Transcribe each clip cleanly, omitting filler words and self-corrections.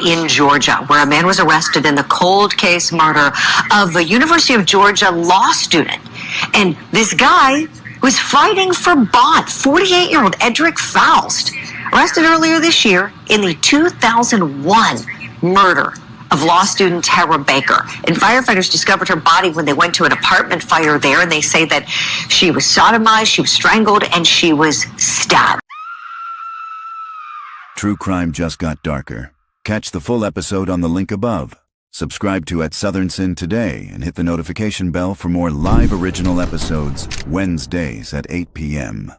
in Georgia, where a man was arrested in the cold case murder of a University of Georgia law student. And this guy was fighting for bond. 48-year-old Edrick Faust, arrested earlier this year in the 2001 murder of law student Tara Baker. And firefighters discovered her body when they went to an apartment fire there, and they say that she was sodomized, she was strangled, and she was stabbed. True crime just got darker. Catch the full episode on the link above. Subscribe to At Southern Sin today and hit the notification bell for more live original episodes Wednesdays at 8 p.m.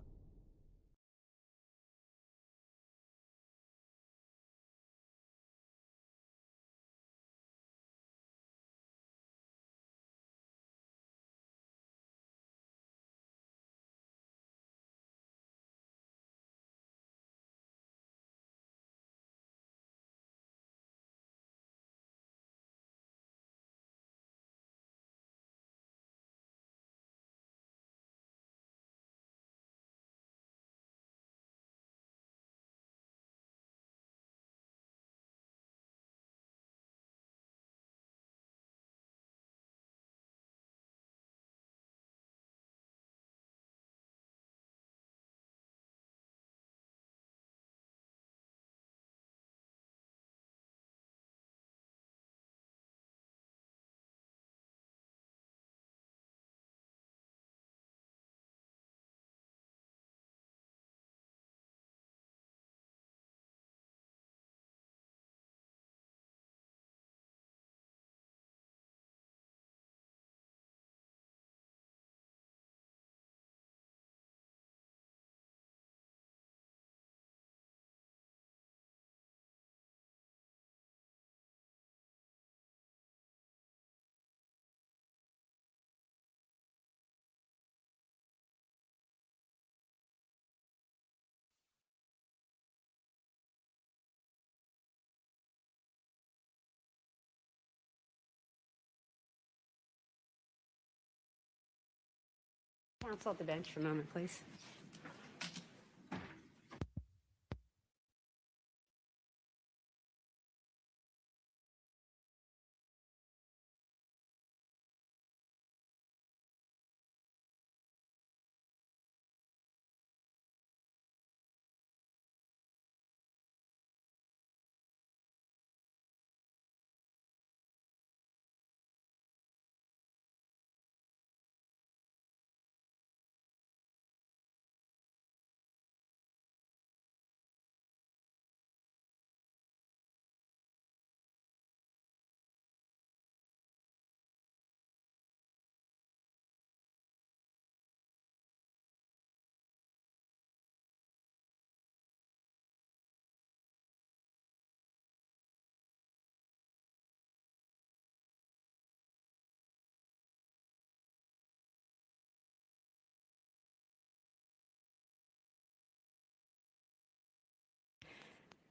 Counsel at the bench for a moment, please.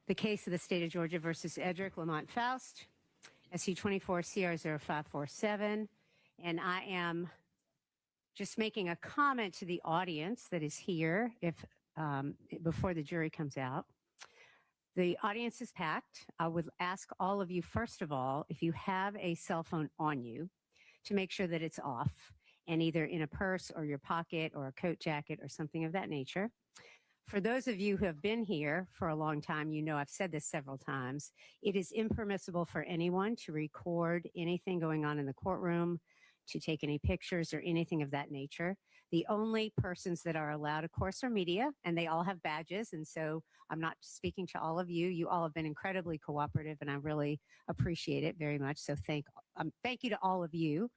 The case of the state of Georgia versus Edrick Faust, SC 24CR0547. And I am just making a comment to the audience that is here before the jury comes out. The audience is packed. I would ask all of you, first of all, if you have a cell phone on you, to make sure that it's off and either in a purse or your pocket or a coat jacket or something of that nature. For those of you who have been here for a long time, you know I've said this several times. It is impermissible for anyone to record anything going on in the courtroom, to take any pictures or anything of that nature. The only persons that are allowed, of course, are media, and they all have badges. And so I'm not speaking to all of you. You all have been incredibly cooperative, and I really appreciate it very much. So thank you to all of you.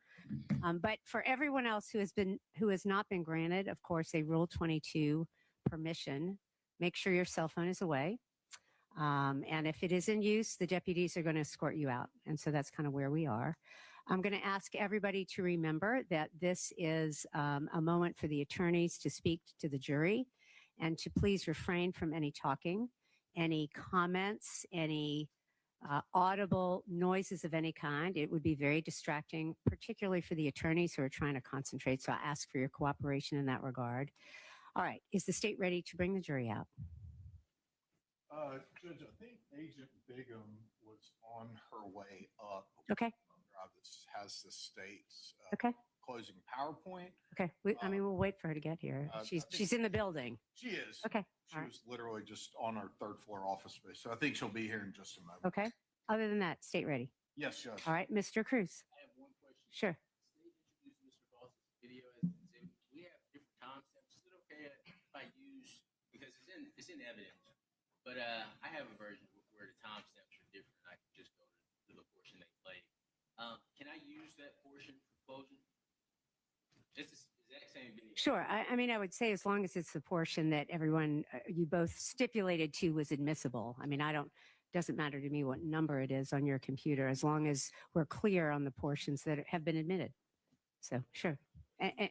But for everyone else who has not been granted, of course, a Rule 22 permission, make sure your cell phone is away. And if it is in use, the deputies are going to escort you out. And so that's kind of where we are. I'm going to ask everybody to remember that this is a moment for the attorneys to speak to the jury and to please refrain from any talking, any comments, any audible noises of any kind. It would be very distracting, particularly for the attorneys who are trying to concentrate. So I ask for your cooperation in that regard. All right. Is the state ready to bring the jury out? Judge, I think Agent Bigham was on her way up. Okay. Drive that has the state's Okay. closing PowerPoint. Okay. I mean, we'll wait for her to get here. She's in the building. She is. Okay. She was literally just on our third floor office space. So I think she'll be here in just a moment. Okay. Other than that, state ready. Yes, Judge. All right, Mr. Cruz. I have one question. Sure. State introduced Mr. Faust's video as an exhibit. We have different timestamps. Is it okay if I use, because it's in evidence, but I have a version where the timestamps are different. I can just go to the portion they played. Can I use that portion for closing? It's the exact same video. Sure. I mean, I would say as long as it's the portion that everyone, you both stipulated to was admissible. I mean, doesn't matter to me what number it is on your computer, as long as we're clear on the portions that have been admitted. So, sure.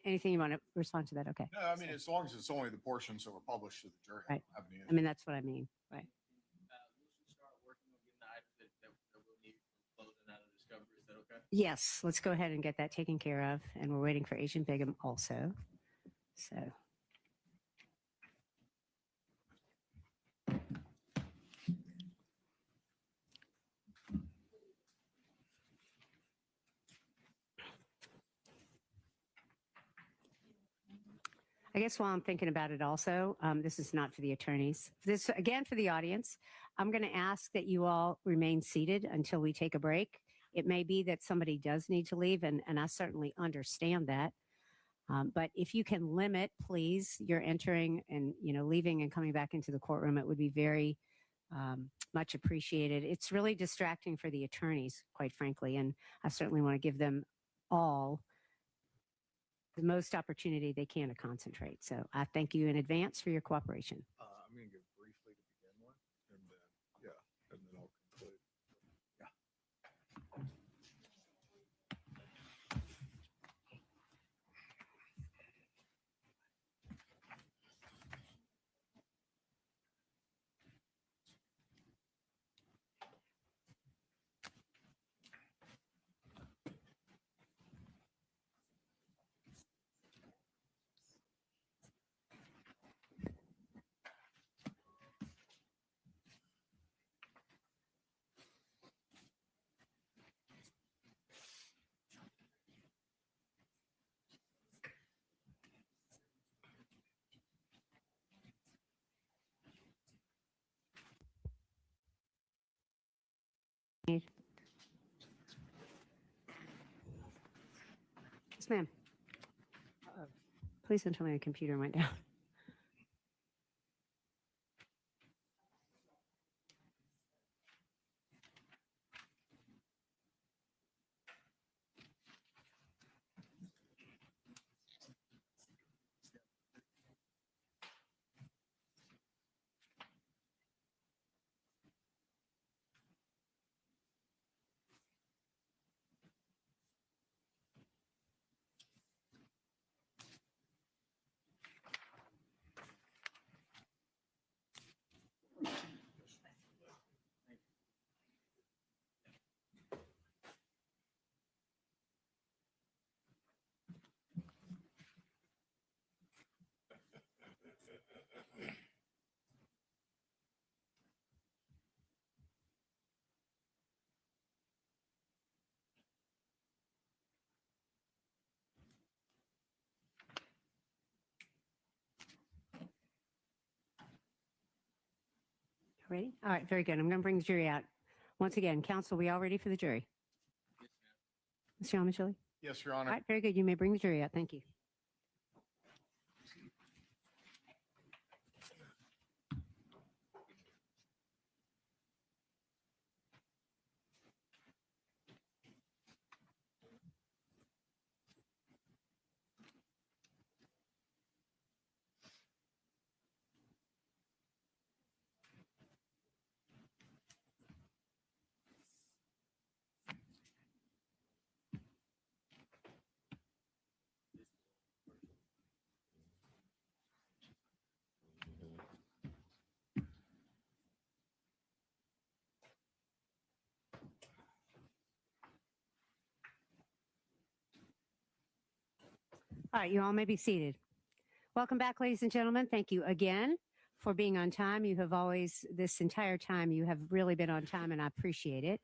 Anything you want to respond to that? Okay. No, I mean, as long as it's only the portions that were published to the jury. Right. I don't have any I mean, that's what I mean. Right. We'll start working on getting the items that we'll need for closing out of discovery. Is that okay? Yes. Let's go ahead and get that taken care of. And we're waiting for Agent Bigham also. So. I guess while I'm thinking about it also, this is not for the attorneys. This, again, for the audience, I'm going to ask that you all remain seated until we take a break. It may be that somebody does need to leave, and I certainly understand that. But if you can limit, please, your entering and leaving and coming back into the courtroom, it would be very much appreciated. It's really distracting for the attorneys, quite frankly, and I certainly want to give them all the most opportunity they can to concentrate. So I thank you in advance for your cooperation. I'm going to give briefly to begin with, and then, and then I'll conclude. Yes, ma'am. Please don't tell me the computer went down. Ready? All right, very good. I'm going to bring the jury out. Once again, counsel, we all ready for the jury? Mr. Almachili? Yes, Your Honor. All right, very good. You may bring the jury out. Thank you. All right, you all may be seated. Welcome back, ladies and gentlemen. Thank you again for being on time. You have always, this entire time, you have really been on time, and I appreciate it.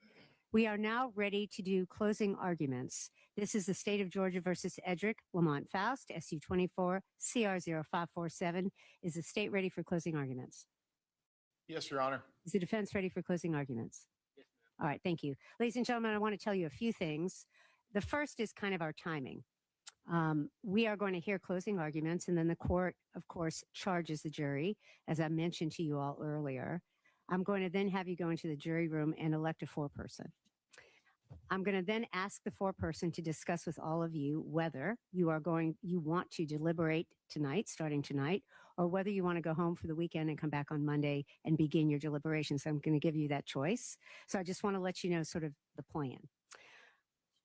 We are now ready to do closing arguments. This is the State of Georgia versus Edrick Faust, SU 24 CR 0547. Is the state ready for closing arguments? Yes, Your Honor. Is the defense ready for closing arguments? Yes, ma'am. All right, thank you. Ladies and gentlemen, I want to tell you a few things. The first is kind of our timing. We are going to hear closing arguments, and then the court, of course, charges the jury, as I mentioned to you all earlier. I'm going to then have you go into the jury room and elect a foreperson. I'm going to then ask the foreperson to discuss with all of you whether you want to deliberate tonight, starting tonight, or whether you want to go home for the weekend and come back on Monday and begin your deliberations. I'm going to give you that choice. So I just want to let you know sort of the plan.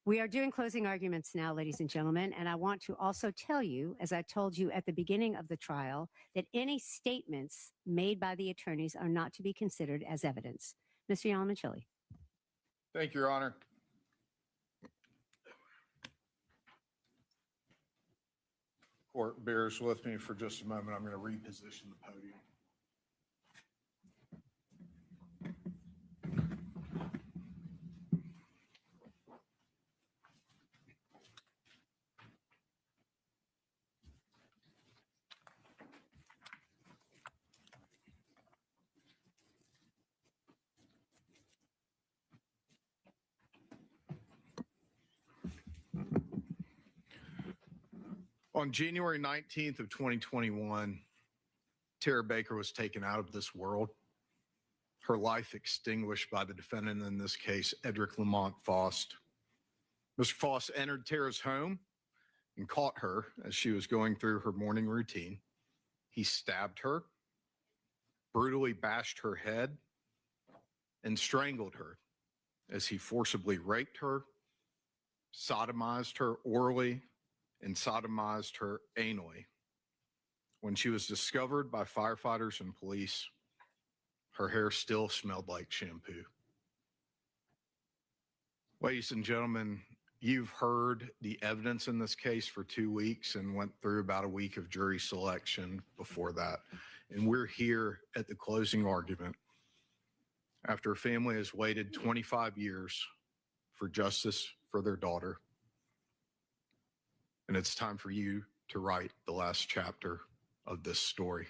We are doing closing arguments now, ladies and gentlemen, and I want to also tell you, as I told you at the beginning of the trial, that any statements made by the attorneys are not to be considered as evidence. Mr. Yalamanchili. Thank you, Your Honor. Court bears with me for just a moment. I'm going to reposition the podium. On January 19th of 2021, Tara Baker was taken out of this world. Her life extinguished by the defendant in this case, Edrick Faust. Mr. Faust entered Tara's home and caught her as she was going through her morning routine. He stabbed her, brutally bashed her head, and strangled her as he forcibly raped her, sodomized her orally, and sodomized her anally. When she was discovered by firefighters and police, her hair still smelled like shampoo. Ladies and gentlemen, you've heard the evidence in this case for 2 weeks and went through about a week of jury selection before that. And we're here at the closing argument after a family has waited 25 years for justice for their daughter. And it's time for you to write the last chapter of this story.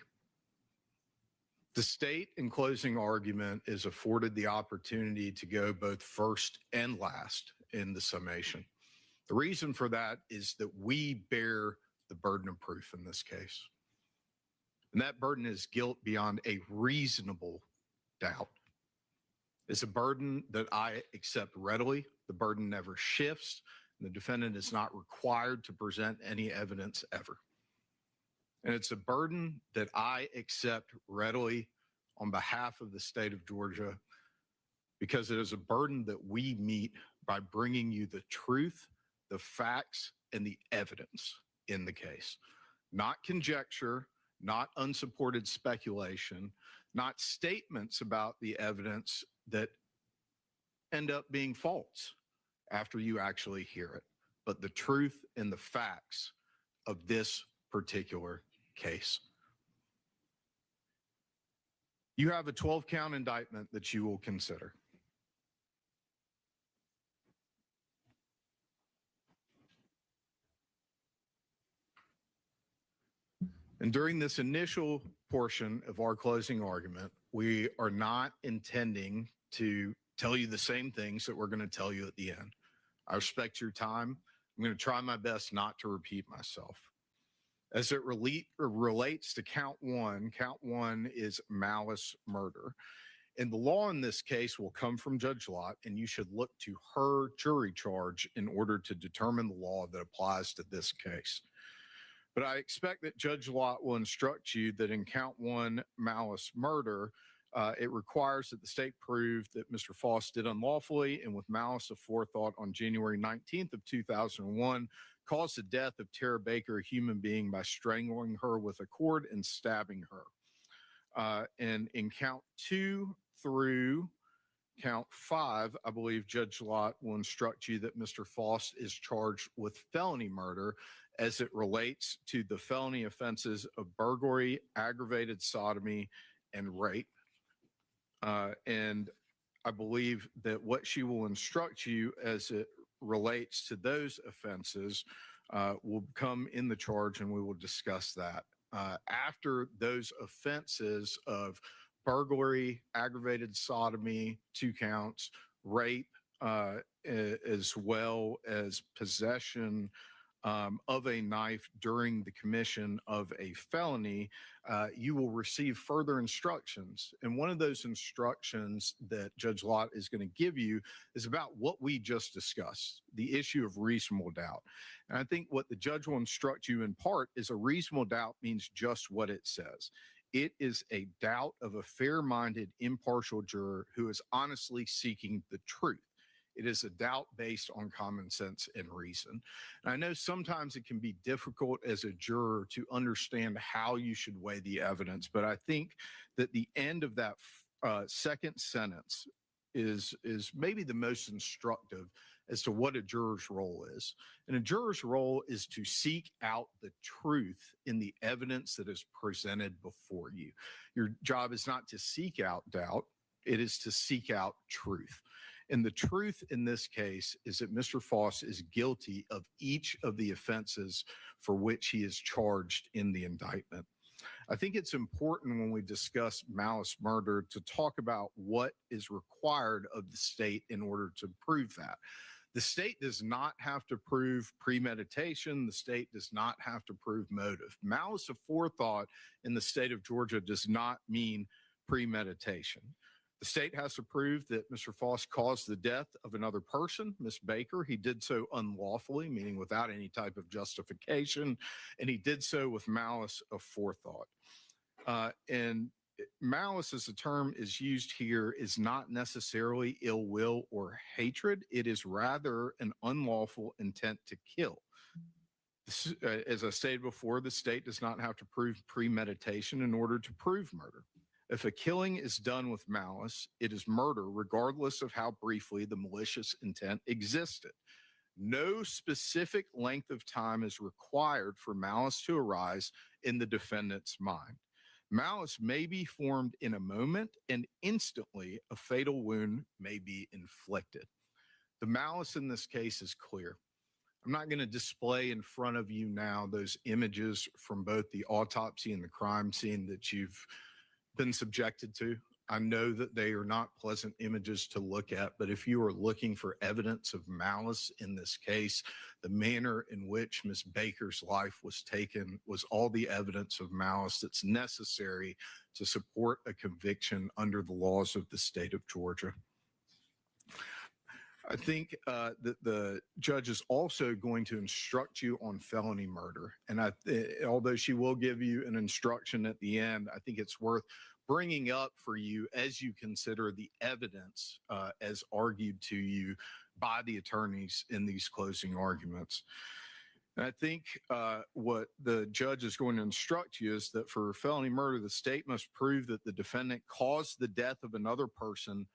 The state, in closing argument, is afforded the opportunity to go both first and last in the summation. The reason for that is that we bear the burden of proof in this case. And that burden is guilt beyond a reasonable doubt. It's a burden that I accept readily. The burden never shifts. The defendant is not required to present any evidence ever. And it's a burden that I accept readily on behalf of the state of Georgia because it is a burden that we meet by bringing you the truth, the facts, and the evidence in the case. Not conjecture, not unsupported speculation, not statements about the evidence that end up being false after you actually hear it, but the truth and the facts of this particular case. You have a 12-count indictment that you will consider. And during this initial portion of our closing argument, we are not intending to tell you the same things that we're going to tell you at the end. I respect your time. I'm going to try my best not to repeat myself. As it relates to count one is malice murder. And the law in this case will come from Judge Lott, and you should look to her jury charge in order to determine the law that applies to this case. But I expect that Judge Lott will instruct you that in count one, malice murder, it requires that the state prove that Mr. Faust did unlawfully and with malice aforethought on January 19th of 2001 caused the death of Tara Baker, a human being, by strangling her with a cord and stabbing her. And in count 2 through count 5, I believe Judge Lott will instruct you that Mr. Faust is charged with felony murder as it relates to the felony offenses of burglary, aggravated sodomy, and rape. And I believe that what she will instruct you as it relates to those offenses will come in the charge, and we will discuss that. After those offenses of burglary, aggravated sodomy, 2 counts, rape, as well as possession of a knife during the commission of a felony, you will receive further instructions. And one of those instructions that Judge Lott is going to give you is about what we just discussed, the issue of reasonable doubt. And I think what the judge will instruct you in part is a reasonable doubt means just what it says. It is a doubt of a fair-minded, impartial juror who is honestly seeking the truth. It is a doubt based on common sense and reason. And I know sometimes it can be difficult as a juror to understand how you should weigh the evidence, but I think that the end of that second sentence is maybe the most instructive as to what a juror's role is. And a juror's role is to seek out the truth in the evidence that is presented before you. Your job is not to seek out doubt, it is to seek out truth. And the truth in this case is that Mr. Faust is guilty of each of the offenses for which he is charged in the indictment. I think it's important when we discuss malice murder to talk about what is required of the state in order to prove that. The state does not have to prove premeditation. The state does not have to prove motive. Malice aforethought in the state of Georgia does not mean premeditation. The state has to prove that Mr. Faust caused the death of another person, Ms. Baker. He did so unlawfully, meaning without any type of justification, and he did so with malice aforethought. And malice, as the term is used here, is not necessarily ill will or hatred. It is rather an unlawful intent to kill. As I stated before, the state does not have to prove premeditation in order to prove murder. If a killing is done with malice, it is murder, regardless of how briefly the malicious intent existed. No specific length of time is required for malice to arise in the defendant's mind. Malice may be formed in a moment, and instantly a fatal wound may be inflicted. The malice in this case is clear. I'm not going to display in front of you now those images from both the autopsy and the crime scene that you've been subjected to. I know that they are not pleasant images to look at, but if you are looking for evidence of malice in this case, the manner in which Ms. Baker's life was taken was all the evidence of malice that's necessary to support a conviction under the laws of the state of Georgia. I think that the judge is also going to instruct you on felony murder. And although she will give you an instruction at the end, I think it's worth bringing up for you as you consider the evidence as argued to you by the attorneys in these closing arguments. And I think what the judge is going to instruct you is that for felony murder, the state must prove that the defendant caused the death of another person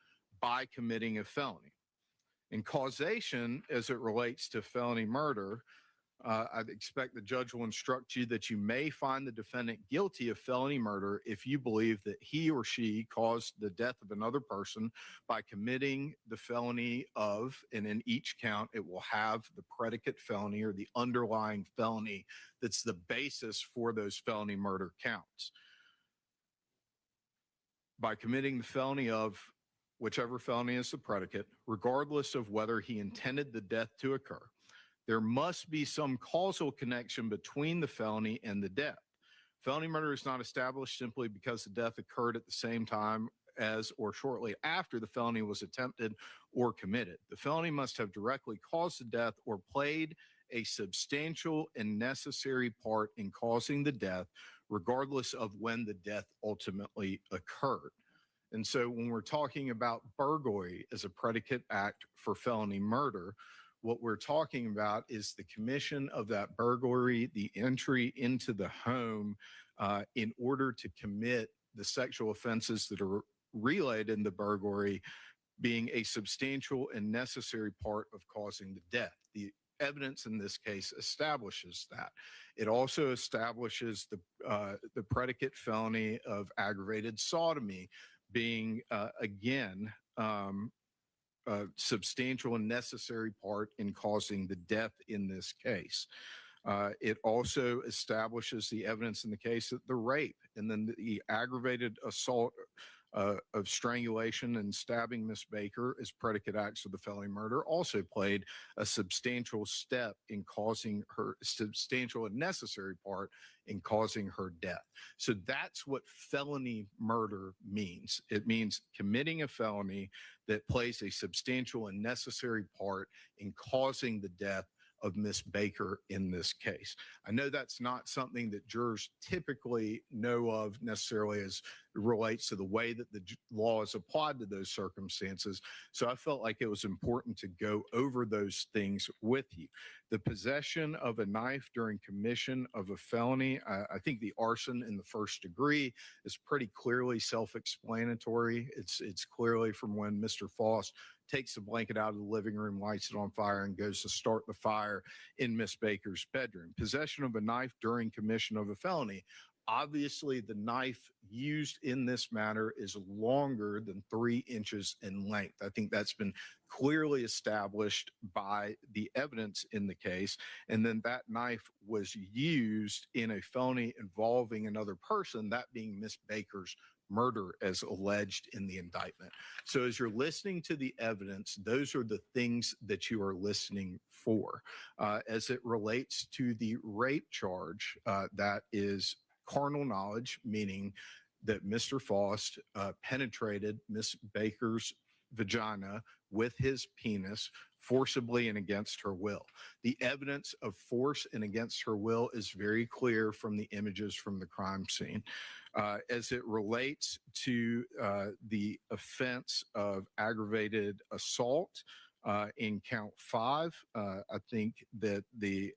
by committing a felony. In causation, as it relates to felony murder, I'd expect the judge will instruct you that you may find the defendant guilty of felony murder if you believe that he or she caused the death of another person by committing the felony of, and in each count, it will have the predicate felony or the underlying felony that's the basis for those felony murder counts. By committing the felony of whichever felony is the predicate, regardless of whether he intended the death to occur, there must be some causal connection between the felony and the death. Felony murder is not established simply because the death occurred at the same time as or shortly after the felony was attempted or committed. The felony must have directly caused the death or played a substantial and necessary part in causing the death, regardless of when the death ultimately occurred. And so when we're talking about burglary as a predicate act for felony murder, what we're talking about is the commission of that burglary, the entry into the home in order to commit the sexual offenses that are relayed in the burglary being a substantial and necessary part of causing the death. The evidence in this case establishes that. It also establishes the predicate felony of aggravated sodomy being, again, a substantial and necessary part in causing the death in this case. It also establishes the evidence in the case that the rape and then the aggravated assault of strangulation and stabbing Miss Baker as predicate acts of the felony murder also played a substantial step in causing her, substantial and necessary part in causing her death. So that's what felony murder means. It means committing a felony that plays a substantial and necessary part in causing the death of Miss Baker in this case. I know that's not something that jurors typically know of necessarily as it relates to the way that the law is applied to those circumstances. So I felt like it was important to go over those things with you. The possession of a knife during commission of a felony, I think the arson in the first degree is pretty clearly self-explanatory. It's clearly from when Mr. Faust takes the blanket out of the living room, lights it on fire, and goes to start the fire in Miss Baker's bedroom. Possession of a knife during commission of a felony. Obviously, the knife used in this matter is longer than 3 inches in length. I think that's been clearly established by the evidence in the case. And then that knife was used in a felony involving another person, that being Miss Baker's murder as alleged in the indictment. So as you're listening to the evidence, those are the things that you are listening for. As it relates to the rape charge, that is carnal knowledge, meaning that Mr. Faust penetrated Miss Baker's vagina with his penis forcibly and against her will. The evidence of force and against her will is very clear from the images from the crime scene. As it relates to the offense of aggravated assault in count 5, I think that the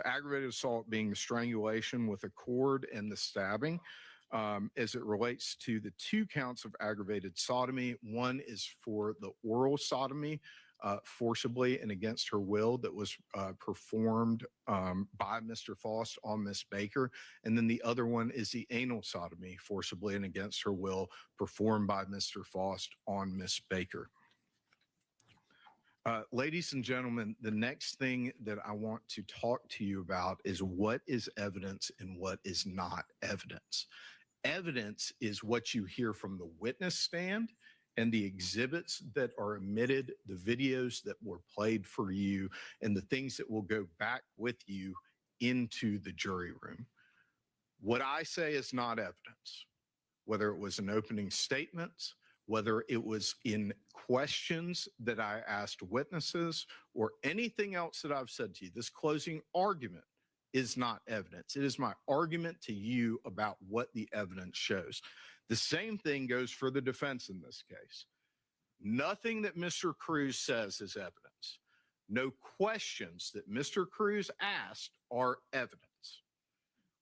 aggravated assault being the strangulation with a cord and the stabbing. As it relates to the 2 counts of aggravated sodomy, one is for the oral sodomy forcibly and against her will that was performed by Mr. Faust on Miss Baker. And then the other one is the anal sodomy forcibly and against her will performed by Mr. Faust on Miss Baker. Ladies and gentlemen, the next thing that I want to talk to you about is what is evidence and what is not evidence. Evidence is what you hear from the witness stand and the exhibits that are emitted, the videos that were played for you, and the things that will go back with you into the jury room. What I say is not evidence, whether it was an opening statement, whether it was in questions that I asked witnesses or anything else that I've said to you. This closing argument is not evidence. It is my argument to you about what the evidence shows. The same thing goes for the defense in this case. Nothing that Mr. Cruz says is evidence. No questions that Mr. Cruz asked are evidence.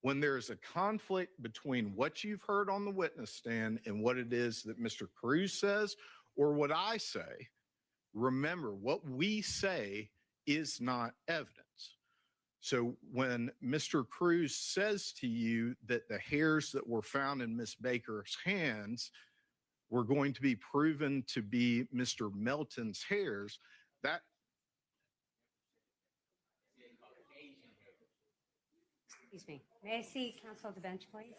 When there is a conflict between what you've heard on the witness stand and what it is that Mr. Cruz says or what I say, remember what we say is not evidence. So when Mr. Cruz says to you that the hairs that were found in Miss Baker's hands were going to be proven to be Mr. Melton's hairs, that Excuse me. May I see counsel at the bench, please?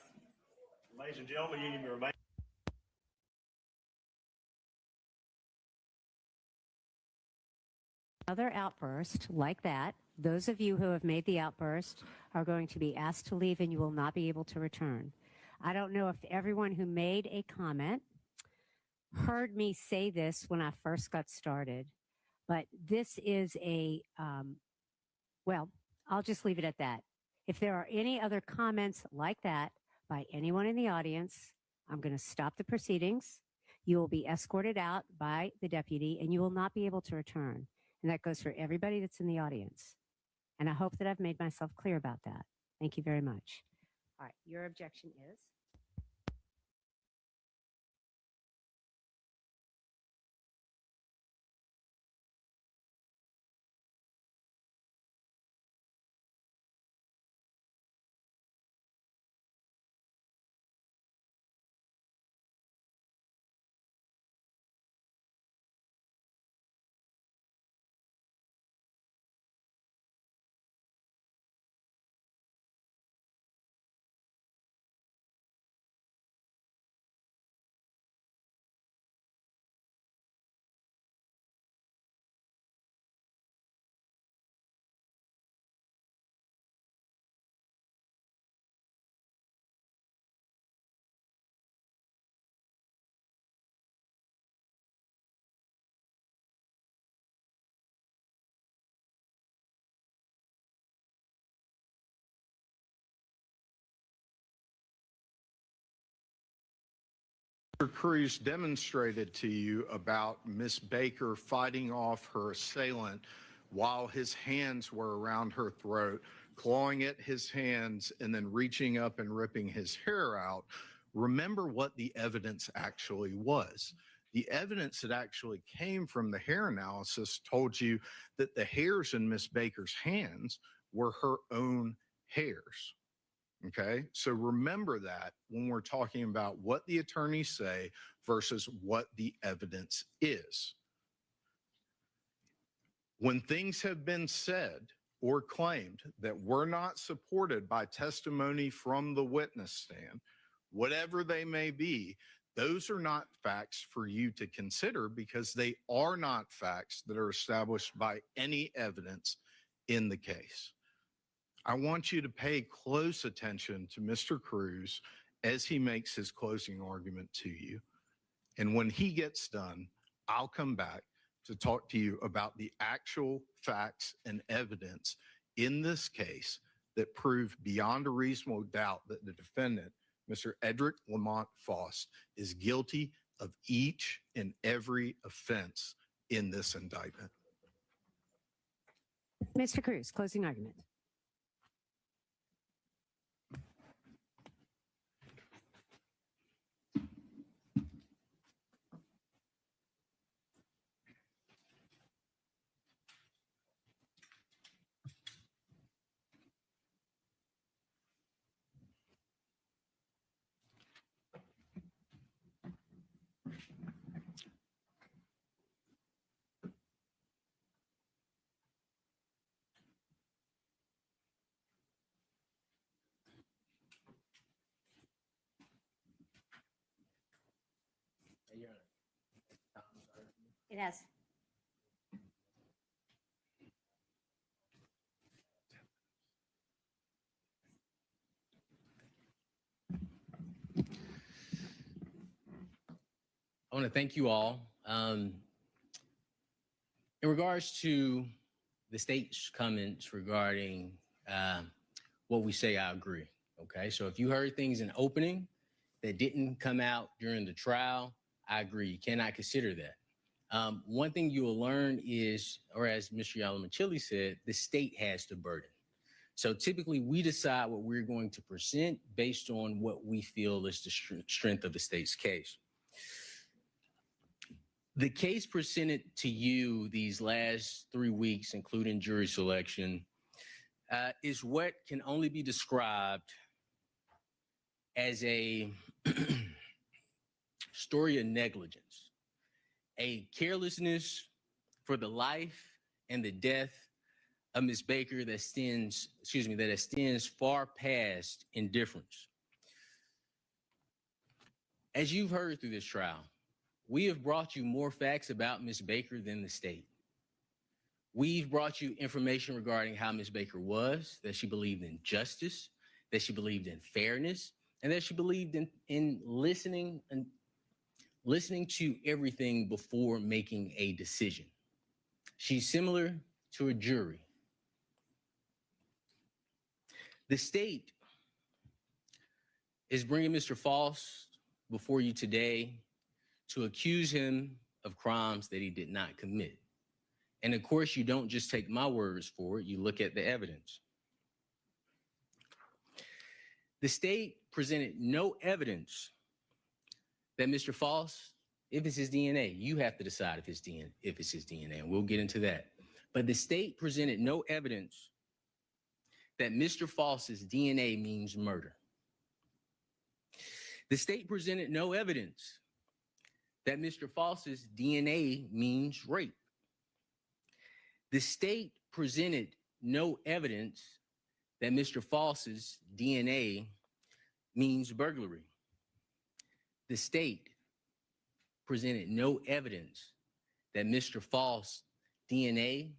Ladies and gentlemen, you need to remain. Another outburst like that, those of you who have made the outburst are going to be asked to leave and you will not be able to return. I don't know if everyone who made a comment heard me say this when I first got started, but this is well, I'll just leave it at that. If there are any other comments like that by anyone in the audience, I'm going to stop the proceedings. You will be escorted out by the deputy and you will not be able to return. And that goes for everybody that's in the audience. And I hope that I've made myself clear about that. Thank you very much. All right, your objection is? Mr. Cruz demonstrated to you about Miss Baker fighting off her assailant while his hands were around her throat, clawing at his hands, and then reaching up and ripping his hair out. Remember what the evidence actually was. The evidence that actually came from the hair analysis told you that the hairs in Miss Baker's hands were her own hairs. Okay, so remember that when we're talking about what the attorneys say versus what the evidence is. When things have been said or claimed that were not supported by testimony from the witness stand, whatever they may be, those are not facts for you to consider because they are not facts that are established by any evidence in the case. I want you to pay close attention to Mr. Cruz as he makes his closing argument to you. And when he gets done, I'll come back to talk to you about the actual facts and evidence in this case that prove beyond a reasonable doubt that the defendant, Mr. Edrick Lamont Faust, is guilty of each and every offense in this indictment. Mr. Cruz, closing argument. It has. I want to thank you all. In regards to the state's comments regarding what we say, I agree. Okay, so if you heard things in opening that didn't come out during the trial, I agree. You cannot consider that. One thing you will learn is, or as Mr. Yalamachili said, the state has the burden. So typically we decide what we're going to present based on what we feel is the strength of the state's case. The case presented to you these last 3 weeks, including jury selection, is what can only be described as a story of negligence, a carelessness for the life and the death of Ms. Baker that extends far past indifference. As you've heard through this trial, we have brought you more facts about Ms. Baker than the state. We've brought you information regarding how Ms. Baker was, that she believed in justice, that she believed in fairness, and that she believed in listening to everything before making a decision. She's similar to a jury. The state is bringing Mr. Faust before you today to accuse him of crimes that he did not commit. And of course, you don't just take my words for it, you look at the evidence. The state presented no evidence that Mr. Faust, if it's his DNA, you have to decide if it's his DNA, and we'll get into that. But the state presented no evidence that Mr. Faust's DNA means murder. The state presented no evidence that Mr. Faust's DNA means rape. The state presented no evidence that Mr. Faust's DNA means burglary. The state presented no evidence that Mr. Faust's DNA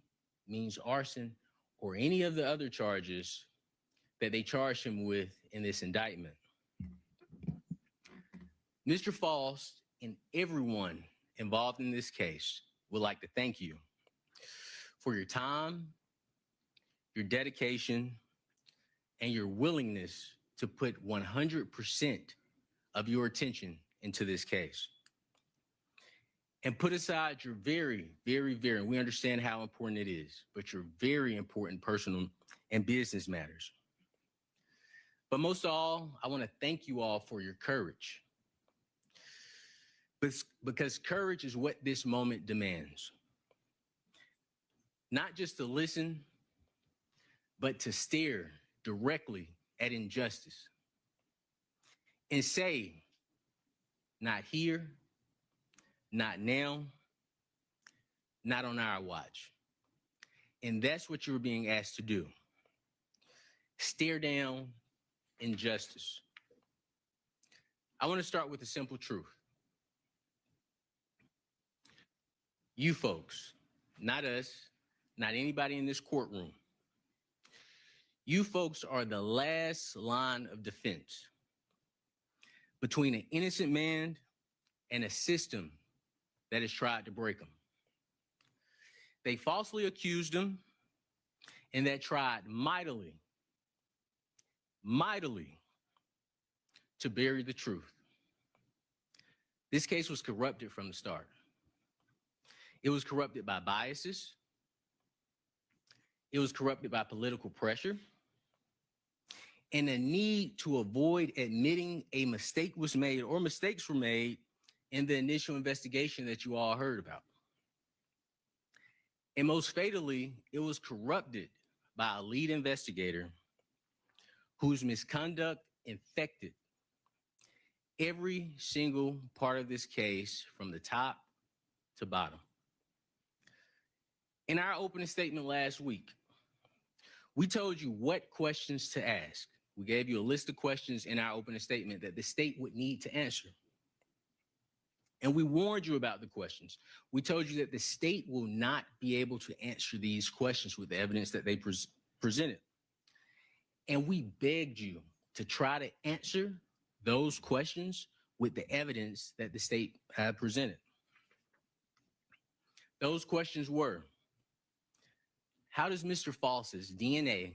means arson or any of the other charges that they charged him with in this indictment. Mr. Faust and everyone involved in this case would like to thank you for your time, your dedication, and your willingness to put 100% of your attention into this case. And put aside your very, we understand how important it is, but your very important personal and business matters. But most of all, I want to thank you all for your courage. Because courage is what this moment demands. Not just to listen, but to stare directly at injustice and say, not here, not now, not on our watch. And that's what you're being asked to do. Stare down injustice. I want to start with a simple truth. You folks, not us, not anybody in this courtroom, you folks are the last line of defense between an innocent man and a system that has tried to break him. They falsely accused him, and that tried mightily to bury the truth. This case was corrupted from the start. It was corrupted by biases. It was corrupted by political pressure and a need to avoid admitting a mistake was made or mistakes were made in the initial investigation that you all heard about. And most fatally, it was corrupted by a lead investigator whose misconduct infected every single part of this case from the top to bottom. In our opening statement last week, we told you what questions to ask. We gave you a list of questions in our opening statement that the state would need to answer. And we warned you about the questions. We told you that the state will not be able to answer these questions with the evidence that they presented. And we begged you to try to answer those questions with the evidence that the state had presented. Those questions were, how does Mr. Faust's DNA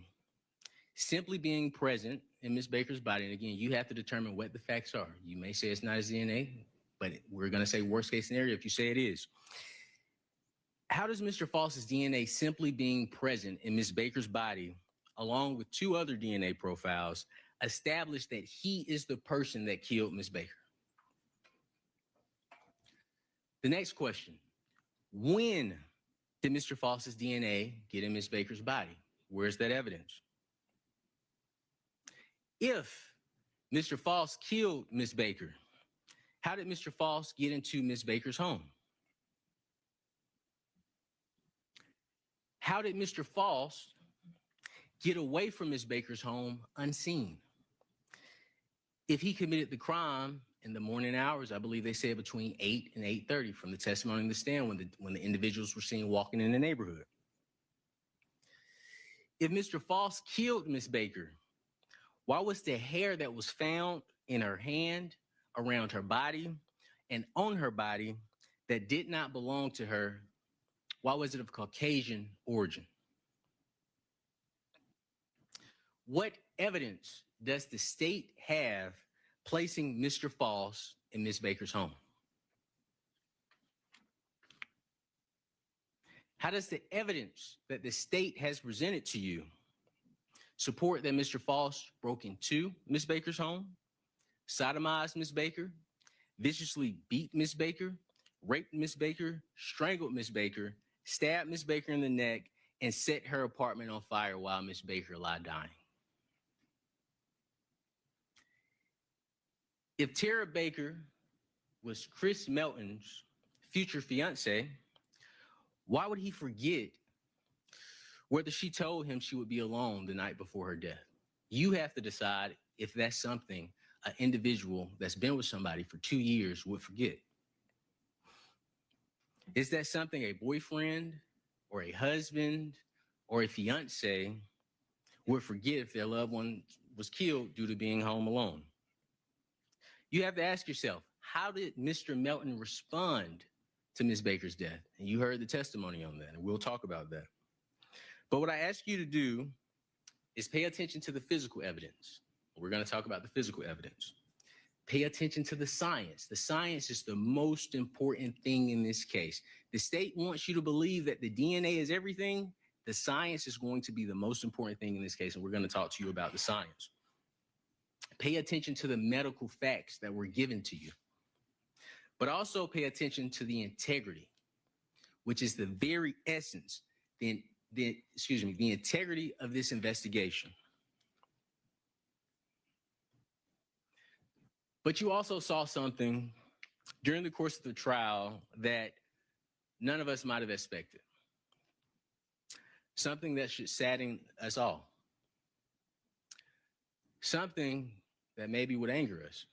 simply being present in Ms. Baker's body, and again, you have to determine what the facts are. You may say it's not his DNA, but we're going to say worst case scenario if you say it is. How does Mr. Faust's DNA simply being present in Ms. Baker's body, along with 2 other DNA profiles, establish that he is the person that killed Ms. Baker? The next question, when did Mr. Faust's DNA get in Ms. Baker's body? Where's that evidence? If Mr. Faust killed Ms. Baker, how did Mr. Faust get into Ms. Baker's home? How did Mr. Faust get away from Ms. Baker's home unseen? If he committed the crime in the morning hours, I believe they said between 8 and 8:30 from the testimony in the stand when the individuals were seen walking in the neighborhood. If Mr. Faust killed Ms. Baker, why was the hair that was found in her hand, around her body, and on her body that did not belong to her, why was it of Caucasian origin? What evidence does the state have placing Mr. Faust in Ms. Baker's home? How does the evidence that the state has presented to you support that Mr. Faust broke into Ms. Baker's home, sodomized Ms. Baker, viciously beat Ms. Baker, raped Ms. Baker, strangled Ms. Baker, stabbed Ms. Baker in the neck, and set her apartment on fire while Ms. Baker lay dying? If Tara Baker was Chris Melton's future fiance, why would he forget whether she told him she would be alone the night before her death? You have to decide if that's something an individual that's been with somebody for 2 years would forget. Is that something a boyfriend or a husband or a fiance would forget if their loved one was killed due to being home alone? You have to ask yourself, how did Mr. Melton respond to Ms. Baker's death? And you heard the testimony on that, and we'll talk about that. But what I ask you to do is pay attention to the physical evidence. We're going to talk about the physical evidence. Pay attention to the science. The science is the most important thing in this case. The state wants you to believe that the DNA is everything. The science is going to be the most important thing in this case, and we're going to talk to you about the science. Pay attention to the medical facts that were given to you, but also pay attention to the integrity, which is the very essence, the integrity of this investigation. But you also saw something during the course of the trial that none of us might have expected. Something that should sadden us all. Something that maybe would anger us.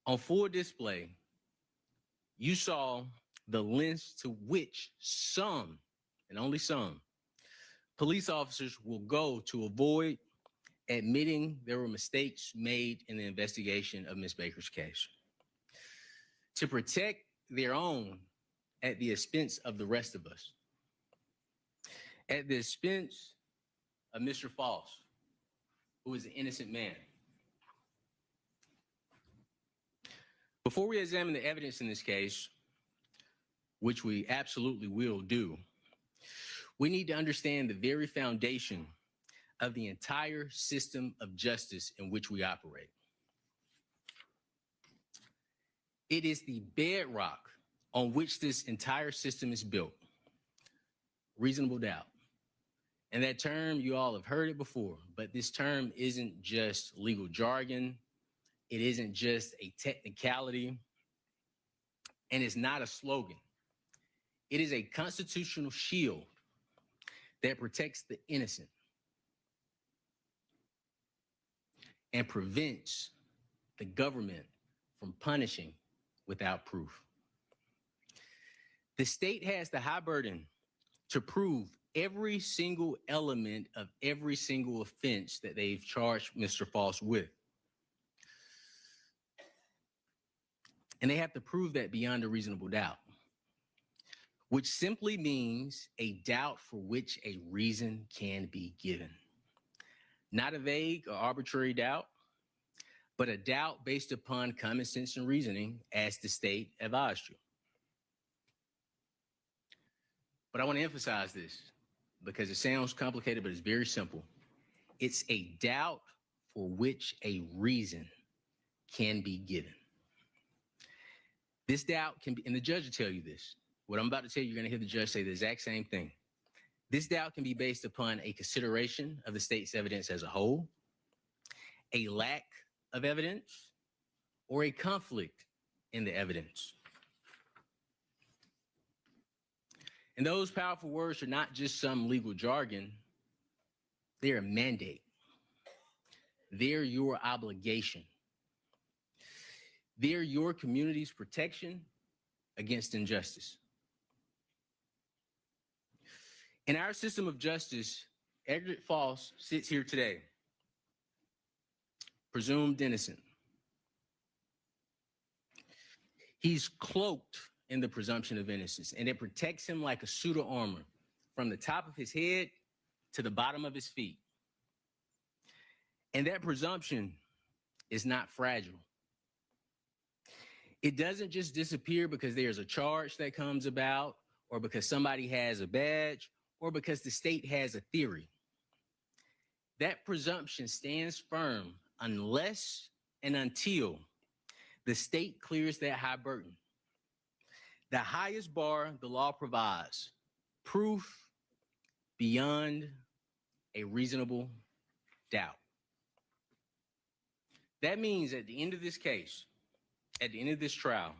On full display, you saw the lengths to which some, and only some, police officers will go to avoid admitting there were mistakes made in the investigation of Ms. Baker's case, to protect their own at the expense of the rest of us, at the expense of Mr. Faust, who is an innocent man. Before we examine the evidence in this case, which we absolutely will do, we need to understand the very foundation of the entire system of justice in which we operate. It is the bedrock on which this entire system is built. Reasonable doubt. And that term, you all have heard it before, but this term isn't just legal jargon. It isn't just a technicality, and it's not a slogan. It is a constitutional shield that protects the innocent and prevents the government from punishing without proof. The state has the high burden to prove every single element of every single offense that they've charged Mr. Faust with. And they have to prove that beyond a reasonable doubt, which simply means a doubt for which a reason can be given. Not a vague or arbitrary doubt, but a doubt based upon common sense and reasoning, as the state advised you. But I want to emphasize this because it sounds complicated, but it's very simple. It's a doubt for which a reason can be given. This doubt can be, and the judge will tell you this. What I'm about to tell you, you're going to hear the judge say the exact same thing. This doubt can be based upon a consideration of the state's evidence as a whole, a lack of evidence, or a conflict in the evidence. And those powerful words are not just some legal jargon. They're a mandate. They're your obligation. They're your community's protection against injustice. In our system of justice, Edrick Faust sits here today, presumed innocent. He's cloaked in the presumption of innocence, and it protects him like a suit of armor from the top of his head to the bottom of his feet. And that presumption is not fragile. It doesn't just disappear because there's a charge that comes about, or because somebody has a badge, or because the state has a theory. That presumption stands firm unless and until the state clears that high burden. The highest bar the law provides, proof beyond a reasonable doubt. That means at the end of this case, at the end of this trial,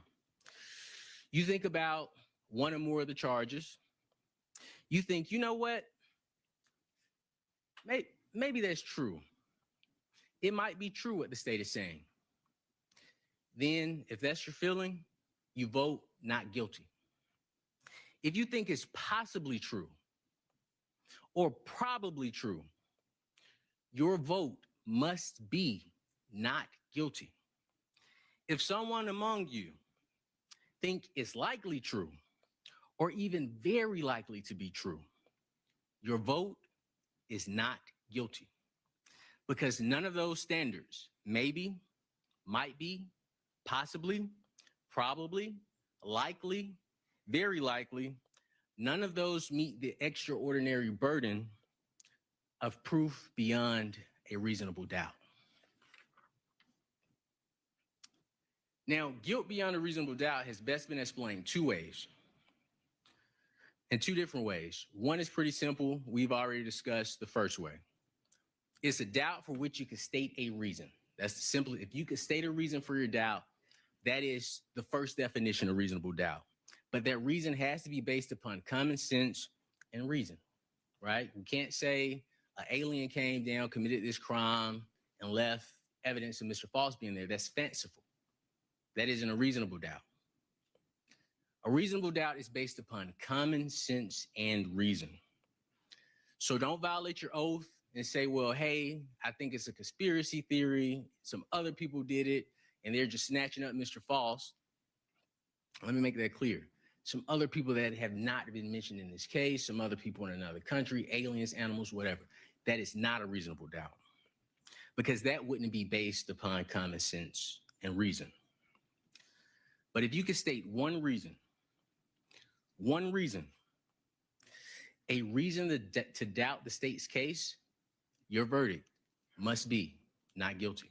you think about one or more of the charges. You think, you know what? Maybe that's true. It might be true what the state is saying. Then, if that's your feeling, you vote not guilty. If you think it's possibly true or probably true, your vote must be not guilty. If someone among you think it's likely true or even very likely to be true, your vote is not guilty, because none of those standards, maybe might be, possibly, probably, likely, very likely, none of those meet the extraordinary burden of proof beyond a reasonable doubt. Now, guilt beyond a reasonable doubt has best been explained two ways, in two different ways. One is pretty simple. We've already discussed the first way. It's a doubt for which you can state a reason. That's the simple. If you can state a reason for your doubt, that is the first definition of reasonable doubt. But that reason has to be based upon common sense and reason, right? We can't say an alien came down, committed this crime, and left evidence of Mr. Faust being there. That's fanciful. That isn't a reasonable doubt. A reasonable doubt is based upon common sense and reason. So don't violate your oath and say, well, hey, I think it's a conspiracy theory. Some other people did it, and they're just snatching up Mr. Faust. Let me make that clear. Some other people that have not been mentioned in this case, some other people in another country, aliens, animals, whatever. That is not a reasonable doubt, because that wouldn't be based upon common sense and reason. But if you could state one reason, a reason to doubt the state's case, your verdict must be not guilty.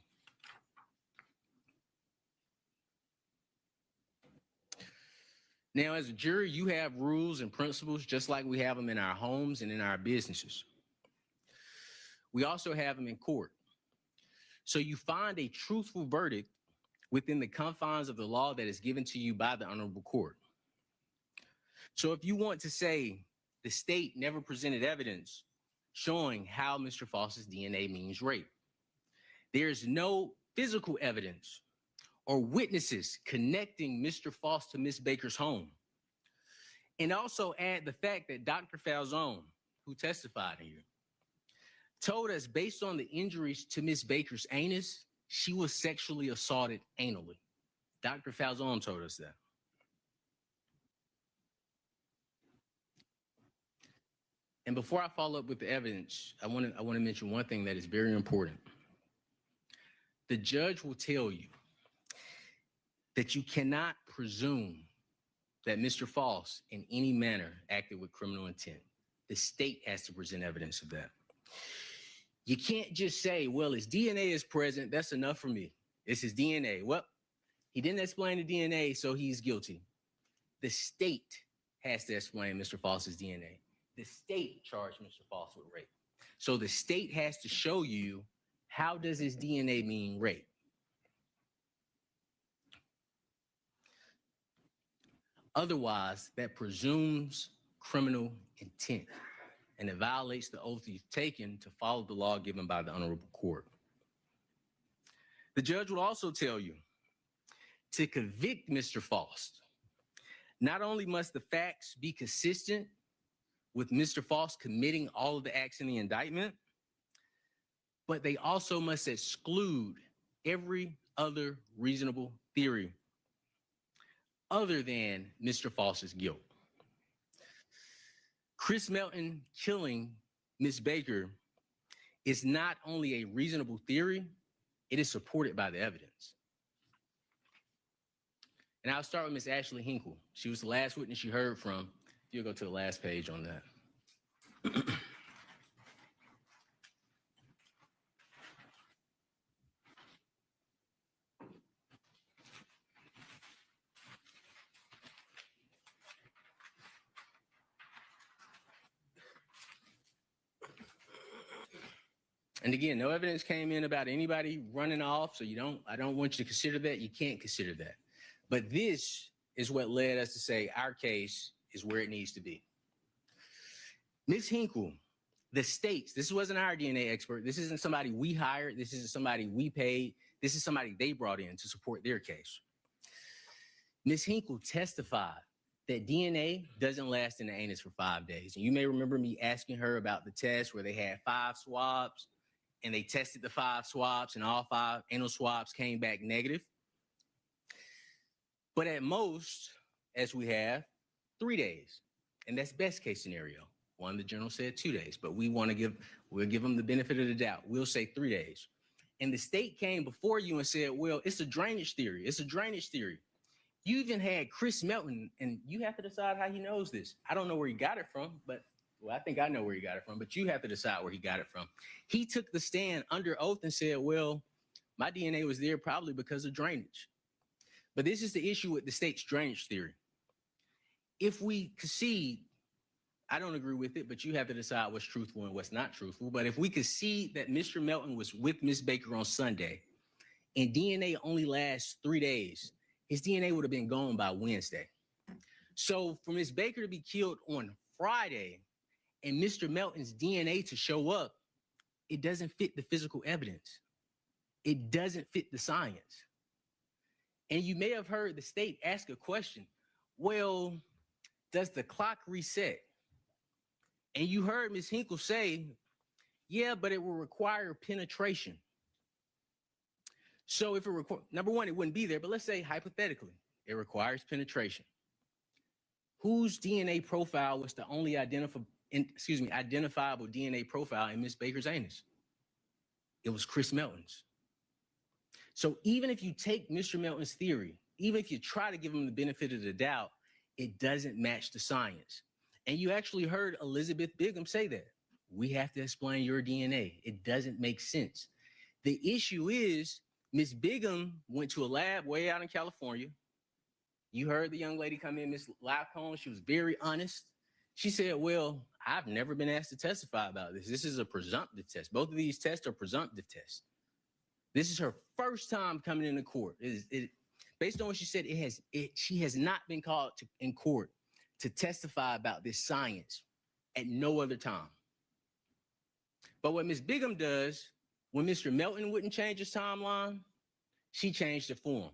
Now, as a jury, you have rules and principles just like we have them in our homes and in our businesses. We also have them in court. So you find a truthful verdict within the confines of the law that is given to you by the honorable court. So if you want to say the state never presented evidence showing how Mr. Faust's DNA means rape, there's no physical evidence or witnesses connecting Mr. Faust to Miss Baker's home. And also add the fact that Dr. Falzone, who testified here, told us based on the injuries to Miss Baker's anus, she was sexually assaulted anally. Dr. Falzone told us that. And before I follow up with the evidence, I want to mention one thing that is very important. The judge will tell you that you cannot presume that Mr. Faust in any manner acted with criminal intent. The state has to present evidence of that. You can't just say, well, his DNA is present, that's enough for me. It's his DNA. Well, he didn't explain the DNA, so he's guilty. The state has to explain Mr. Faust's DNA. The state charged Mr. Faust with rape. So the state has to show you, how does his DNA mean rape? Otherwise, that presumes criminal intent, and it violates the oath you've taken to follow the law given by the honorable court. The judge will also tell you to convict Mr. Faust. Not only must the facts be consistent with Mr. Faust committing all of the acts in the indictment, but they also must exclude every other reasonable theory other than Mr. Faust's guilt. Chris Melton killing Miss Baker is not only a reasonable theory, it is supported by the evidence. And I'll start with Miss Ashley Hinkle. She was the last witness you heard from. You'll go to the last page on that. And again, no evidence came in about anybody running off, so I don't want you to consider that. You can't consider that. But this is what led us to say our case is where it needs to be. Ms. Hinkle, the states, this wasn't our DNA expert. This isn't somebody we hired. This isn't somebody we paid. This is somebody they brought in to support their case. Ms. Hinkle testified that DNA doesn't last in the anus for 5 days. And you may remember me asking her about the test where they had 5 swabs and they tested the 5 swabs and all 5 anal swabs came back negative. But at most, as we have, 3 days. And that's best case scenario. One, the general said 2 days, but we'll give them the benefit of the doubt. We'll say 3 days. And the state came before you and said, well, it's a drainage theory. It's a drainage theory. You even had Chris Melton, and you have to decide how he knows this. I don't know where he got it from, but well, I think I know where he got it from, but you have to decide where he got it from. He took the stand under oath and said, well, my DNA was there probably because of drainage. But this is the issue with the state's drainage theory. If we concede, I don't agree with it, but you have to decide what's truthful and what's not truthful. But if we concede that Mr. Melton was with Ms. Baker on Sunday and DNA only lasts 3 days, his DNA would have been gone by Wednesday. So for Ms. Baker to be killed on Friday and Mr. Melton's DNA to show up, it doesn't fit the physical evidence. It doesn't fit the science. And you may have heard the state ask a question, well, does the clock reset? And you heard Ms. Hinkle say, yeah, but it will require penetration. So if it requires, number one, it wouldn't be there, but let's say hypothetically, it requires penetration. Whose DNA profile was the only identifiable DNA profile in Ms. Baker's anus? It was Chris Melton's. So even if you take Mr. Melton's theory, even if you try to give him the benefit of the doubt, it doesn't match the science. And you actually heard Elizabeth Bigham say that. We have to explain your DNA. It doesn't make sense. The issue is Ms. Bigham went to a lab way out in California. You heard the young lady come in, Ms. Lacone. She was very honest. She said, well, I've never been asked to testify about this. This is a presumptive test. Both of these tests are presumptive tests. This is her first time coming into court. Based on what she said, she has not been called in court to testify about this science at no other time. But what Ms. Bigham does, when Mr. Melton wouldn't change his timeline, she changed the form.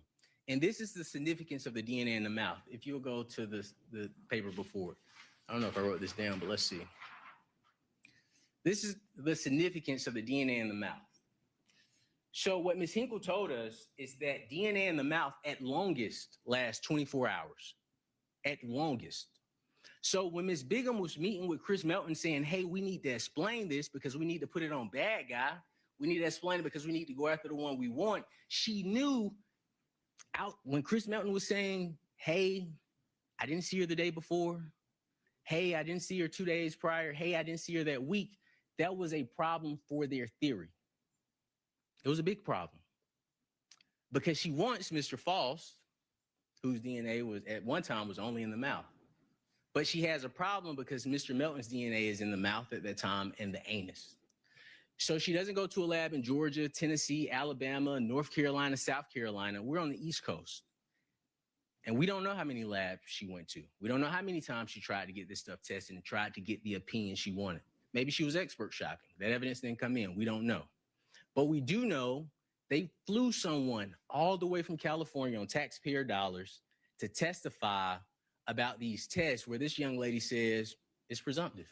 And this is the significance of the DNA in the mouth. If you'll go to the paper before, I don't know if I wrote this down, but let's see. This is the significance of the DNA in the mouth. So what Ms. Hinkle told us is that DNA in the mouth at longest lasts 24 hours, at longest. So when Ms. Bigham was meeting with Chris Melton saying, hey, we need to explain this because we need to put it on bad guy, we need to explain it because we need to go after the one we want, she knew when Chris Melton was saying, hey, I didn't see her the day before, hey, I didn't see her 2 days prior, hey, I didn't see her that week, that was a problem for their theory. It was a big problem because she wants Mr. Faust, whose DNA was at one time was only in the mouth. But she has a problem because Mr. Melton's DNA is in the mouth at that time and the anus. So she doesn't go to a lab in Georgia, Tennessee, Alabama, North Carolina, South Carolina. We're on the East Coast. And we don't know how many labs she went to. We don't know how many times she tried to get this stuff tested and tried to get the opinion she wanted. Maybe she was expert shopping. That evidence didn't come in. We don't know. But we do know they flew someone all the way from California on taxpayer dollars to testify about these tests where this young lady says it's presumptive.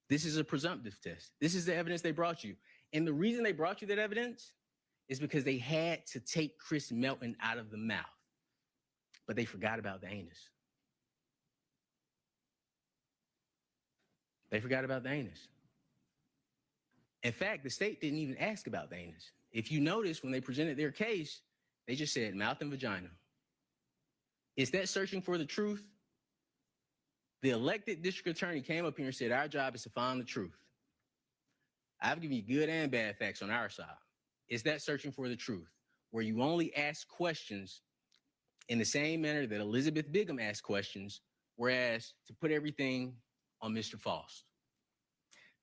This is a presumptive test. This is the evidence they brought you. And the reason they brought you that evidence is because they had to take Chris Melton out of the mouth, but they forgot about the anus. They forgot about the anus. In fact, the state didn't even ask about the anus. If you notice, when they presented their case, they just said mouth and vagina. Is that searching for the truth? The elected district attorney came up here and said, our job is to find the truth. I've given you good and bad facts on our side. Is that searching for the truth, where you only ask questions in the same manner that Elizabeth Bigham asked questions, whereas to put everything on Mr. Faust?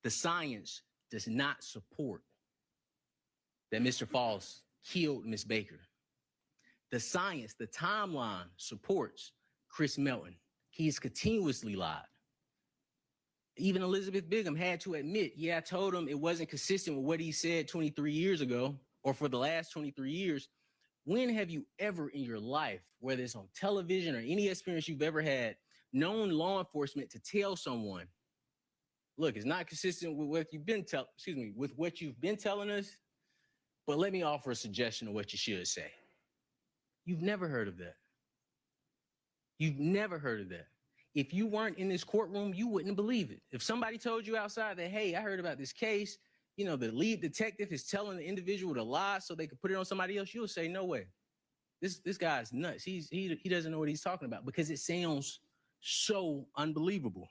The science does not support that Mr. Faust killed Ms. Baker. The science, the timeline supports Chris Melton. He's continuously lied. Even Elizabeth Bigham had to admit, yeah, I told him it wasn't consistent with what he said 23 years ago, or for the last 23 years. When have you ever in your life, whether it's on television or any experience you've ever had, known law enforcement to tell someone, look, it's not consistent with what you've been telling us, but let me offer a suggestion of what you should say. You've never heard of that. You've never heard of that. If you weren't in this courtroom, you wouldn't believe it. If somebody told you outside that, hey, I heard about this case, the lead detective is telling the individual to lie so they can put it on somebody else, you'll say, no way. This guy's nuts. He doesn't know what he's talking about because it sounds so unbelievable.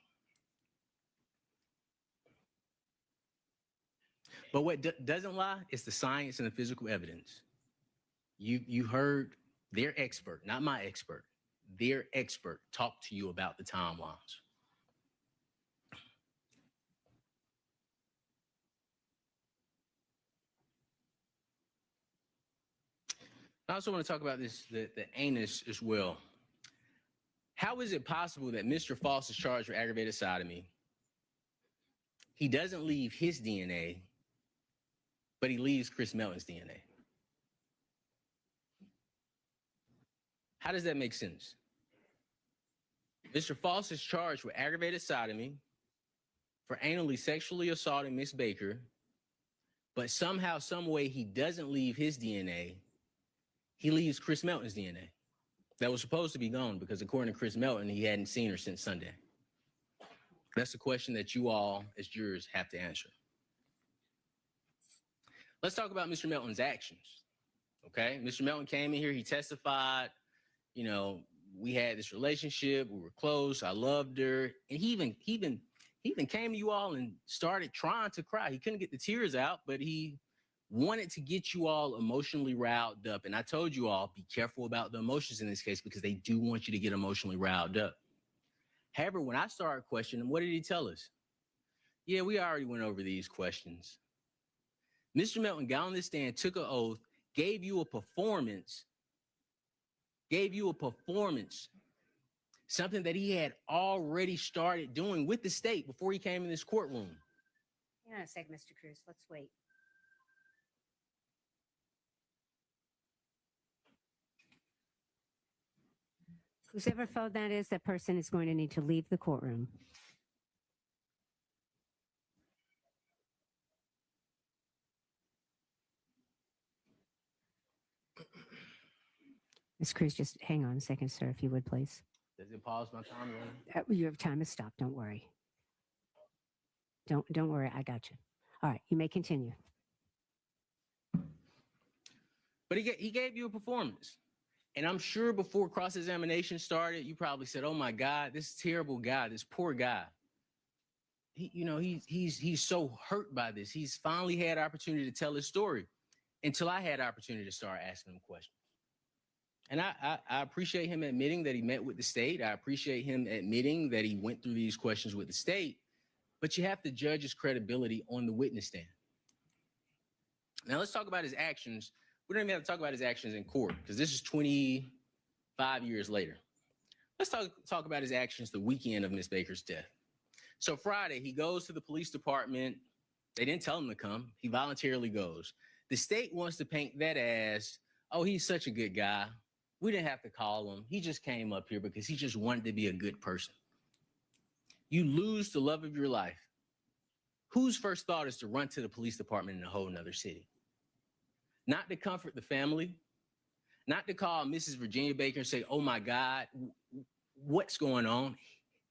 But what doesn't lie is the science and the physical evidence. You heard their expert, not my expert, their expert talk to you about the timelines. I also want to talk about the anus as well. How is it possible that Mr. Faust is charged with aggravated sodomy? He doesn't leave his DNA, but he leaves Chris Melton's DNA. How does that make sense? Mr. Faust is charged with aggravated sodomy for anally sexually assaulting Miss Baker, but somehow, some way, he doesn't leave his DNA. He leaves Chris Melton's DNA. That was supposed to be gone because according to Chris Melton, he hadn't seen her since Sunday. That's the question that you all, as jurors, have to answer. Let's talk about Mr. Melton's actions, okay? Mr. Melton came in here, he testified, we had this relationship, we were close, I loved her, and he even came to you all and started trying to cry. He couldn't get the tears out, but he wanted to get you all emotionally riled up. And I told you all, be careful about the emotions in this case because they do want you to get emotionally riled up. However, when I started questioning him, what did he tell us? Yeah, we already went over these questions. Mr. Melton got on this stand, took an oath, gave you a performance, something that he had already started doing with the state before he came in this courtroom. Hang on a second, Mr. Cruz. Let's wait. Whoever phone that is, that person is going to need to leave the courtroom. Ms. Cruz, just hang on a second, sir, if you would, please. Does it pause my time? You have time to stop. Don't worry. Don't worry. I got you. All right. You may continue. But he gave you a performance. And I'm sure before cross-examination started, you probably said, oh my God, this terrible guy, this poor guy. He's so hurt by this. He's finally had opportunity to tell his story until I had opportunity to start asking him questions. And I appreciate him admitting that he met with the state. I appreciate him admitting that he went through these questions with the state, but you have to judge his credibility on the witness stand. Now let's talk about his actions. We don't even have to talk about his actions in court because this is 25 years later. Let's talk about his actions the weekend of Miss Baker's death. So Friday, he goes to the police department. They didn't tell him to come. He voluntarily goes. The state wants to paint that as, oh, he's such a good guy. We didn't have to call him. He just came up here because he just wanted to be a good person. You lose the love of your life. Whose first thought is to run to the police department in a whole nother city? Not to comfort the family, not to call Mrs. Virginia Baker and say, oh my God, what's going on?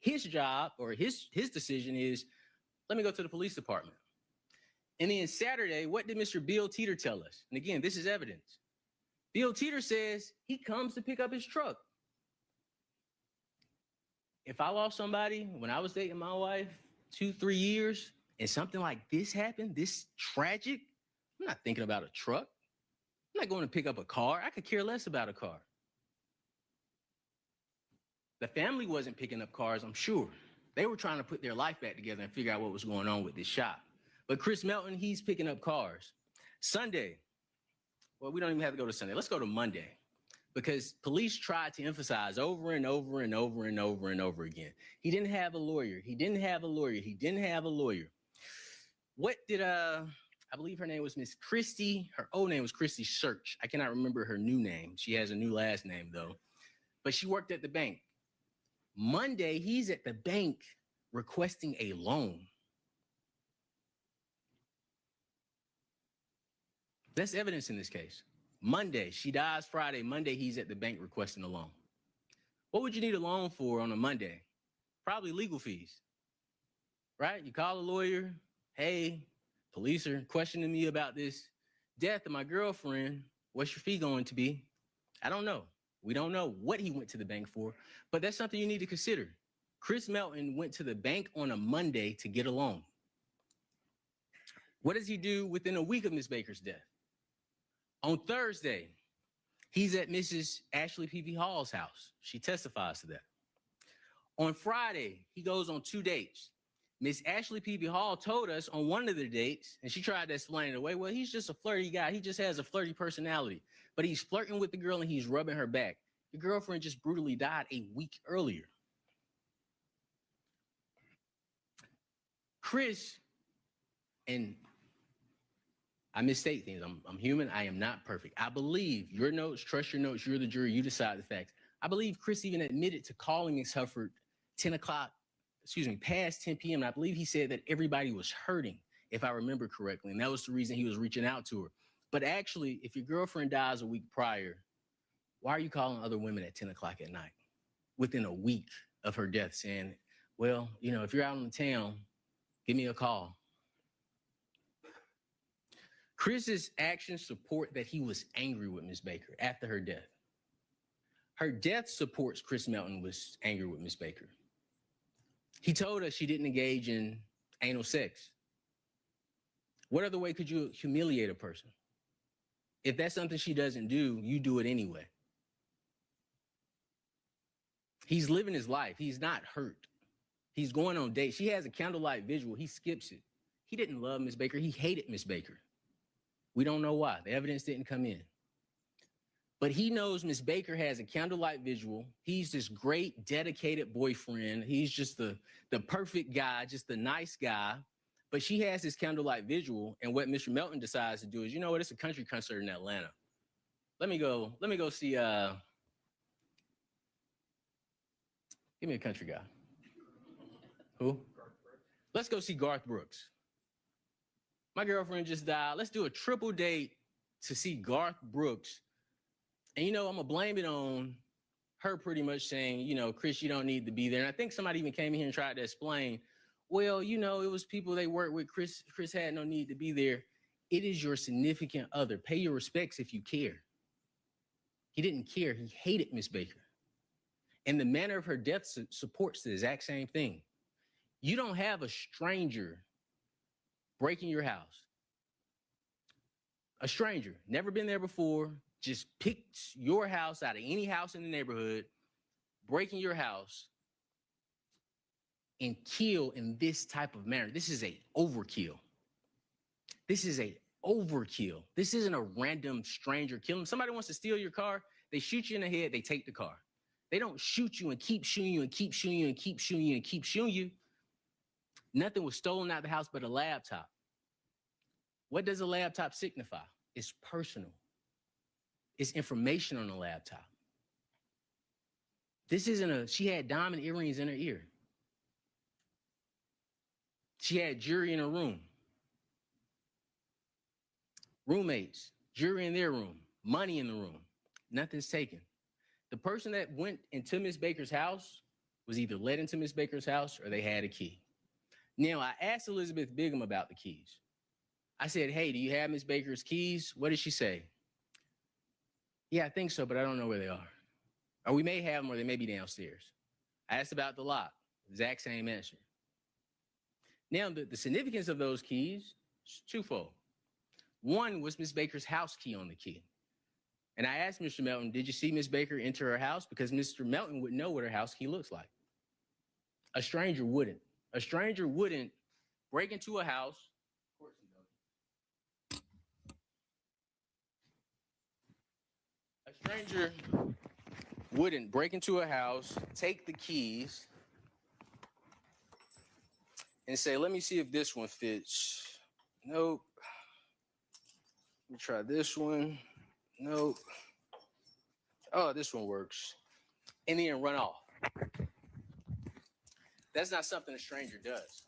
His job or his decision is, let me go to the police department. And then Saturday, what did Mr. Bill Teeter tell us? And again, this is evidence. Bill Teeter says he comes to pick up his truck. If I lost somebody when I was dating my wife 2-3 years and something like this happened, this tragic, I'm not thinking about a truck. I'm not going to pick up a car. I could care less about a car. The family wasn't picking up cars, I'm sure. They were trying to put their life back together and figure out what was going on with this shop. But Chris Melton, he's picking up cars. Sunday, well, we don't even have to go to Sunday. Let's go to Monday. Because police tried to emphasize over and over and over and over and over again. He didn't have a lawyer. He didn't have a lawyer. He didn't have a lawyer. What did, I believe her name was Miss Christy. Her old name was Christy Search. I cannot remember her new name. She has a new last name, though. But she worked at the bank. Monday, he's at the bank requesting a loan. That's evidence in this case. Monday, she dies Friday. Monday, he's at the bank requesting a loan. What would you need a loan for on a Monday? Probably legal fees, right? You call a lawyer. Hey, Police are questioning me about this death of my girlfriend. What's your fee going to be? I don't know. We don't know what he went to the bank for, but that's something you need to consider. Chris Melton went to the bank on a Monday to get a loan. What does he do within a week of Ms. Baker's death? On Thursday, he's at Mrs. Ashley P.V. Hall's house. She testifies to that. On Friday, he goes on 2 dates. Miss Ashley P.V. Hall told us on one of the dates, and she tried to explain it away, well, he's just a flirty guy. He just has a flirty personality. But he's flirting with the girl and he's rubbing her back. Your girlfriend just brutally died a week earlier. Chris, and I mistake things. I'm human. I am not perfect. I believe your notes, trust your notes. You're the jury. You decide the facts. I believe Chris even admitted to calling Ms. Hufford past 10 p.m. And I believe he said that everybody was hurting, if I remember correctly. And that was the reason he was reaching out to her. But actually, if your girlfriend dies a week prior, why are you calling other women at 10 o'clock at night within a week of her death saying, well, you know, if you're out in the town, give me a call. Chris's actions support that he was angry with Ms. Baker after her death. Her death supports Chris Melton was angry with Ms. Baker. He told us she didn't engage in anal sex. What other way could you humiliate a person? If that's something she doesn't do, you do it anyway. He's living his life. He's not hurt. He's going on dates. She has a candlelight visual. He skips it. He didn't love Ms. Baker. He hated Ms. Baker. We don't know why. The evidence didn't come in. But he knows Ms. Baker has a candlelight visual. He's this great, dedicated boyfriend. He's just the perfect guy, just the nice guy. But she has this candlelight visual, and what Mr. Melton decides to do is, you know what, it's a country concert in Atlanta. Let me go see, give me a country guy. Who? Let's go see Garth Brooks. My girlfriend just died. Let's do a triple date to see Garth Brooks. And, you know, I'm going to blame it on her pretty much saying, you know, Chris, you don't need to be there. And I think somebody even came in here and tried to explain, well, you know, it was people they worked with. Chris had no need to be there. It is your significant other. Pay your respects if you care. He didn't care. He hated Ms. Baker. And the manner of her death supports the exact same thing. You don't have a stranger breaking your house. A stranger, never been there before, just picked your house out of any house in the neighborhood, breaking your house, and kill in this type of manner. This is a overkill. This is a overkill. This isn't a random stranger killing. Somebody wants to steal your car, they shoot you in the head, they take the car. They don't shoot you and keep shooting you and keep shooting you and keep shooting you and keep shooting you. Nothing was stolen out of the house but a laptop. What does a laptop signify? It's personal. It's information on the laptop. This isn't she had diamond earrings in her ear. She had jewelry in her room. Roommates, jewelry in their room, money in the room. Nothing's taken. The person that went into Ms. Baker's house was either led into Ms. Baker's house or they had a key. Now, I asked Elizabeth Bigham about the keys. I said, hey, do you have Ms. Baker's keys? What did she say? Yeah, I think so, but I don't know where they are. Or we may have them or they may be downstairs. I asked about the lock. Exact same answer. Now, the significance of those keys is twofold. One was Ms. Baker's house key on the key. And I asked Mr. Melton, did you see Ms. Baker enter her house? Because Mr. Melton would know what her house key looks like. A stranger wouldn't. A stranger wouldn't break into a house. Of course he doesn't. A stranger wouldn't break into a house, take the keys, and say, let me see if this one fits. Nope. Let me try this one. Nope. Oh, this one works. And then run off. That's not something a stranger does.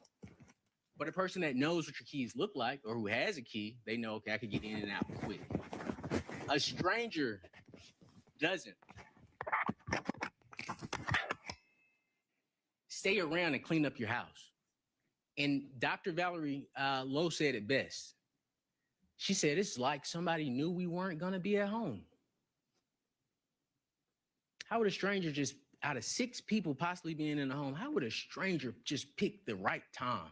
But a person that knows what your keys look like or who has a key, they know, okay, I can get in and out quick. A stranger doesn't. Stay around and clean up your house. And Dr. Valerie Lowe said it best. She said, it's like somebody knew we weren't going to be at home. How would a stranger just, out of 6 people possibly being in the home, how would a stranger just pick the right time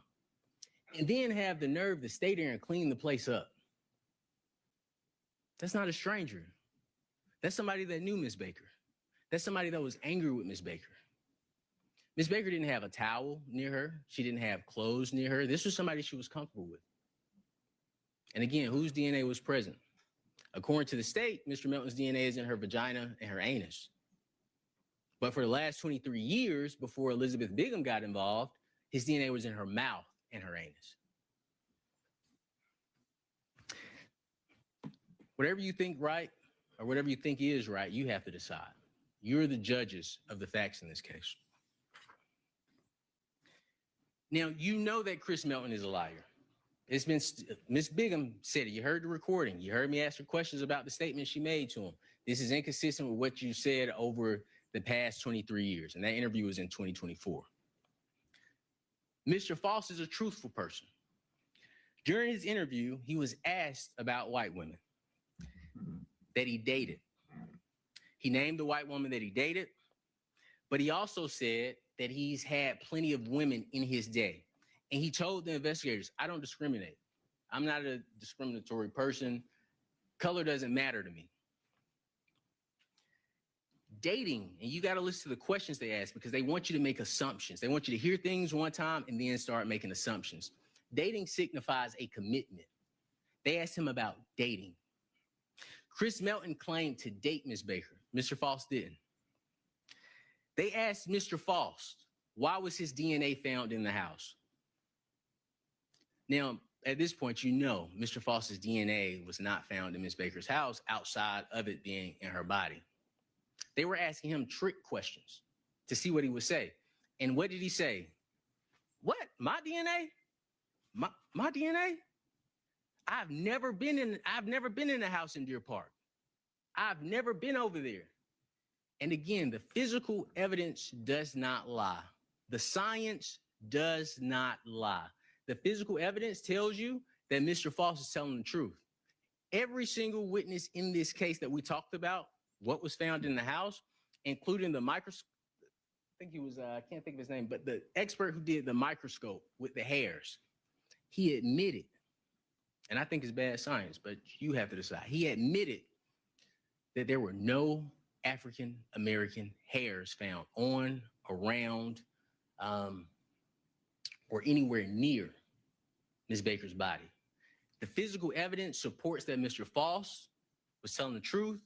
and then have the nerve to stay there and clean the place up? That's not a stranger. That's somebody that knew Miss Baker. That's somebody that was angry with Miss Baker. Miss Baker didn't have a towel near her. She didn't have clothes near her. This was somebody she was comfortable with. And again, whose DNA was present? According to the state, Mr. Melton's DNA is in her vagina and her anus. But for the last 23 years before Elizabeth Bigham got involved, his DNA was in her mouth and her anus. Whatever you think right or whatever you think is right, you have to decide. You're the judges of the facts in this case. Now, you know that Chris Melton is a liar. It's been, Ms. Bigham said it. You heard the recording. You heard me ask her questions about the statement she made to him. This is inconsistent with what you said over the past 23 years. And that interview was in 2024. Mr. Faust is a truthful person. During his interview, he was asked about white women that he dated. He named the white woman that he dated, but he also said that he's had plenty of women in his day. And he told the investigators, I don't discriminate. I'm not a discriminatory person. Color doesn't matter to me. Dating, and you got to listen to the questions they ask because they want you to make assumptions. They want you to hear things one time and then start making assumptions. Dating signifies a commitment. They asked him about dating. Chris Melton claimed to date Ms. Baker. Mr. Faust didn't. They asked Mr. Faust, why was his DNA found in the house? Now, at this point, you know Mr. Faust's DNA was not found in Ms. Baker's house outside of it being in her body. They were asking him trick questions to see what he would say. And what did he say? What? My DNA? My DNA? I've never been in a house in Deer Park. I've never been over there. And again, the physical evidence does not lie. The science does not lie. The physical evidence tells you that Mr. Faust is telling the truth. Every single witness in this case that we talked about, what was found in the house, including the microscope, I think he was, I can't think of his name, but the expert who did the microscope with the hairs, he admitted, and I think it's bad science, but you have to decide. He admitted that there were no African-American hairs found on, around, or anywhere near Ms. Baker's body. The physical evidence supports that Mr. Faust was telling the truth.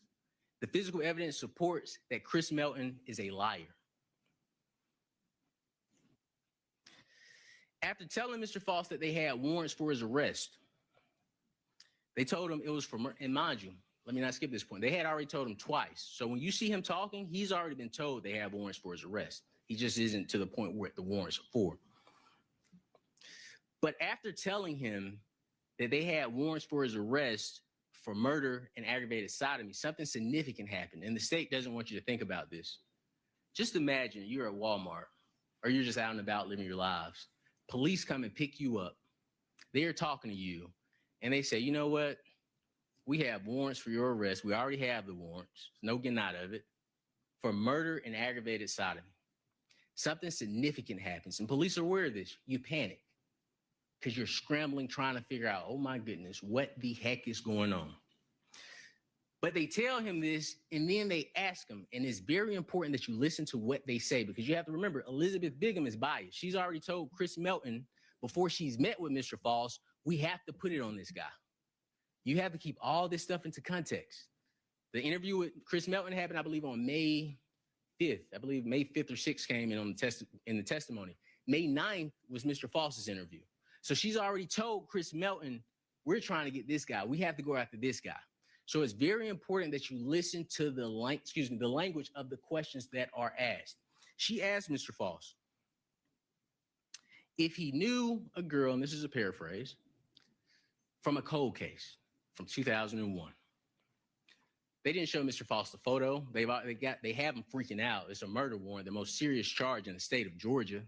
The physical evidence supports that Chris Melton is a liar. After telling Mr. Faust that they had warrants for his arrest, they told him it was for murder. And mind you, let me not skip this point. They had already told him twice. So when you see him talking, he's already been told they have warrants for his arrest. He just isn't to the point where the warrants are for. But after telling him that they had warrants for his arrest for murder and aggravated sodomy, something significant happened. And the state doesn't want you to think about this. Just imagine you're at Walmart or you're just out and about living your lives. Police come and pick you up. They're talking to you and they say, you know what? We have warrants for your arrest. We already have the warrants. No getting out of it. For murder and aggravated sodomy. Something significant happens and police are aware of this. You panic because you're scrambling, trying to figure out, oh my goodness, what the heck is going on? But they tell him this and then they ask him, and it's very important that you listen to what they say because you have to remember, Elizabeth Bigham is biased. She's already told Chris Melton before she's met with Mr. Faust, we have to put it on this guy. You have to keep all this stuff into context. The interview with Chris Melton happened, I believe, on May 5th. I believe May 5th or 6th came in on the testimony. May 9th was Mr. Faust's interview. So she's already told Chris Melton, we're trying to get this guy. We have to go after this guy. So it's very important that you listen to the language of the questions that are asked. She asked Mr. Faust if he knew a girl, and this is a paraphrase, from a cold case from 2001. They didn't show Mr. Faust the photo. They have him freaking out. It's a murder warrant, the most serious charge in the state of Georgia.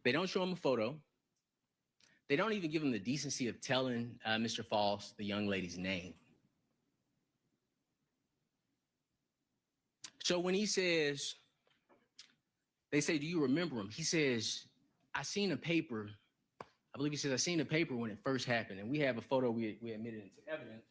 They don't show him a photo. They don't even give him the decency of telling Mr. Faust the young lady's name. So when he says, they say, do you remember him? He says, I seen a paper. I believe he says, I seen a paper when it first happened. And we have a photo we admitted into evidence.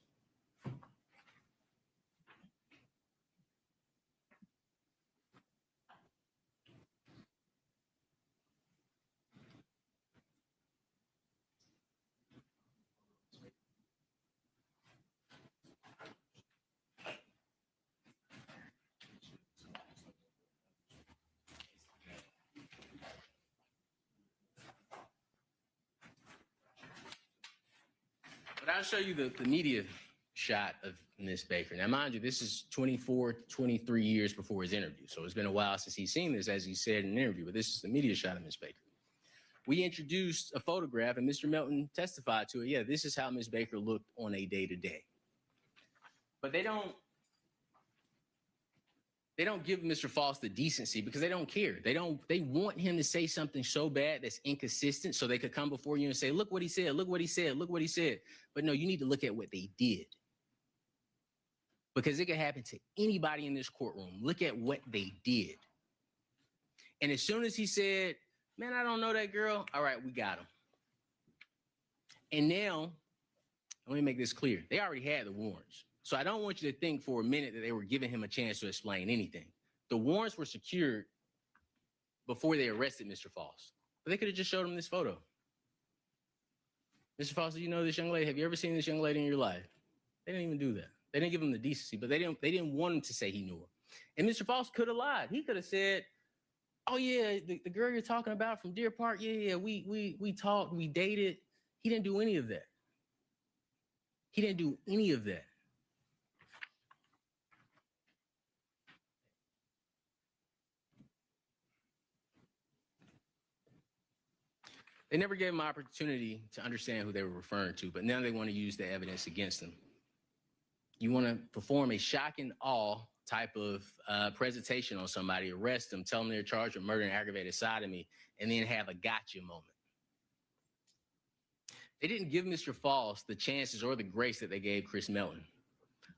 But I'll show you the media shot of Miss Baker. Now, mind you, this is 24, 23 years before his interview. So it's been a while since he's seen this, as he said in an interview, but this is the media shot of Miss Baker. We introduced a photograph and Mr. Melton testified to it. Yeah, this is how Miss Baker looked on a day-to-day. But they don't give Mr. Faust the decency because they don't care. They want him to say something so bad that's inconsistent so they could come before you and say, look what he said, look what he said, look what he said. But no, you need to look at what they did. Because it could happen to anybody in this courtroom. Look at what they did. And as soon as he said, man, I don't know that girl. All right, we got him. And now, let me make this clear. They already had the warrants. So I don't want you to think for a minute that they were giving him a chance to explain anything. The warrants were secured before they arrested Mr. Faust. But they could have just showed him this photo. Mr. Faust, do you know this young lady? Have you ever seen this young lady in your life? They didn't even do that. They didn't give him the decency, but they didn't want him to say he knew her. And Mr. Faust could have lied. He could have said, oh yeah, the girl you're talking about from Deer Park, yeah, we talked, we dated. He didn't do any of that. He didn't do any of that. They never gave him an opportunity to understand who they were referring to, but now they want to use the evidence against him. You want to perform a shock and awe type of presentation on somebody, arrest them, tell them they're charged with murder and aggravated sodomy, and then have a gotcha moment. They didn't give Mr. Faust the chances or the grace that they gave Chris Melton.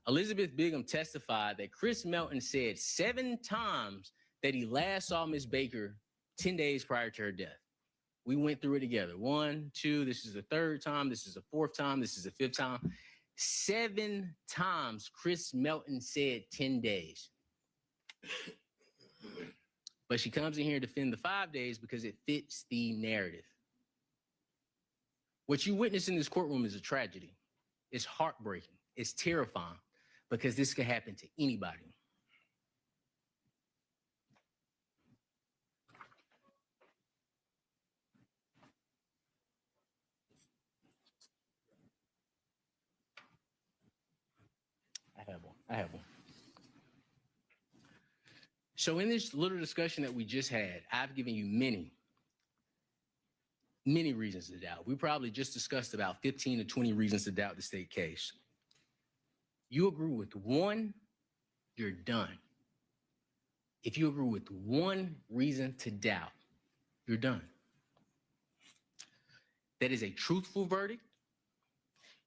Elizabeth Bigham testified that Chris Melton said 7 times that he last saw Ms. Baker 10 days prior to her death. We went through it together. 1, 2, this is the 3rd time, this is the 4th time, this is the 5th time. 7 times Chris Melton said 10 days. But she comes in here to defend the 5 days because it fits the narrative. What you witness in this courtroom is a tragedy. It's heartbreaking. It's terrifying because this could happen to anybody. I have one. So in this little discussion that we just had, I've given you many reasons to doubt. We probably just discussed about 15 to 20 reasons to doubt the state case. You agree with one, you're done. If you agree with one reason to doubt, you're done. That is a truthful verdict.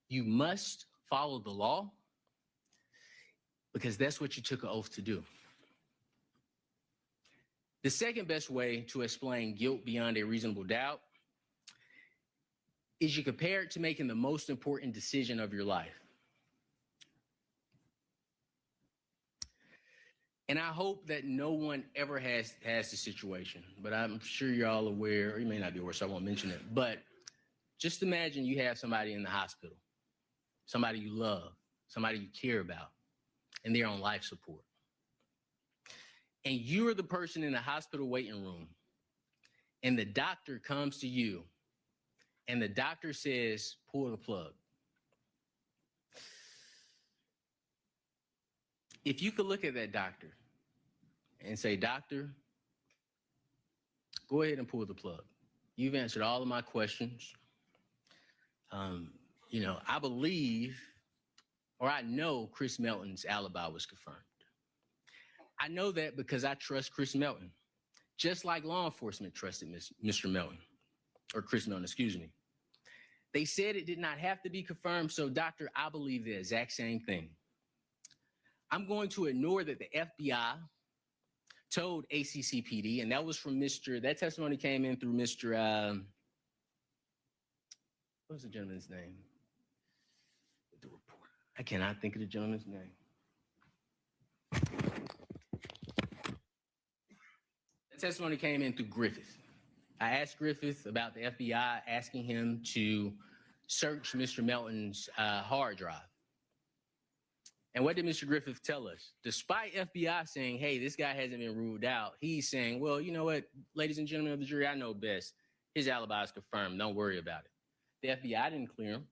You must follow the law because that's what you took an oath to do. The second best way to explain guilt beyond a reasonable doubt is you compare it to making the most important decision of your life. And I hope that no one ever has the situation, but I'm sure you're all aware, or you may not be aware, so I won't mention it. But just imagine you have somebody in the hospital, somebody you love, somebody you care about, and they're on life support. And you're the person in the hospital waiting room, and the doctor comes to you, and the doctor says, pull the plug. If you could look at that doctor and say, doctor, go ahead and pull the plug. You've answered all of my questions. I believe, or I know Chris Melton's alibi was confirmed. I know that because I trust Chris Melton, just like law enforcement trusted Mr. Melton. or Chris Melton, excuse me. They said it did not have to be confirmed. So, doctor, I believe the exact same thing. I'm going to ignore that the FBI told ACCPD, and that was from that testimony came in through Mr. What was the gentleman's name? The report. I cannot think of the gentleman's name. The testimony came in through Griffith. I asked Griffith about the FBI asking him to search Mr. Melton's hard drive. And what did Mr. Griffith tell us? Despite FBI saying, hey, this guy hasn't been ruled out, he's saying, well, you know what, ladies and gentlemen of the jury, I know best. His alibi is confirmed. Don't worry about it. The FBI didn't clear him.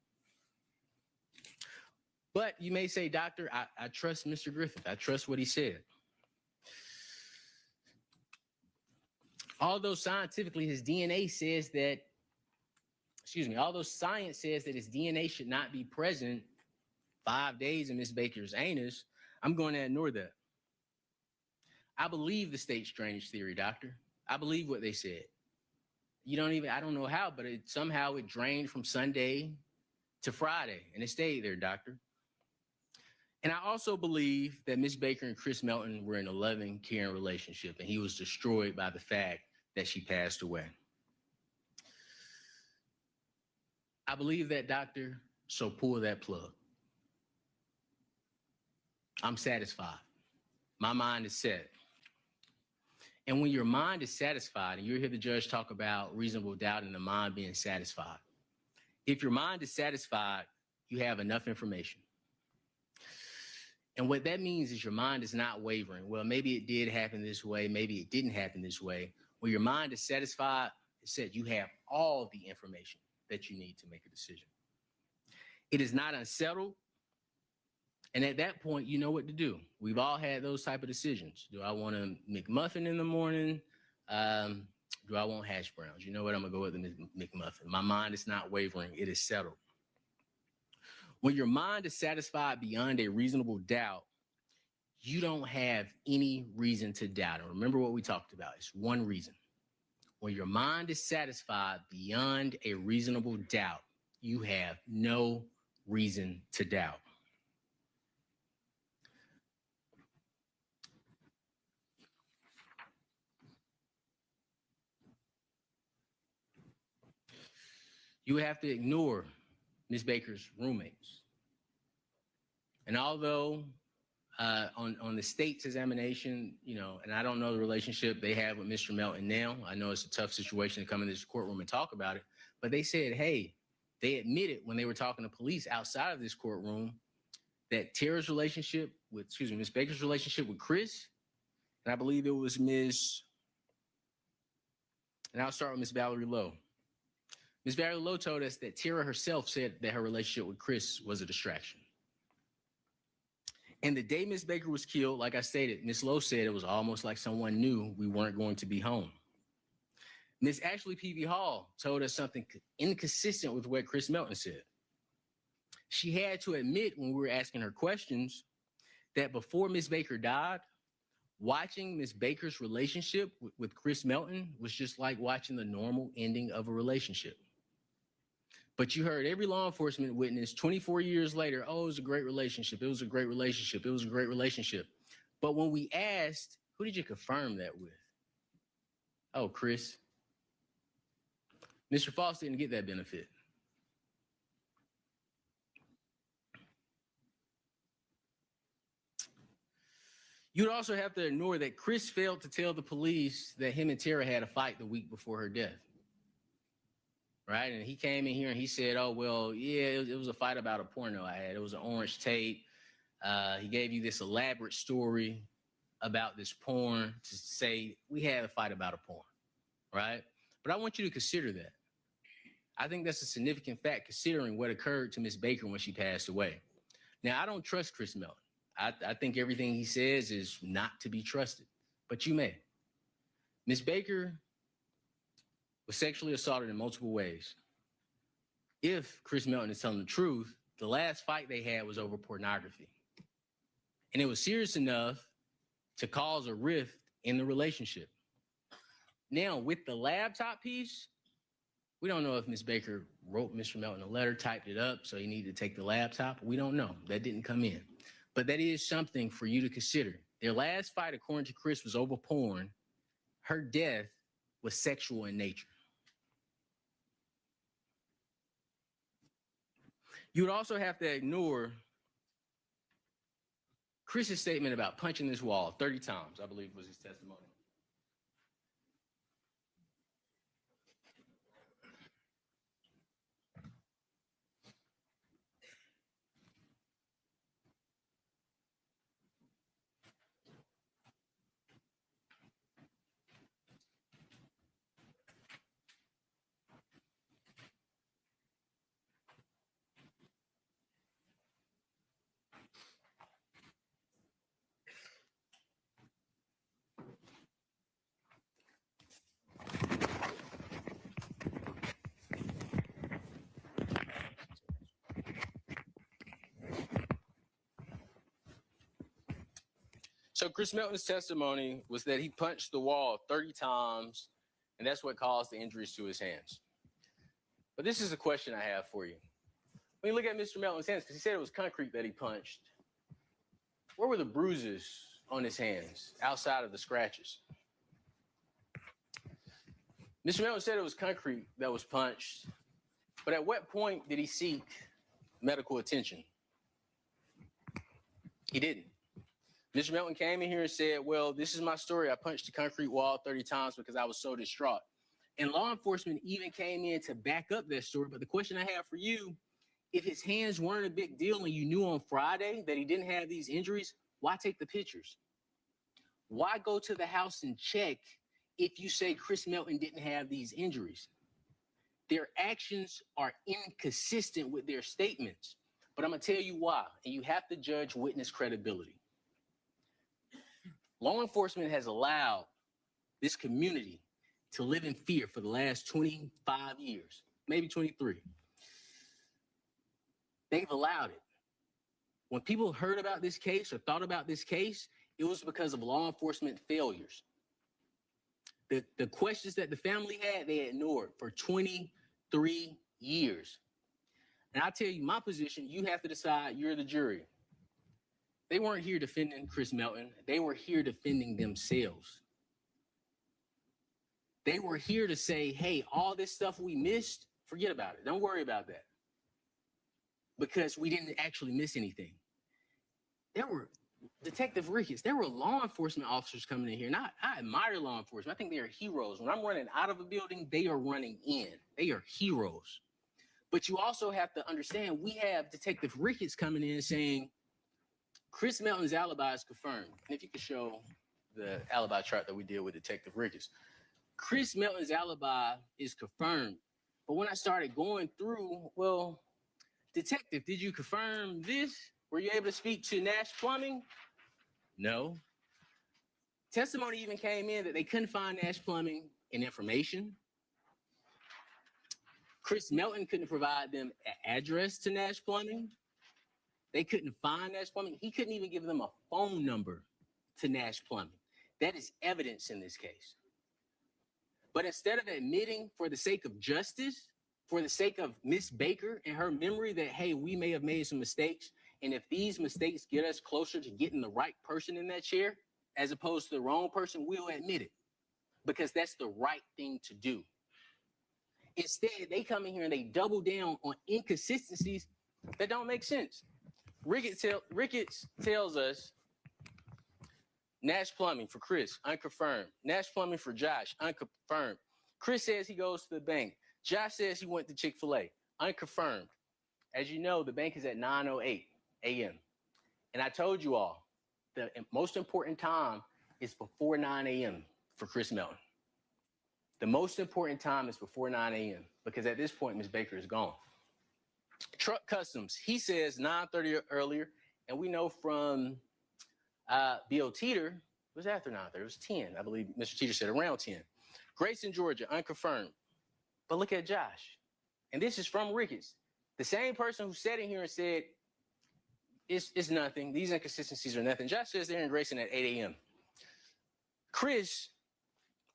But you may say, doctor, I trust Mr. Griffith. I trust what he said. Although scientifically his DNA says that, although science says that his DNA should not be present 5 days in Miss Baker's anus, I'm going to ignore that. I believe the state's drainage theory, doctor. I believe what they said. I don't know how, but somehow it drained from Sunday to Friday, and it stayed there, doctor. And I also believe that Miss Baker and Chris Melton were in a loving, caring relationship, and he was destroyed by the fact that she passed away. I believe that, doctor, so pull that plug. I'm satisfied. My mind is set. And when your mind is satisfied, and you hear the judge talk about reasonable doubt and the mind being satisfied, if your mind is satisfied, you have enough information. And what that means is your mind is not wavering. Well, maybe it did happen this way. Maybe it didn't happen this way. When your mind is satisfied, it said you have all the information that you need to make a decision. It is not unsettled. And at that point, you know what to do. We've all had those type of decisions. Do I want a McMuffin in the morning? Do I want hash browns? You know what? I'm going to go with the McMuffin. My mind is not wavering. It is settled. When your mind is satisfied beyond a reasonable doubt, you don't have any reason to doubt. And remember what we talked about. It's one reason. When your mind is satisfied beyond a reasonable doubt, you have no reason to doubt. You have to ignore Ms. Baker's roommates. And although on the state's examination, and I don't know the relationship they have with Mr. Melton now. I know it's a tough situation to come in this courtroom and talk about it, but they said, hey, they admitted when they were talking to police outside of this courtroom that Tara's relationship with, Ms. Baker's relationship with Chris, and I believe it was and I'll start with Ms. Valerie Lowe. Ms. Valerie Lowe told us that Tara herself said that her relationship with Chris was a distraction. And the day Ms. Baker was killed, like I stated, Ms. Lowe said it was almost like someone knew we weren't going to be home. Ms. Ashley P.V. Hall told us something inconsistent with what Chris Melton said. She had to admit when we were asking her questions that before Ms. Baker died, watching Ms. Baker's relationship with Chris Melton was just like watching the normal ending of a relationship. But you heard every law enforcement witness 24 years later, oh, it was a great relationship. It was a great relationship. It was a great relationship. But when we asked, who did you confirm that with? Oh, Chris. Mr. Faust didn't get that benefit. You'd also have to ignore that Chris failed to tell the police that him and Tara had a fight the week before her death. Right? And he came in here and he said, oh, well, yeah, it was a fight about a porno I had. It was an orange tape. He gave you this elaborate story about this porn to say we had a fight about a porn. Right? But I want you to consider that. I think that's a significant fact considering what occurred to Miss Baker when she passed away. Now, I don't trust Chris Melton. I think everything he says is not to be trusted, but you may. Miss Baker was sexually assaulted in multiple ways. If Chris Melton is telling the truth, the last fight they had was over pornography. And it was serious enough to cause a rift in the relationship. Now, with the laptop piece, We don't know if Ms. Baker wrote Mr. Melton a letter, typed it up, so he needed to take the laptop. We don't know. That didn't come in. But that is something for you to consider. Their last fight, according to Chris, was over porn. Her death was sexual in nature. You would also have to ignore Chris's statement about punching this wall 30 times, I believe was his testimony. So Chris Melton's testimony was that he punched the wall 30 times, and that's what caused the injuries to his hands. But this is a question I have for you. When you look at Mr. Melton's hands, because he said it was concrete that he punched, where were the bruises on his hands outside of the scratches? Mr. Melton said it was concrete that was punched, but at what point did he seek medical attention? He didn't. Mr. Melton came in here and said, well, this is my story. I punched the concrete wall 30 times because I was so distraught. And law enforcement even came in to back up that story. But the question I have for you, if his hands weren't a big deal and you knew on Friday that he didn't have these injuries, why take the pictures? Why go to the house and check if you say Chris Melton didn't have these injuries? Their actions are inconsistent with their statements. But I'm going to tell you why. And you have to judge witness credibility. Law enforcement has allowed this community to live in fear for the last 25 years, maybe 23. They've allowed it. When people heard about this case or thought about this case, it was because of law enforcement failures. The questions that the family had, they ignored for 23 years. And I tell you, my position, you have to decide, you're the jury. They weren't here defending Chris Melton. They were here defending themselves. They were here to say, hey, all this stuff we missed, forget about it. Don't worry about that. Because we didn't actually miss anything. There were, Detective Ricketts, there were law enforcement officers coming in here. And I admire law enforcement. I think they are heroes. When I'm running out of a building, they are running in. They are heroes. But you also have to understand, we have Detective Ricketts coming in saying, Chris Melton's alibi is confirmed. And if you could show the alibi chart that we did with Detective Ricketts. Chris Melton's alibi is confirmed. But when I started going through, well, Detective, did you confirm this? Were you able to speak to Nash Plumbing? No. Testimony even came in that they couldn't find Nash Plumbing in information. Chris Melton couldn't provide them an address to Nash Plumbing. They couldn't find Nash Plumbing. He couldn't even give them a phone number to Nash Plumbing. That is evidence in this case. But instead of admitting for the sake of justice, for the sake of Miss Baker and her memory that, hey, we may have made some mistakes, and if these mistakes get us closer to getting the right person in that chair, as opposed to the wrong person, we'll admit it. Because that's the right thing to do. Instead, they come in here and they double down on inconsistencies that don't make sense. Ricketts tells us Nash Plumbing for Chris, unconfirmed. Nash Plumbing for Josh, unconfirmed. Chris says he goes to the bank. Josh says he went to Chick-fil-A, unconfirmed. As you know, the bank is at 9:08 a.m. And I told you all, the most important time is before 9 a.m. for Chris Melton. The most important time is before 9 a.m. because at this point, Ms. Baker is gone. Truck Customs, he says 9:30 or earlier, and we know from Bill Teeter, it was after 9:30, it was 10, I believe Mr. Teeter said around 10. Grayson, Georgia, unconfirmed. But look at Josh, and this is from Ricketts, the same person who sat in here and said, it's nothing, these inconsistencies are nothing. Josh says they're in Grayson at 8 a.m. Chris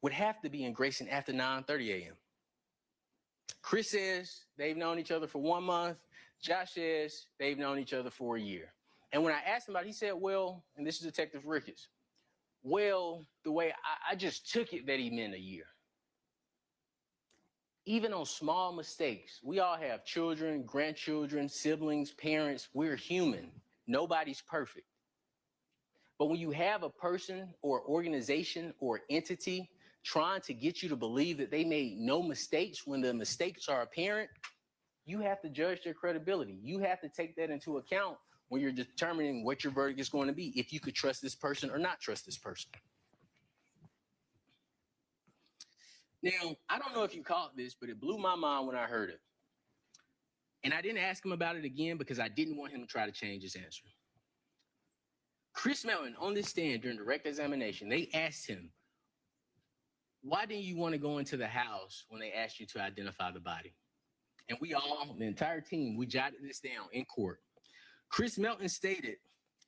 would have to be in Grayson after 9:30 a.m. Chris says they've known each other for 1 month. Josh says they've known each other for a year. And when I asked him about it, he said, well, and this is Detective Ricketts, well, the way I just took it that he meant a year. Even on small mistakes, we all have children, grandchildren, siblings, parents. We're human. Nobody's perfect. But when you have a person or organization or entity trying to get you to believe that they made no mistakes when the mistakes are apparent, you have to judge their credibility. You have to take that into account when you're determining what your verdict is going to be, if you could trust this person or not trust this person. Now, I don't know if you caught this, but it blew my mind when I heard it. And I didn't ask him about it again because I didn't want him to try to change his answer. Chris Melton, on this stand during direct examination, they asked him, why didn't you want to go into the house when they asked you to identify the body? And we all, the entire team, we jotted this down in court. Chris Melton stated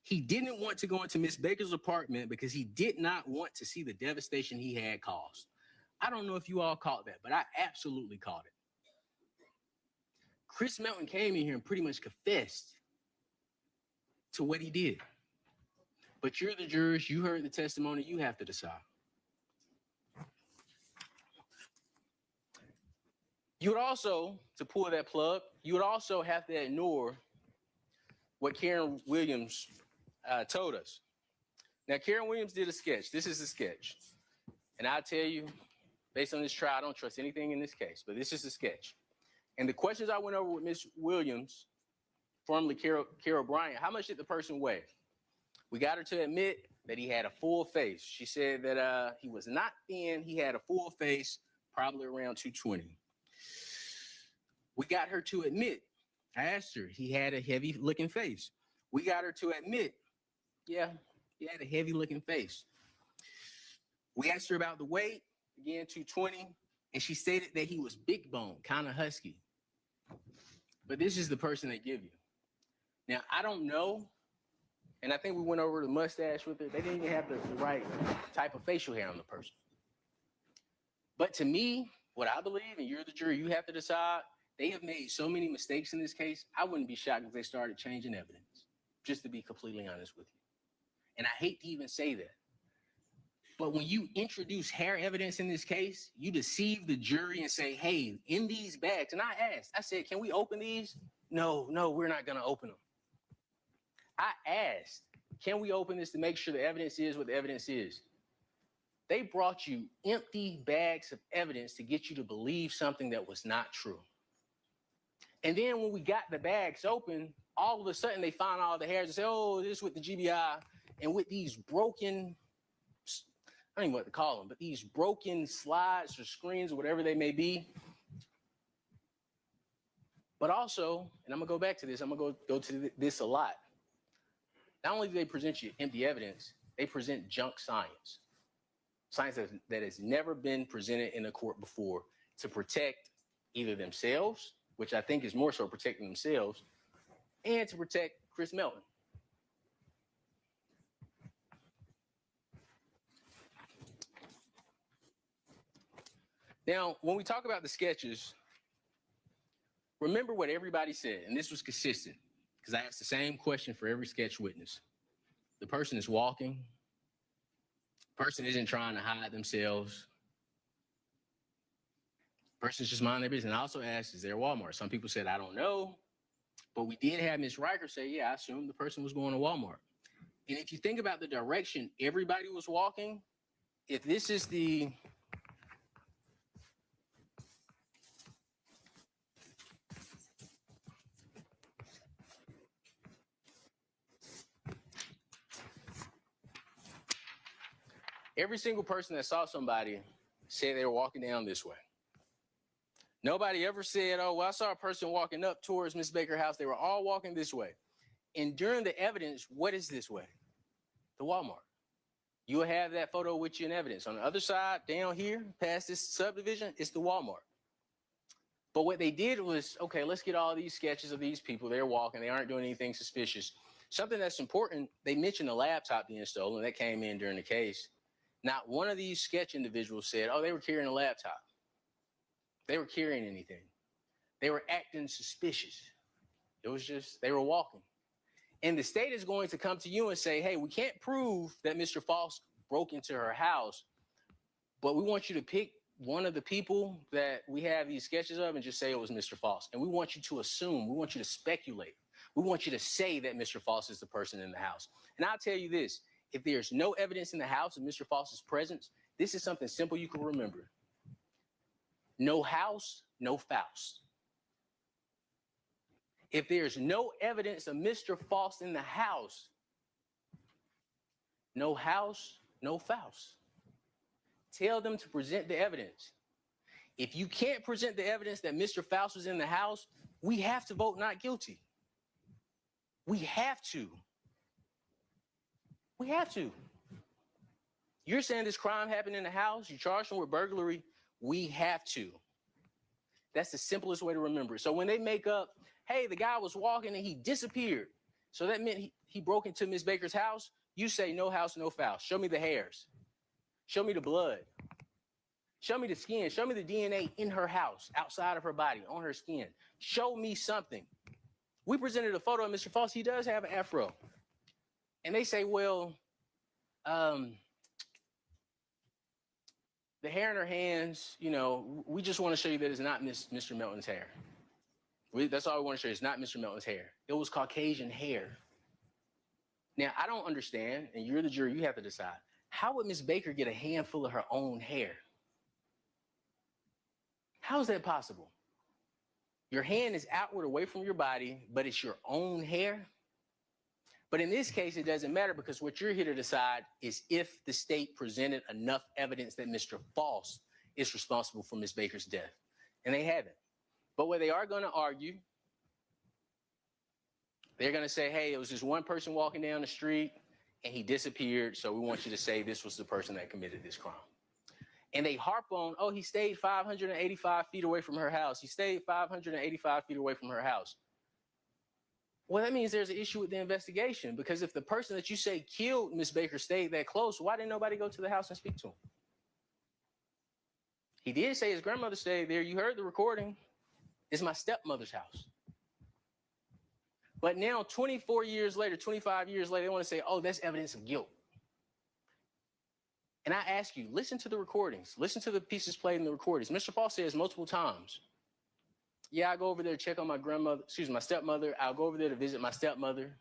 he didn't want to go into Miss Baker's apartment because he did not want to see the devastation he had caused. I don't know if you all caught that, but I absolutely caught it. Chris Melton came in here and pretty much confessed to what he did. But you're the jurors, you heard the testimony, you have to decide. You would also, to pull that plug, you would also have to ignore what Karen Williams told us. Now, Karen Williams did a sketch. This is a sketch. And I'll tell you, based on this trial, I don't trust anything in this case, but this is a sketch. And the questions I went over with Ms. Williams, formerly Carol Bryant, how much did the person weigh? We got her to admit that he had a full face. She said that he was not thin, he had a full face, probably around 220. We got her to admit, I asked her, he had a heavy looking face. We got her to admit, yeah, he had a heavy looking face. We asked her about the weight, again, 220, and she stated that he was big bone, kind of husky. But this is the person they give you. Now, I don't know, and I think we went over the mustache with it. They didn't even have the right type of facial hair on the person. But to me, what I believe, and you're the jury, you have to decide, they have made so many mistakes in this case, I wouldn't be shocked if they started changing evidence, just to be completely honest with you. And I hate to even say that. But when you introduce hair evidence in this case, you deceive the jury and say, hey, in these bags, and I said, can we open these? No, we're not gonna open them. I asked, can we open this to make sure the evidence is what the evidence is? They brought you empty bags of evidence to get you to believe something that was not true. And then when we got the bags open, all of a sudden they find all the hairs and say, oh, this is with the GBI. And with these broken, I don't even know what to call them, but these broken slides or screens or whatever they may be. But also, and I'm gonna go back to this, I'm gonna go to this a lot. Not only do they present you empty evidence, they present junk science. Science that has never been presented in a court before to protect either themselves, which I think is more so protecting themselves, and to protect Chris Melton. Now, when we talk about the sketches, remember what everybody said, and this was consistent, because I asked the same question for every sketch witness. The person is walking. The person isn't trying to hide themselves. The person's just minding their business. And I also asked, is there a Walmart? Some people said, I don't know. But we did have Ms. Riker say, yeah, I assumed the person was going to Walmart. And if you think about the direction everybody was walking, if this is the every single person that saw somebody said they were walking down this way. Nobody ever said, oh, well, I saw a person walking up towards Miss Baker's house. They were all walking this way. And during the evidence, what is this way? The Walmart. You will have that photo with you in evidence. On the other side, down here, past this subdivision, it's the Walmart. But what they did was, okay, let's get all these sketches of these people. They're walking. They aren't doing anything suspicious. Something that's important, they mentioned the laptop being stolen. That came in during the case. Not one of these sketch individuals said, oh, they were carrying a laptop. they were carrying anything. They were acting suspicious. It was just, they were walking. And the state is going to come to you and say, hey, we can't prove that Mr. Faust broke into her house, but we want you to pick one of the people that we have these sketches of and just say it was Mr. Faust. And we want you to assume, we want you to speculate. We want you to say that Mr. Faust is the person in the house. And I'll tell you this, if there's no evidence in the house of Mr. Faust's presence, this is something simple you can remember. No house, no Faust. If there's no evidence of Mr. Faust in the house, no house, no Faust. Tell them to present the evidence. If you can't present the evidence that Mr. Faust was in the house, we have to vote not guilty. We have to. We have to. You're saying this crime happened in the house, you charged him with burglary, we have to. That's the simplest way to remember it. So when they make up, hey, the guy was walking and he disappeared, so that meant he broke into Miss Baker's house, you say no house, no Faust. Show me the hairs. Show me the blood. Show me the skin. Show me the DNA in her house, outside of her body, on her skin. Show me something. We presented a photo of Mr. Faust. He does have an afro. And they say, well, the hair in her hands, you know, we just want to show you that it's not Mr. Melton's hair. That's all we want to show you. It's not Mr. Melton's hair. It was Caucasian hair. Now, I don't understand, and you're the jury, you have to decide. How would Miss Baker get a handful of her own hair? How is that possible? Your hand is outward away from your body, but it's your own hair. But in this case, it doesn't matter because what you're here to decide is if the state presented enough evidence that Mr. Faust is responsible for Miss Baker's death. And they haven't. But what they are going to argue, they're going to say, hey, it was just one person walking down the street and he disappeared, so we want you to say this was the person that committed this crime. And they harp on, oh, he stayed 585 feet away from her house. He stayed 585 feet away from her house. Well, that means there's an issue with the investigation, because if the person that you say killed Miss Baker stayed that close, why didn't nobody go to the house and speak to him? He did say his grandmother stayed there. You heard the recording. It's my stepmother's house. But now, 24 years later, 25 years later, they want to say, oh, that's evidence of guilt. And I ask you, listen to the recordings. Listen to the pieces played in the recordings. Mr. Faust says multiple times, yeah, I go over there to check on my stepmother. I'll go over there to visit my stepmother.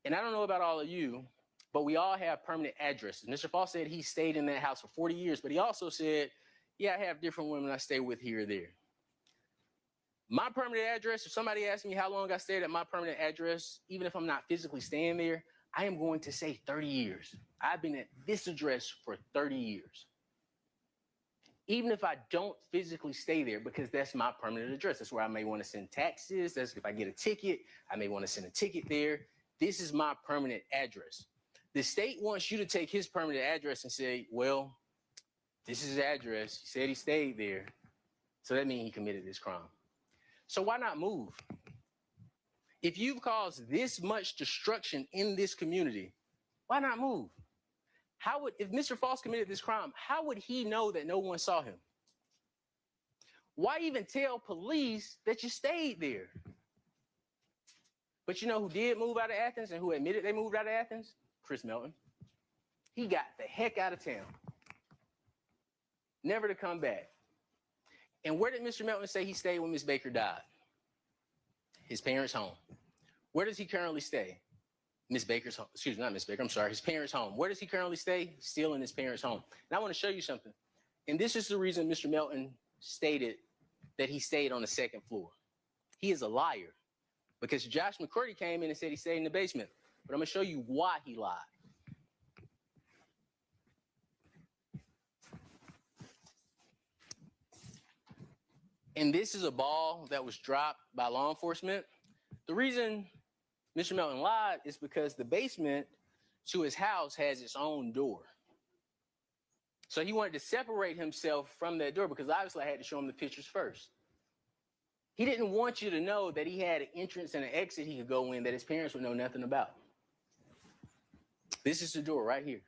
And I don't know about all of you, but we all have permanent addresses. Mr. Faust said he stayed in that house for 40 years, but he also said, yeah, I have different women I stay with here or there. My permanent address, if somebody asks me how long I stayed at my permanent address, even if I'm not physically staying there, I am going to say 30 years. I've been at this address for 30 years. Even if I don't physically stay there, because that's my permanent address. That's where I may want to send taxes. That's if I get a ticket, I may want to send a ticket there. This is my permanent address. The state wants you to take his permanent address and say, well, this is his address. He said he stayed there. So that means he committed this crime. So why not move? If you've caused this much destruction in this community, why not move? If Mr. Faust committed this crime, how would he know that no one saw him? Why even tell police that you stayed there? But you know who did move out of Athens and who admitted they moved out of Athens? Chris Melton. He got the heck out of town. Never to come back. And where did Mr. Melton say he stayed when Miss Baker died? His parents' home. Where does he currently stay? Miss Baker's home. Excuse me, not Miss Baker. I'm sorry. His parents' home. Where does he currently stay? Still in his parents' home. And I want to show you something. And this is the reason Mr. Melton stated that he stayed on the second floor. He is a liar, because Josh McCurdy came in and said he stayed in the basement. But I'm going to show you why he lied. And this is a ball that was dropped by law enforcement. The reason Mr. Melton lied is because the basement to his house has its own door. So he wanted to separate himself from that door because obviously I had to show him the pictures first. He didn't want you to know that he had an entrance and an exit he could go in that his parents would know nothing about. This is the door right here.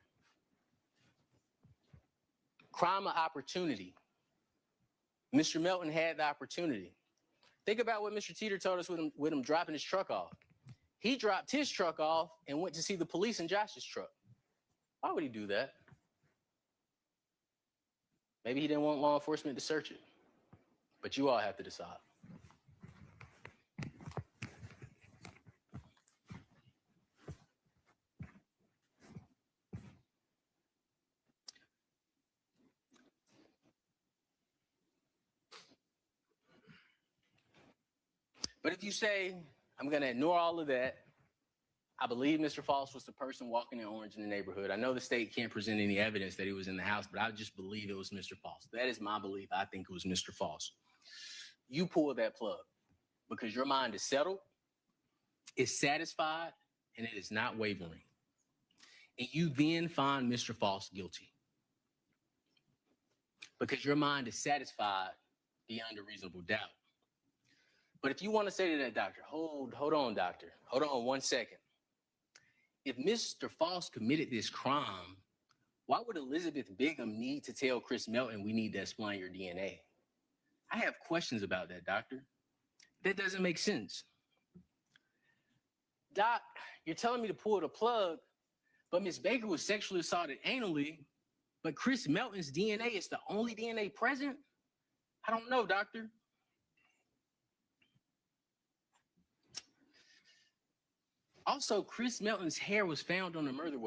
Crime of opportunity. Mr. Melton had the opportunity. Think about what Mr. Teeter told us with him dropping his truck off. He dropped his truck off and went to see the police in Josh's truck. Why would he do that? Maybe he didn't want law enforcement to search it. But you all have to decide. But if you say, I'm going to ignore all of that, I believe Mr. Faust was the person walking in orange in the neighborhood. I know the state can't present any evidence that he was in the house, but I just believe it was Mr. Faust. That is my belief. I think it was Mr. Faust. You pull that plug because your mind is settled, is satisfied, and it is not wavering. And you then find Mr. Faust guilty because your mind is satisfied beyond a reasonable doubt. But if you want to say to that doctor, hold on, doctor, hold on 1 second. If Mr. Faust committed this crime, why would Elizabeth Bigham need to tell Chris Melton we need to explain your DNA? I have questions about that, doctor. That doesn't make sense. Doc, you're telling me to pull the plug, but Miss Baker was sexually assaulted anally, but Chris Melton's DNA is the only DNA present? I don't know, doctor. Also, Chris Melton's hair was found on the murder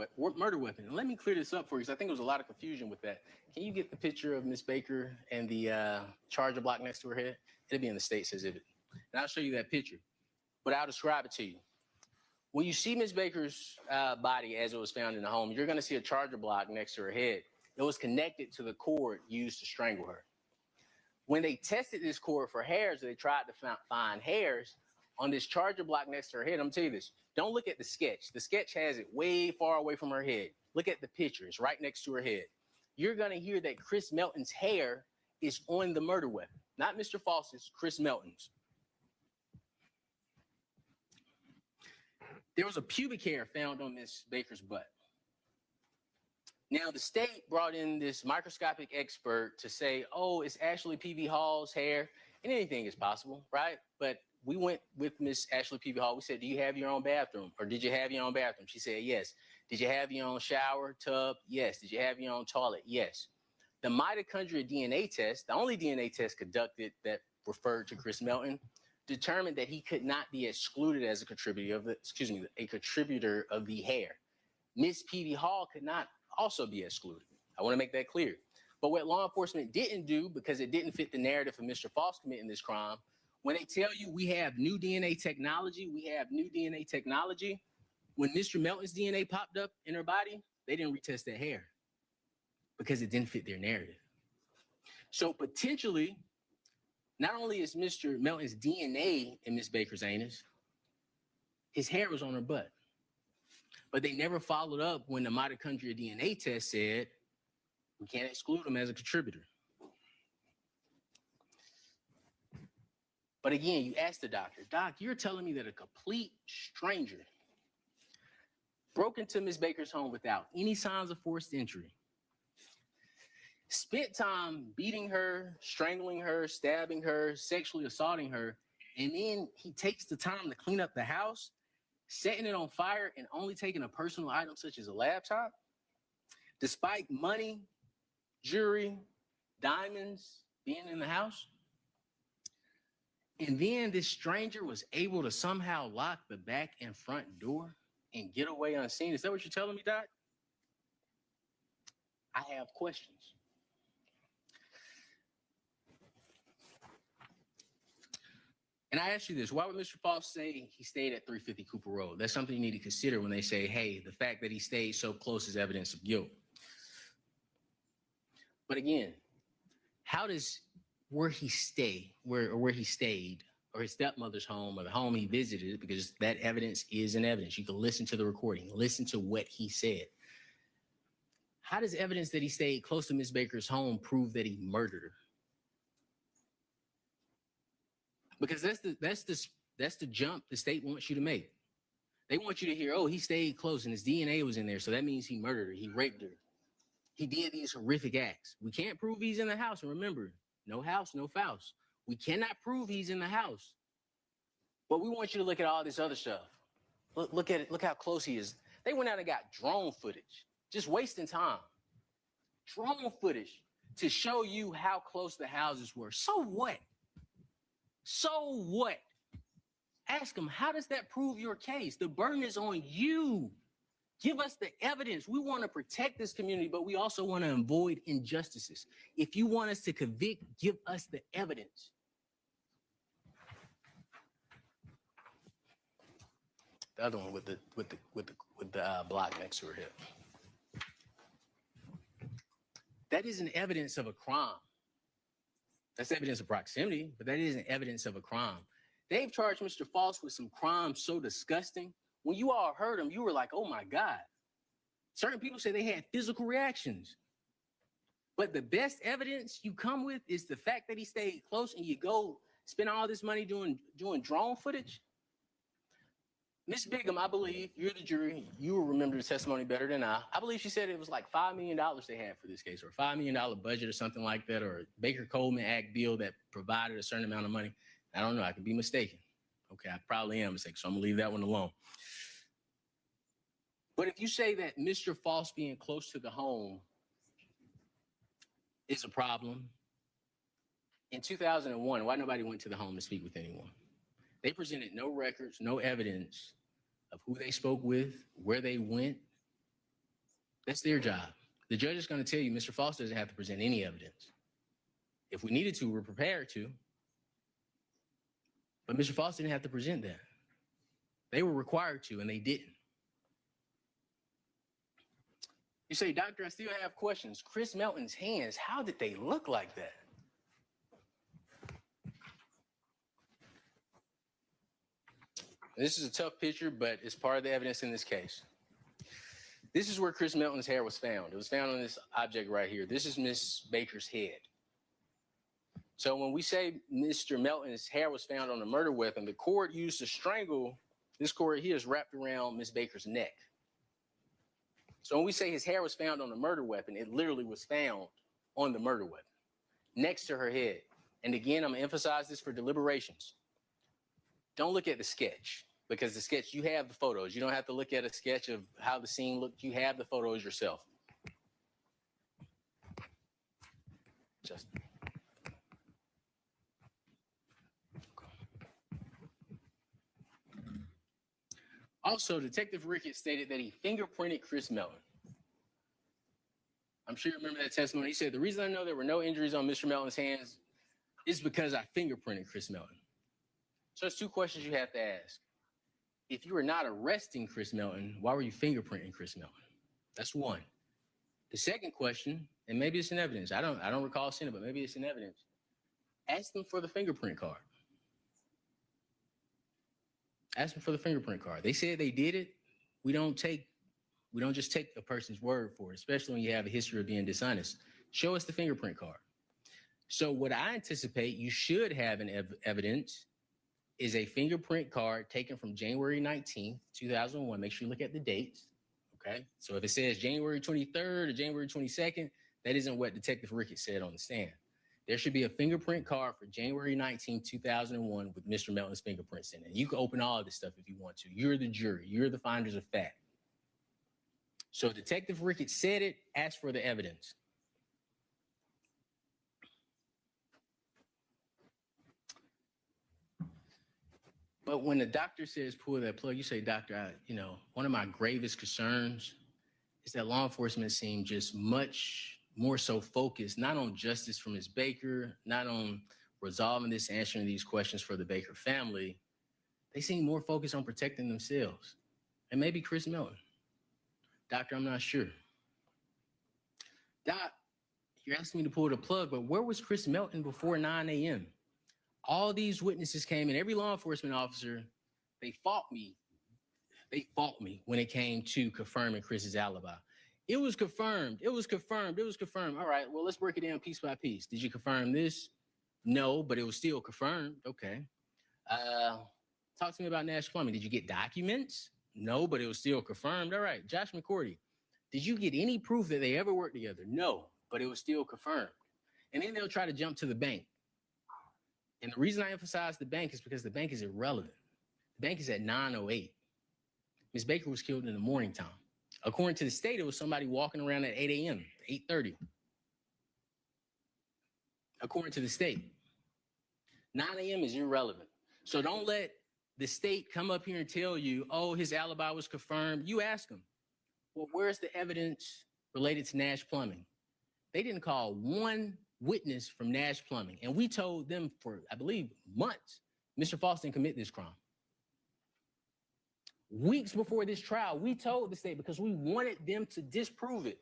weapon. And let me clear this up for you, because I think there was a lot of confusion with that. Can you get the picture of Miss Baker and the charger block next to her head? It'll be in the state's exhibit. And I'll show you that picture, but I'll describe it to you. When you see Miss Baker's body as it was found in the home, you're going to see a charger block next to her head. It was connected to the cord used to strangle her. When they tested this cord for hairs, they tried to find hairs on this charger block next to her head. I'm telling you this. Don't look at the sketch. The sketch has it way far away from her head. Look at the picture. It's right next to her head. You're going to hear that Chris Melton's hair is on the murder weapon. Not Mr. Faust's, Chris Melton's. There was a pubic hair found on Miss Baker's butt. Now, the state brought in this microscopic expert to say, oh, it's Ashley P.V. Hall's hair, and anything is possible, right? But we went with Miss Ashley P.V. Hall. We said, do you have your own bathroom? Or did you have your own bathroom? She said, yes. Did you have your own shower, tub? Yes. Did you have your own toilet? Yes. The mitochondrial DNA test, the only DNA test conducted that referred to Chris Melton, determined that he could not be excluded as a contributor of the hair. Miss P.V. Hall could not also be excluded. I want to make that clear. But what law enforcement didn't do, because it didn't fit the narrative of Mr. Faust committing this crime, when they tell you we have new DNA technology, when Mr. Melton's DNA popped up in her body, they didn't retest that hair because it didn't fit their narrative. So potentially, not only is Mr. Melton's DNA in Miss Baker's anus, his hair was on her butt. But they never followed up when the mitochondrial DNA test said we can't exclude him as a contributor. But again, you ask the doctor, Doc, you're telling me that a complete stranger broke into Miss Baker's home without any signs of forced entry, spent time beating her, strangling her, stabbing her, sexually assaulting her, and then he takes the time to clean up the house, setting it on fire and only taking a personal item such as a laptop, despite money, jewelry, diamonds being in the house? And then this stranger was able to somehow lock the back and front door and get away unseen. Is that what you're telling me, Doc? I have questions. And I ask you this, why would Mr. Faust say he stayed at 350 Cooper Road? That's something you need to consider when they say, hey, the fact that he stayed so close is evidence of guilt. But again, how does where he stayed, or his stepmother's home, or the home he visited, because that evidence is an evidence. You can listen to the recording, listen to what he said. How does evidence that he stayed close to Miss Baker's home prove that he murdered her? Because that's the jump the state wants you to make. They want you to hear, oh, he stayed close and his DNA was in there, so that means he murdered her, he raped her. He did these horrific acts. We can't prove he's in the house. And remember, No house, no Faust. We cannot prove he's in the house. But we want you to look at all this other stuff. Look at it. Look how close he is. They went out and got drone footage, just wasting time. Drone footage to show you how close the houses were. So what? So what? Ask them, how does that prove your case? The burden is on you. Give us the evidence. We want to protect this community, but we also want to avoid injustices. If you want us to convict, give us the evidence. The other one with the block next to her hip. That isn't evidence of a crime. That's evidence of proximity, but that isn't evidence of a crime. They've charged Mr. Faust with some crime so disgusting. When you all heard him, you were like, oh my God. Certain people say they had physical reactions. But the best evidence you come with is the fact that he stayed close and you go spend all this money doing drone footage. Ms. Bigham, I believe, you're the jury. You will remember the testimony better than I. I believe she said it was like $5 million they had for this case, or a $5 million budget or something like that, or a Baker-Coleman Act bill that provided a certain amount of money. I don't know. I could be mistaken. Okay, I probably am mistaken, so I'm going to leave that one alone. But if you say that Mr. Faust being close to the home is a problem, in 2001, why nobody went to the home to speak with anyone? They presented no records, no evidence of who they spoke with, where they went. That's their job. The judge is going to tell you Mr. Faust doesn't have to present any evidence. If we needed to, we're prepared to. But Mr. Faust didn't have to present that. They were required to, and they didn't. You say, doctor, I still have questions. Chris Melton's hands, how did they look like that? This is a tough picture, but it's part of the evidence in this case. This is where Chris Melton's hair was found. It was found on this object right here. This is Miss Baker's head. So when we say Mr. Melton's hair was found on a murder weapon, the cord used to strangle, this cord here is wrapped around Miss Baker's neck. So when we say his hair was found on a murder weapon, it literally was found on the murder weapon, next to her head. And again, I'm gonna emphasize this for deliberations. Don't look at the sketch, because the sketch, you have the photos. You don't have to look at a sketch of how the scene looked. You have the photos yourself. Justin. Also, Detective Ricketts stated that he fingerprinted Chris Melton. I'm sure you remember that testimony. He said, the reason I know there were no injuries on Mr. Melton's hands is because I fingerprinted Chris Melton. So there's two questions you have to ask. If you were not arresting Chris Melton, why were you fingerprinting Chris Melton? That's one. The second question, and maybe it's in evidence. I don't recall seeing it, but maybe it's in evidence. Ask them for the fingerprint card. Ask them for the fingerprint card. They said they did it. We don't just take a person's word for it, especially when you have a history of being dishonest. Show us the fingerprint card. So what I anticipate you should have in evidence is a fingerprint card taken from January 19th, 2001. Make sure you look at the dates, okay? So if it says January 23rd or January 22nd, that isn't what Detective Ricketts said on the stand. There should be a fingerprint card for January 19th, 2001 with Mr. Melton's fingerprints in it. You can open all of this stuff if you want to. You're the jury. You're the finders of fact. So Detective Ricketts said it, ask for the evidence. But when the doctor says pull that plug, you say, doctor, one of my gravest concerns is that law enforcement seemed just much more so focused, not on justice for Ms. Baker, not on resolving this, answering these questions for the Baker family. They seem more focused on protecting themselves. And maybe Chris Melton. Doctor, I'm not sure. Doc, you're asking me to pull the plug, but where was Chris Melton before 9 a.m.? All these witnesses came in, every law enforcement officer, they fought me. They fought me when it came to confirming Chris's alibi. It was confirmed. It was confirmed. It was confirmed. All right, well, let's break it down piece by piece. Did you confirm this? No, but it was still confirmed. Okay. Talk to me about Nash Plumbing. Did you get documents? No, but it was still confirmed. All right. Josh McCourty, did you get any proof that they ever worked together? No, but it was still confirmed. And then they'll try to jump to the bank. And the reason I emphasize the bank is because the bank is irrelevant. The bank is at 9:08. Ms. Baker was killed in the morning time. According to the state, it was somebody walking around at 8 a.m., 8:30. According to the state, 9 a.m. is irrelevant. So don't let the state come up here and tell you, oh, his alibi was confirmed. You ask them, well, where's the evidence related to Nash Plumbing? They didn't call one witness from Nash Plumbing. And we told them for, I believe, months, Mr. Faust didn't commit this crime. Weeks before this trial, we told the state because we wanted them to disprove it.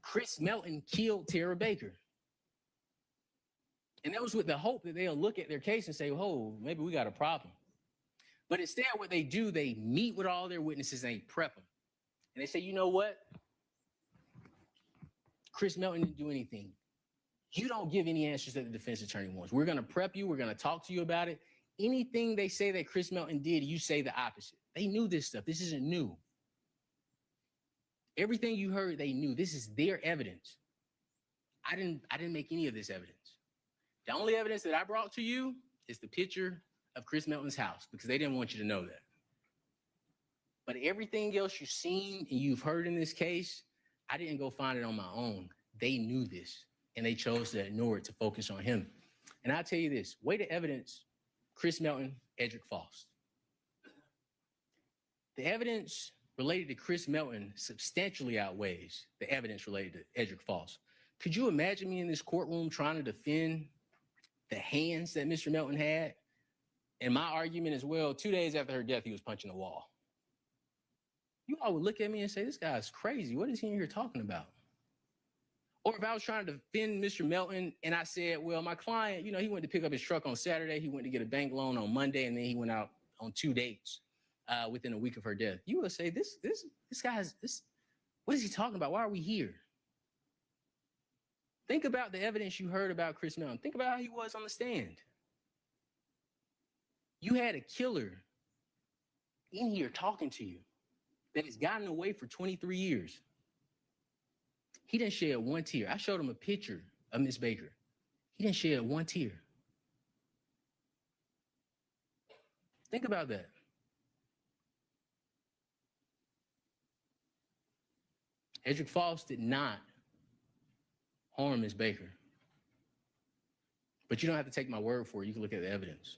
Chris Melton killed Tara Baker. And that was with the hope that they'll look at their case and say, oh, maybe we got a problem. But instead, what they do, they meet with all their witnesses and they prep them. And they say, you know what? Chris Melton didn't do anything. You don't give any answers that the defense attorney wants. We're going to prep you. We're going to talk to you about it. Anything they say that Chris Melton did, you say the opposite. They knew this stuff. This isn't new. Everything you heard, they knew. This is their evidence. I didn't make any of this evidence. The only evidence that I brought to you is the picture of Chris Melton's house because they didn't want you to know that. But everything else you've seen and you've heard in this case, I didn't go find it on my own. They knew this and they chose to ignore it to focus on him. And I'll tell you this, way to evidence Chris Melton, Edrick Faust. The evidence related to Chris Melton substantially outweighs the evidence related to Edrick Faust. Could you imagine me in this courtroom trying to defend the hands that Mr. Melton had? And my argument as well, 2 days after her death, he was punching the wall. You all would look at me and say, this guy's crazy. What is he in here talking about? Or if I was trying to defend Mr. Melton and I said, well, my client, he went to pick up his truck on Saturday. He went to get a bank loan on Monday, and then he went out on 2 dates within a week of her death. You would say, this guy's, what is he talking about? Why are we here? Think about the evidence you heard about Chris Melton. Think about how he was on the stand. You had a killer in here talking to you that has gotten away for 23 years. He didn't shed one tear. I showed him a picture of Miss Baker. He didn't shed one tear. Think about that. Edrick Faust did not harm Miss Baker. But you don't have to take my word for it. You can look at the evidence.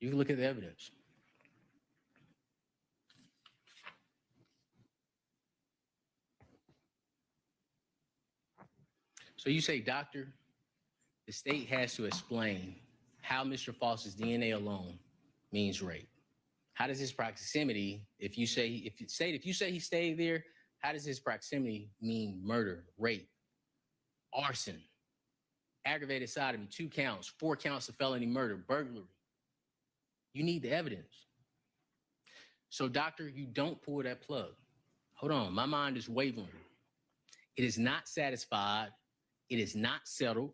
You can look at the evidence. So you say, doctor, the state has to explain how Mr. Faust's DNA alone means rape. How does his proximity, if you say he stayed there, how does his proximity mean murder, rape, arson, aggravated sodomy, 2 counts, 4 counts of felony murder, burglary? You need the evidence. So, doctor, you don't pull that plug. Hold on, my mind is wavering. It is not satisfied. It is not settled.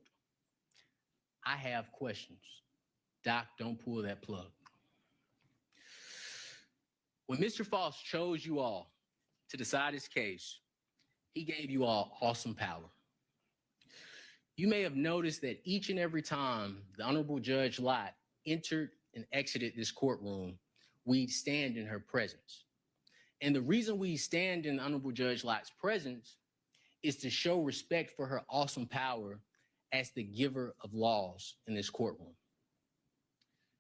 I have questions. Doc, don't pull that plug. When Mr. Faust chose you all to decide his case, he gave you all awesome power. You may have noticed that each and every time the Honorable Judge Lott entered and exited this courtroom, we stand in her presence. And the reason we stand in Honorable Judge Lott's presence is to show respect for her awesome power as the giver of laws in this courtroom.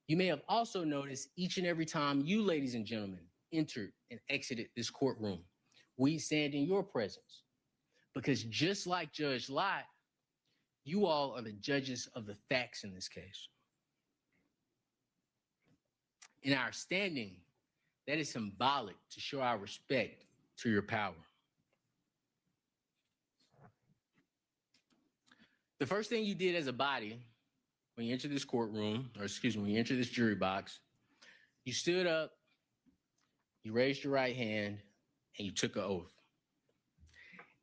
You may have also noticed each and every time you, ladies and gentlemen, entered and exited this courtroom, we stand in your presence. Because just like Judge Lott, you all are the judges of the facts in this case. In our standing, that is symbolic to show our respect to your power. The first thing you did as a body when you entered this courtroom, when you entered this jury box, you stood up, you raised your right hand, and you took an oath.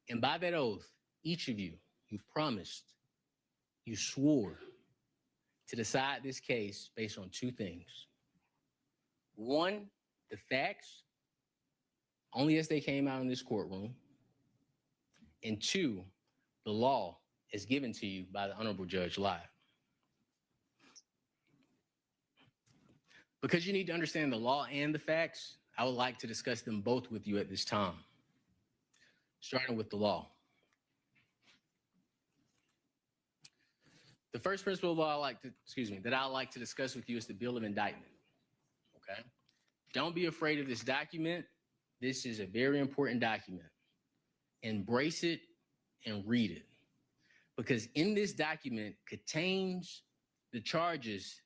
And by that oath, each of you, you promised, you swore to decide this case based on 2 things. 1, the facts, only as they came out in this courtroom. And 2, the law is given to you by the Honorable Judge live. Because you need to understand the law and the facts, I would like to discuss them both with you at this time. Starting with the law. The first principle of law that I like to discuss with you is the Bill of Indictment. Okay? Don't be afraid of this document. This is a very important document. Embrace it and read it. Because in this document contains the charges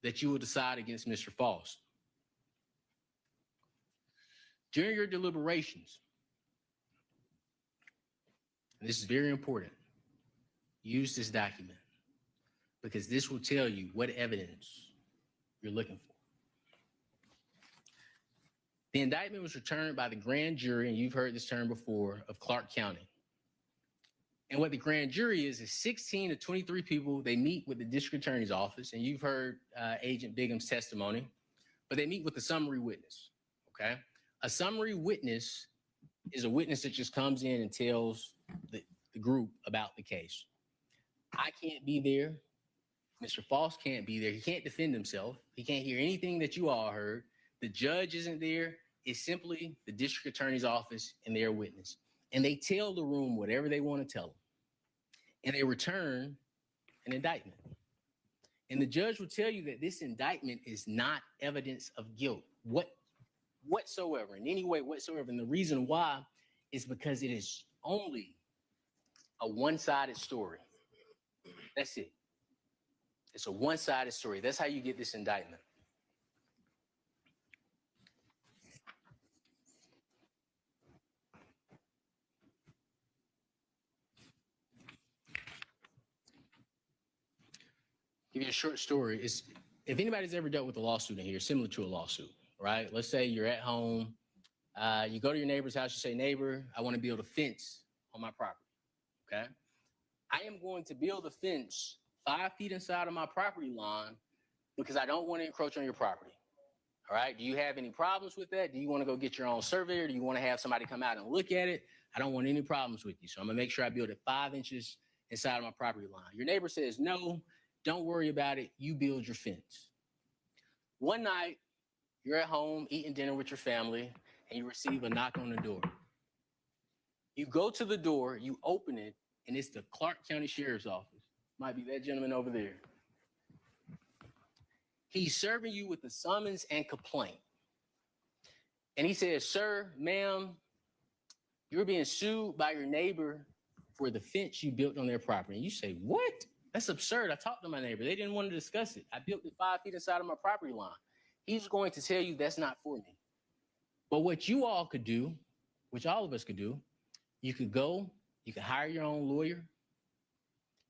that you will decide against Mr. Faust. During your deliberations, and this is very important, use this document because this will tell you what evidence you're looking for. The indictment was returned by the grand jury, and you've heard this term before, of Clark County. And what the grand jury is 16 to 23 people. They meet with the district attorney's office, and you've heard Agent Bigham's testimony, but they meet with the summary witness, okay? A summary witness is a witness that just comes in and tells the group about the case. I can't be there. Mr. Faust can't be there. He can't defend himself. He can't hear anything that you all heard. The judge isn't there. It's simply the district attorney's office and their witness. And they tell the room whatever they want to tell them. And they return an indictment. And the judge will tell you that this indictment is not evidence of guilt whatsoever, in any way whatsoever. And the reason why is because it is only a one-sided story. That's it. It's a one-sided story. That's how you get this indictment. Give you a short story. If anybody's ever dealt with a lawsuit in here, similar to a lawsuit, right? Let's say you're at home, you go to your neighbor's house, you say, neighbor, I want to build a fence on my property, okay? I am going to build a fence 5 feet inside of my property line because I don't want to encroach on your property, all right? Do you have any problems with that? Do you want to go get your own surveyor? Do you want to have somebody come out and look at it? I don't want any problems with you, so I'm going to make sure I build it 5 inches inside of my property line. Your neighbor says, no, don't worry about it. You build your fence. One night, you're at home eating dinner with your family, and you receive a knock on the door. You go to the door, you open it, and it's the Clark County Sheriff's Office. Might be that gentleman over there. He's serving you with a summons and complaint. And he says, sir, ma'am, you're being sued by your neighbor for the fence you built on their property. And you say, what? That's absurd. I talked to my neighbor. They didn't want to discuss it. I built it 5 feet inside of my property line. He's going to tell you that's not for me. But what you all could do, which all of us could do, you could go, you could hire your own lawyer,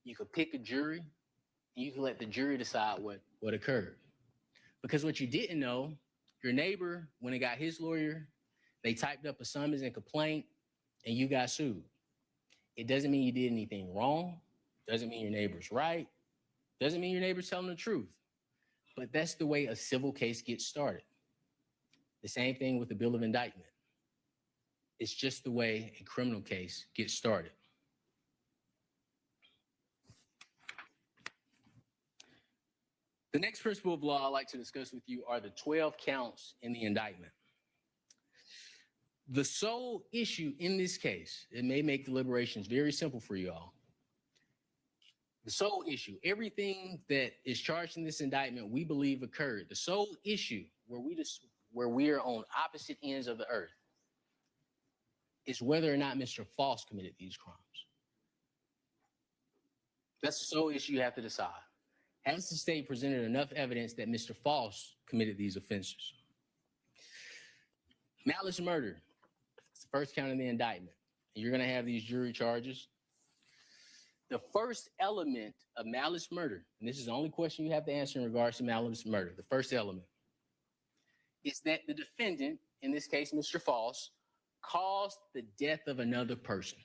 you could pick a jury, and you could let the jury decide what occurred. Because what you didn't know, your neighbor, when he got his lawyer, they typed up a summons and complaint, and you got sued. It doesn't mean you did anything wrong. Doesn't mean your neighbor's right. Doesn't mean your neighbor's telling the truth. But that's the way a civil case gets started. The same thing with the Bill of Indictment. It's just the way a criminal case gets started. The next principle of law I'd like to discuss with you are the 12 counts in the indictment. The sole issue in this case, it may make deliberations very simple for you all. The sole issue, everything that is charged in this indictment, we believe occurred. The sole issue where we are on opposite ends of the earth is whether or not Mr. Faust committed these crimes. That's the sole issue you have to decide. Has the state presented enough evidence that Mr. Faust committed these offenses? Malice murder, it's the first count in the indictment. And you're going to have these jury charges. The first element of malice murder, and this is the only question you have to answer in regards to malice murder, the first element is that the defendant, in this case, Mr. Faust, caused the death of another person.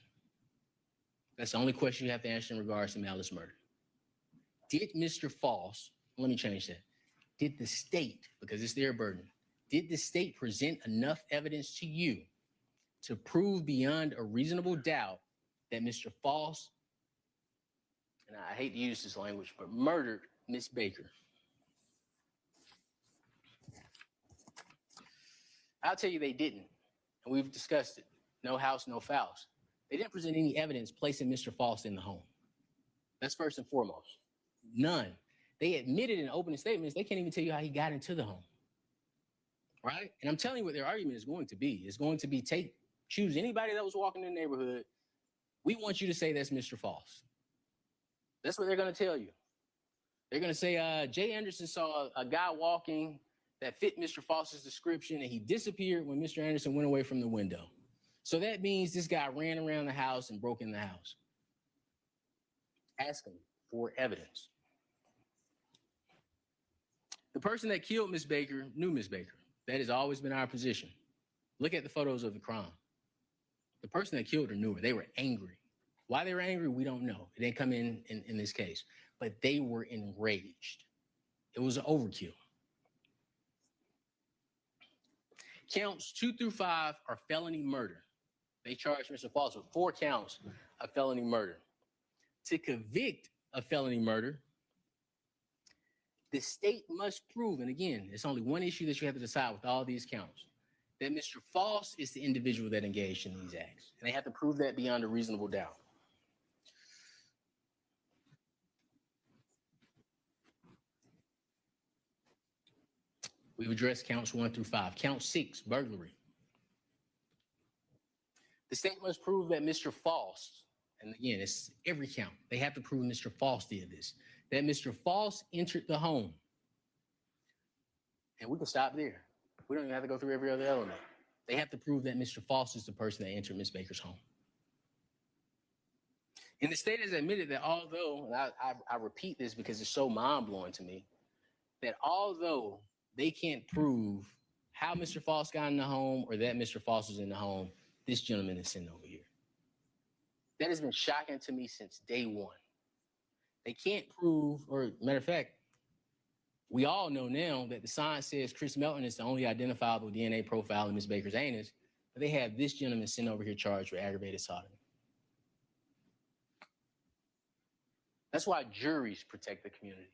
That's the only question you have to answer in regards to malice murder. Did Mr. Faust, let me change that, did the state, because it's their burden, did the state present enough evidence to you to prove beyond a reasonable doubt that Mr. Faust, and I hate to use this language, but murdered Miss Baker. I'll tell you they didn't, and we've discussed it. No house, no fouls. They didn't present any evidence placing Mr. Faust in the home. That's first and foremost. None. They admitted in opening statements, they can't even tell you how he got into the home. Right? And I'm telling you what their argument is going to be. It's going to be choose anybody that was walking in the neighborhood. We want you to say that's Mr. Faust. That's what they're going to tell you. They're going to say, Jay Anderson saw a guy walking that fit Mr. Faust's description, and he disappeared when Mr. Anderson went away from the window. So that means this guy ran around the house and broke in the house. Ask them for evidence. The person that killed Miss Baker knew Miss Baker. That has always been our position. Look at the photos of the crime. The person that killed her knew her. They were angry. Why they were angry, we don't know. It didn't come in this case. But they were enraged. It was an overkill. Counts 2 through 5 are felony murder. They charged Mr. Faust with 4 counts of felony murder. To convict of felony murder, the state must prove, and again, it's only one issue that you have to decide with all these counts, that Mr. Faust is the individual that engaged in these acts. And they have to prove that beyond a reasonable doubt. We've addressed counts 1 through 5. Count 6, burglary. The state must prove that Mr. Faust, and again, it's every count, they have to prove Mr. Faust did this, that Mr. Faust entered the home. And we can stop there. We don't even have to go through every other element. They have to prove that Mr. Faust is the person that entered Miss Baker's home. And the state has admitted that although, and I repeat this because it's so mind-blowing to me, that although they can't prove how Mr. Faust got in the home or that Mr. Faust was in the home, this gentleman is sitting over here. That has been shocking to me since day one. They can't prove, or matter of fact, we all know now that the science says Chris Melton is the only identifiable DNA profile in Miss Baker's anus, but they have this gentleman sitting over here charged with aggravated sodomy. That's why juries protect the community.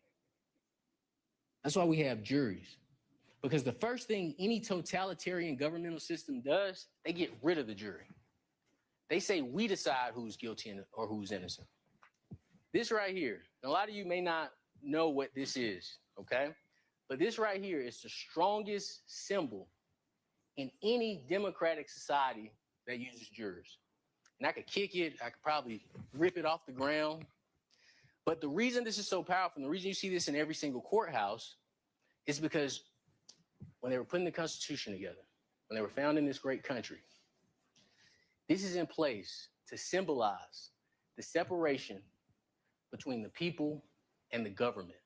That's why we have juries. Because the first thing any totalitarian governmental system does, they get rid of the jury. They say we decide who's guilty or who's innocent. This right here, and a lot of you may not know what this is, okay? But this right here is the strongest symbol in any democratic society that uses jurors. And I could kick it, I could probably rip it off the ground. But the reason this is so powerful, and the reason you see this in every single courthouse, is because when they were putting the Constitution together, when they were founding this great country, this is in place to symbolize the separation between the people and the government.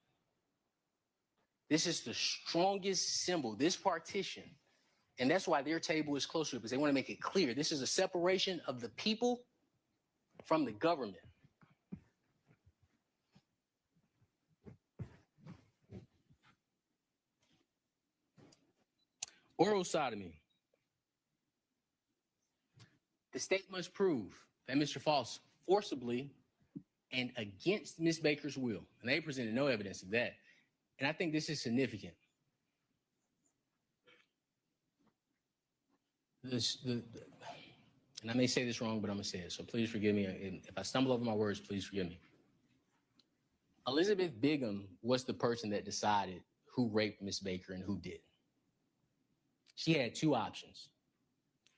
This is the strongest symbol, this partition. And that's why their table is closer, because they want to make it clear. This is a separation of the people from the government. Oral sodomy. The state must prove that Mr. Faust forcibly and against Miss Baker's will, and they presented no evidence of that. And I think this is significant. And I may say this wrong, but I'm gonna say it, so please forgive me. And if I stumble over my words, please forgive me. Elizabeth Bigham was the person that decided who raped Miss Baker and who didn't. She had 2 options.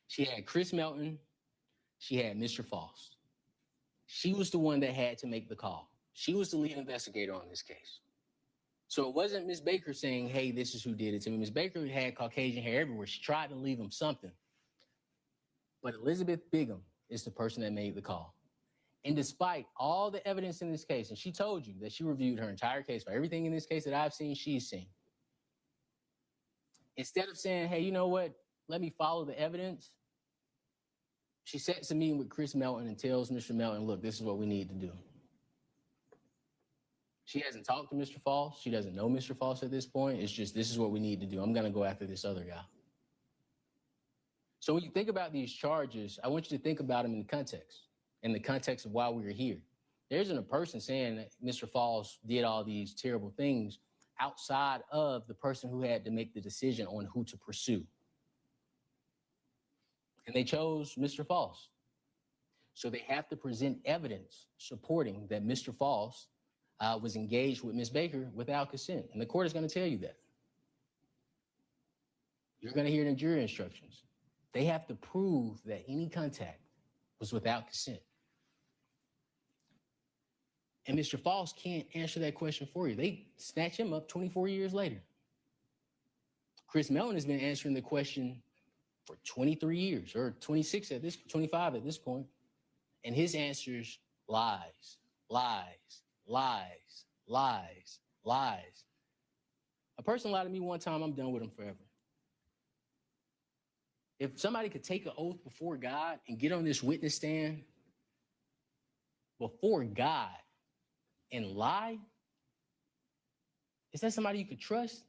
She had Chris Melton, she had Mr. Faust. She was the one that had to make the call. She was the lead investigator on this case. So it wasn't Miss Baker saying, hey, this is who did it to me. Miss Baker had Caucasian hair everywhere. She tried to leave him something. But Elizabeth Bigham is the person that made the call. And despite all the evidence in this case, and she told you that she reviewed her entire case, for everything in this case that I've seen, she's seen. Instead of saying, hey, you know what, let me follow the evidence, she sets a meeting with Chris Melton and tells Mr. Melton, look, this is what we need to do. She hasn't talked to Mr. Faust. She doesn't know Mr. Faust at this point. It's just, this is what we need to do. I'm going to go after this other guy. So when you think about these charges, I want you to think about them in context. in the context of why we were here. There isn't a person saying that Mr. Faust did all these terrible things outside of the person who had to make the decision on who to pursue. And they chose Mr. Faust. So they have to present evidence supporting that Mr. Faust was engaged with Ms. Baker without consent. And the court is going to tell you that. You're going to hear it in jury instructions. They have to prove that any contact was without consent. And Mr. Faust can't answer that question for you. They snatch him up 24 years later. Chris Mellon has been answering the question for 23 years, or 25 at this point. And his answers, lies, lies, lies, lies, lies. A person lied to me one time, I'm done with him forever. If somebody could take an oath before God and get on this witness stand before God and lie, is that somebody you could trust?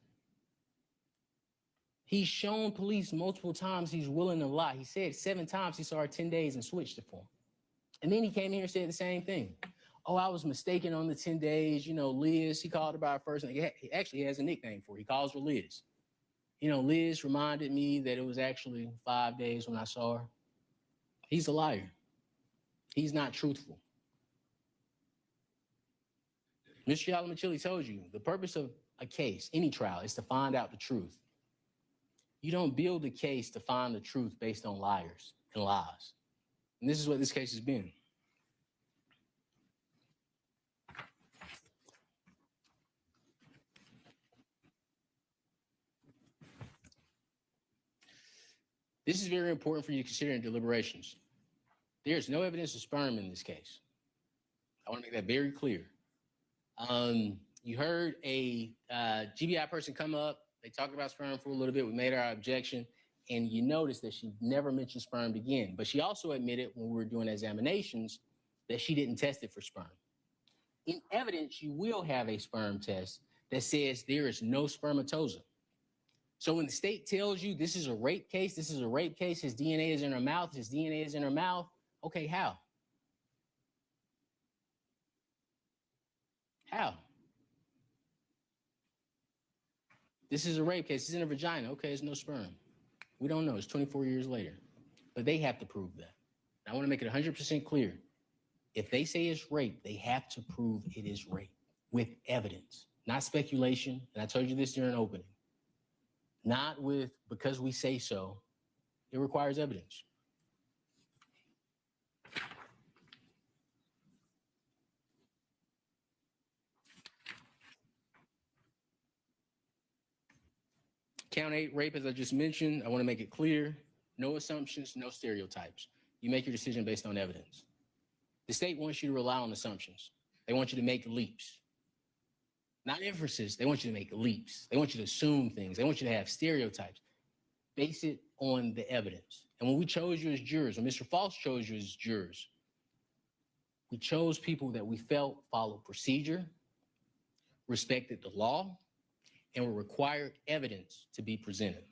He's shown police multiple times he's willing to lie. He said 7 times he saw her 10 days and switched it for him. And then he came here and said the same thing. Oh, I was mistaken on the 10 days. You know, Liz, he called her by her first name. He actually has a nickname for her. He calls her Liz. You know, Liz reminded me that it was actually 5 days when I saw her. He's a liar. He's not truthful. Mr. Yalamachili told you the purpose of a case, any trial, is to find out the truth. You don't build a case to find the truth based on liars and lies. And this is what this case has been. This is very important for you to consider in deliberations. There is no evidence of sperm in this case. I want to make that very clear. You heard a GBI person come up. They talked about sperm for a little bit. We made our objection. And you notice that she never mentioned sperm again. But she also admitted when we were doing examinations that she didn't test it for sperm. In evidence, you will have a sperm test that says there is no spermatozoa. So when the state tells you this is a rape case, his DNA is in her mouth, okay, how? How? This is a rape case, it's in her vagina, okay, there's no sperm. We don't know, it's 24 years later. But they have to prove that. I want to make it 100% clear. If they say it's rape, they have to prove it is rape with evidence, not speculation. And I told you this during opening. Not with because we say so. It requires evidence. Count 8, rape, as I just mentioned, I want to make it clear. No assumptions, no stereotypes. You make your decision based on evidence. The state wants you to rely on assumptions. They want you to make leaps. Not inferences, they want you to make leaps. They want you to assume things. They want you to have stereotypes. Base it on the evidence. And when we chose you as jurors, when Mr. Faust chose you as jurors, we chose people that we felt followed procedure, respected the law, and were required evidence to be presented.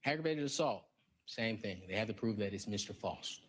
Aggravated assault, same thing. They have to prove that it's Mr. Faust.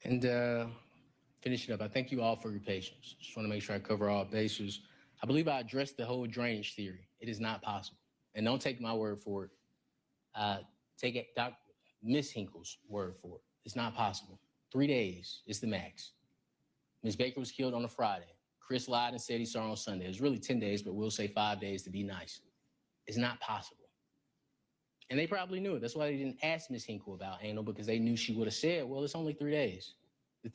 And finishing up, I thank you all for your patience. Just want to make sure I cover all bases. I believe I addressed the whole drainage theory. It is not possible. And don't take my word for it. Take it, Ms. Hinkle's word for it. It's not possible. 3 days is the max. Ms. Baker was killed on a Friday. Chris lied and said he saw her on Sunday. It was really 10 days, but we'll say 5 days to be nice. It's not possible. And they probably knew it. That's why they didn't ask Ms. Hinkle about anal, because they knew she would have said, well, it's only 3 days. The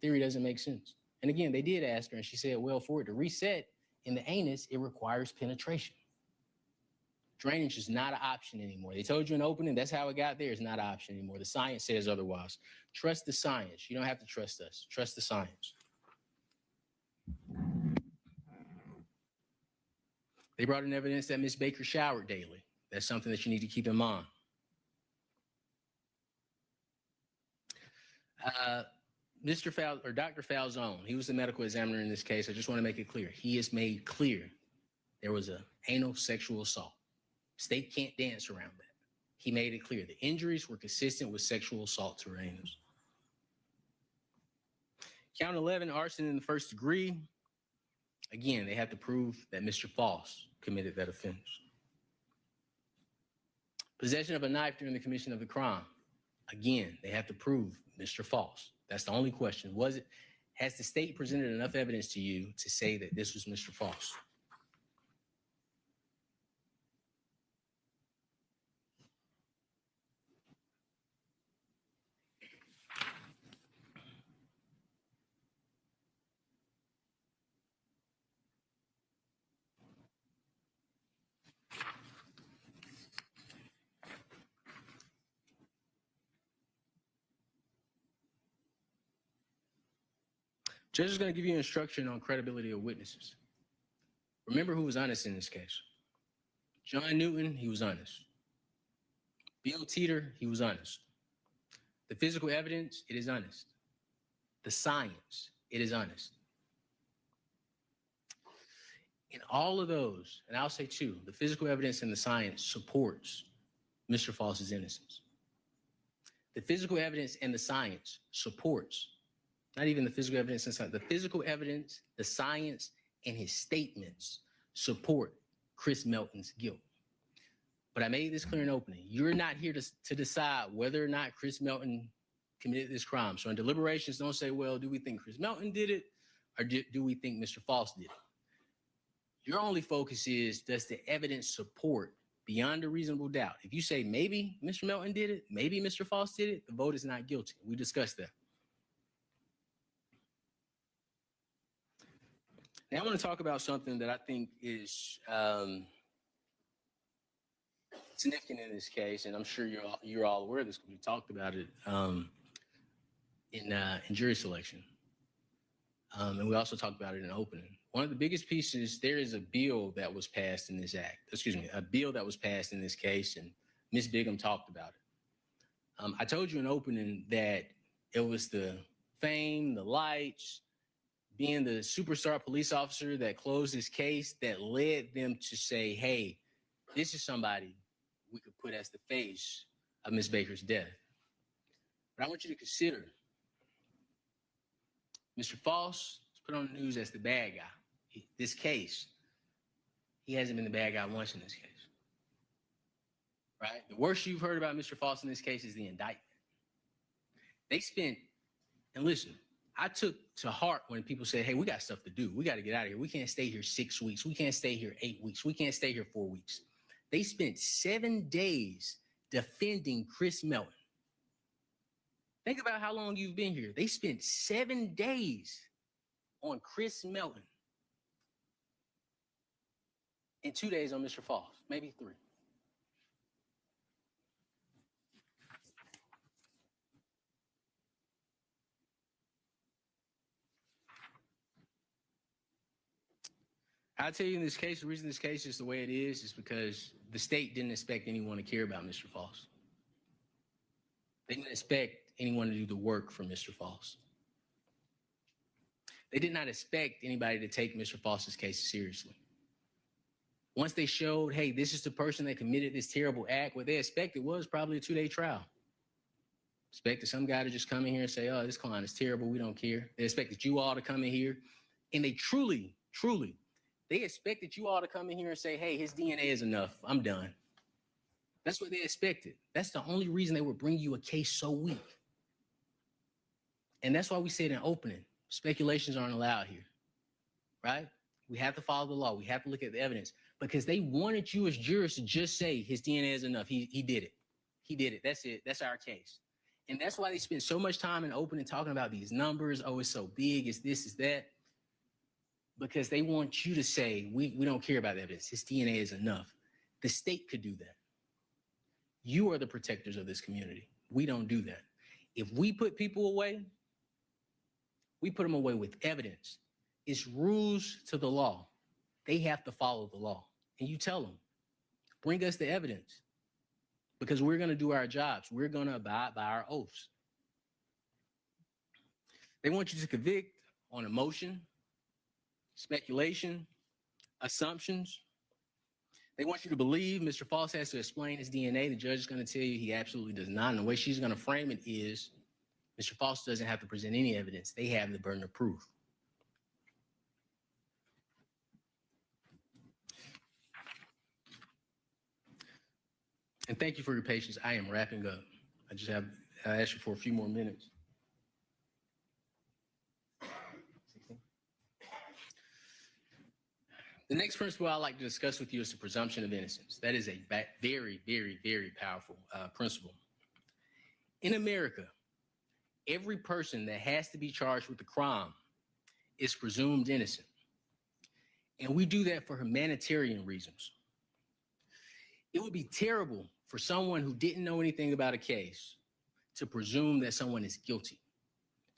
theory doesn't make sense. And again, they did ask her, and she said, well, for it to reset in the anus, it requires penetration. Drainage is not an option anymore. They told you in opening, that's how it got there. It's not an option anymore. The science says otherwise. Trust the science. You don't have to trust us. Trust the science. They brought in evidence that Ms. Baker showered daily. That's something that you need to keep in mind. Dr. Falzone, he was the medical examiner in this case. I just want to make it clear. He has made clear there was an anal sexual assault. State can't dance around that. He made it clear the injuries were consistent with sexual assault to her anus. Count 11, arson in the first degree. Again, they have to prove that Mr. Faust committed that offense. Possession of a knife during the commission of the crime. Again, they have to prove Mr. Faust. That's the only question. Has the state presented enough evidence to you to say that this was Mr. Faust? Judge is going to give you instruction on credibility of witnesses. Remember who was honest in this case. John Newton, he was honest. Bill Teeter, he was honest. The physical evidence, it is honest. The science, it is honest. In all of those, and I'll say two, the physical evidence and the science supports Mr. Faust's innocence. The physical evidence and the science supports, not even the physical evidence and science, the physical evidence, the science, and his statements support Chris Melton's guilt. But I made this clear in opening. You're not here to decide whether or not Chris Melton committed this crime. So in deliberations, don't say, well, do we think Chris Melton did it? Or do we think Mr. Faust did it? Your only focus is, does the evidence support beyond a reasonable doubt? If you say maybe Mr. Melton did it, maybe Mr. Faust did it, the vote is not guilty. We discussed that. Now I want to talk about something that I think is significant in this case, and I'm sure you're all aware of this because we talked about it in jury selection. And we also talked about it in opening. One of the biggest pieces, there is a bill that was passed in this a bill that was passed in this case, and Ms. Bigham talked about it. I told you in opening that it was the fame, the lights, being the superstar police officer that closed this case that led them to say, hey, this is somebody we could put as the face of Ms. Baker's death. But I want you to consider Mr. Faust is put on the news as the bad guy. This case, he hasn't been the bad guy once in this case. Right? The worst you've heard about Mr. Faust in this case is the indictment. They spent, and listen, I took to heart when people said, hey, we got stuff to do. We got to get out of here. We can't stay here 6 weeks. We can't stay here 8 weeks. We can't stay here 4 weeks. They spent 7 days defending Chris Melton. Think about how long you've been here. They spent 7 days on Chris Melton and 2 days on Mr. Faust, maybe 3. I'll tell you in this case, the reason this case is the way it is because the state didn't expect anyone to care about Mr. Faust. They didn't expect anyone to do the work for Mr. Faust. They did not expect anybody to take Mr. Faust's case seriously. Once they showed, hey, this is the person that committed this terrible act, what they expected was probably a 2-day trial. Expected some guy to just come in here and say, oh, this client is terrible, we don't care. They expected you all to come in here, and they truly, they expected you all to come in here and say, hey, his DNA is enough, I'm done. That's what they expected. That's the only reason they would bring you a case so weak. And that's why we said in opening, speculations aren't allowed here, right? We have to follow the law. We have to look at the evidence because they wanted you as jurors to just say his DNA is enough. He did it. He did it. That's it. That's our case. And that's why they spend so much time in open and talking about these numbers. Oh, it's so big, it's this, it's that. Because they want you to say, we don't care about the evidence. His DNA is enough. The state could do that. You are the protectors of this community. We don't do that. If we put people away, we put them away with evidence. It's rules to the law. They have to follow the law. And you tell them, bring us the evidence because we're going to do our jobs. We're going to abide by our oaths. They want you to convict on emotion, speculation, assumptions. They want you to believe Mr. Faust has to explain his DNA. The judge is going to tell you he absolutely does not. And the way she's going to frame it is Mr. Faust doesn't have to present any evidence. They have the burden of proof. And thank you for your patience. I am wrapping up. I asked you for a few more minutes. The next principle I'd like to discuss with you is the presumption of innocence. That is a very, very, very powerful principle. In America, every person that has to be charged with a crime is presumed innocent. And we do that for humanitarian reasons. It would be terrible for someone who didn't know anything about a case to presume that someone is guilty,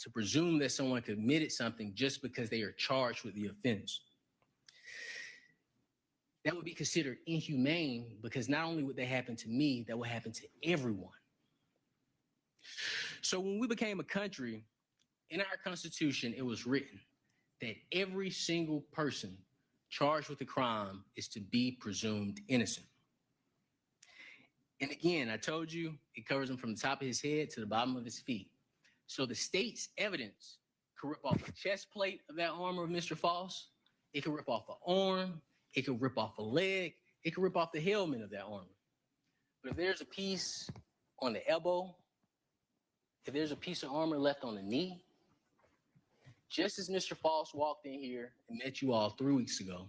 to presume that someone committed something just because they are charged with the offense. That would be considered inhumane because not only would that happen to me, that would happen to everyone. So when we became a country, in our Constitution, it was written that every single person charged with a crime is to be presumed innocent. And again, I told you, it covers him from the top of his head to the bottom of his feet. So the state's evidence could rip off the chest plate of that armor of Mr. Faust. It could rip off an arm. It could rip off a leg. It could rip off the helmet of that armor. But if there's a piece on the elbow, if there's a piece of armor left on the knee, just as Mr. Faust walked in here and met you all 3 weeks ago,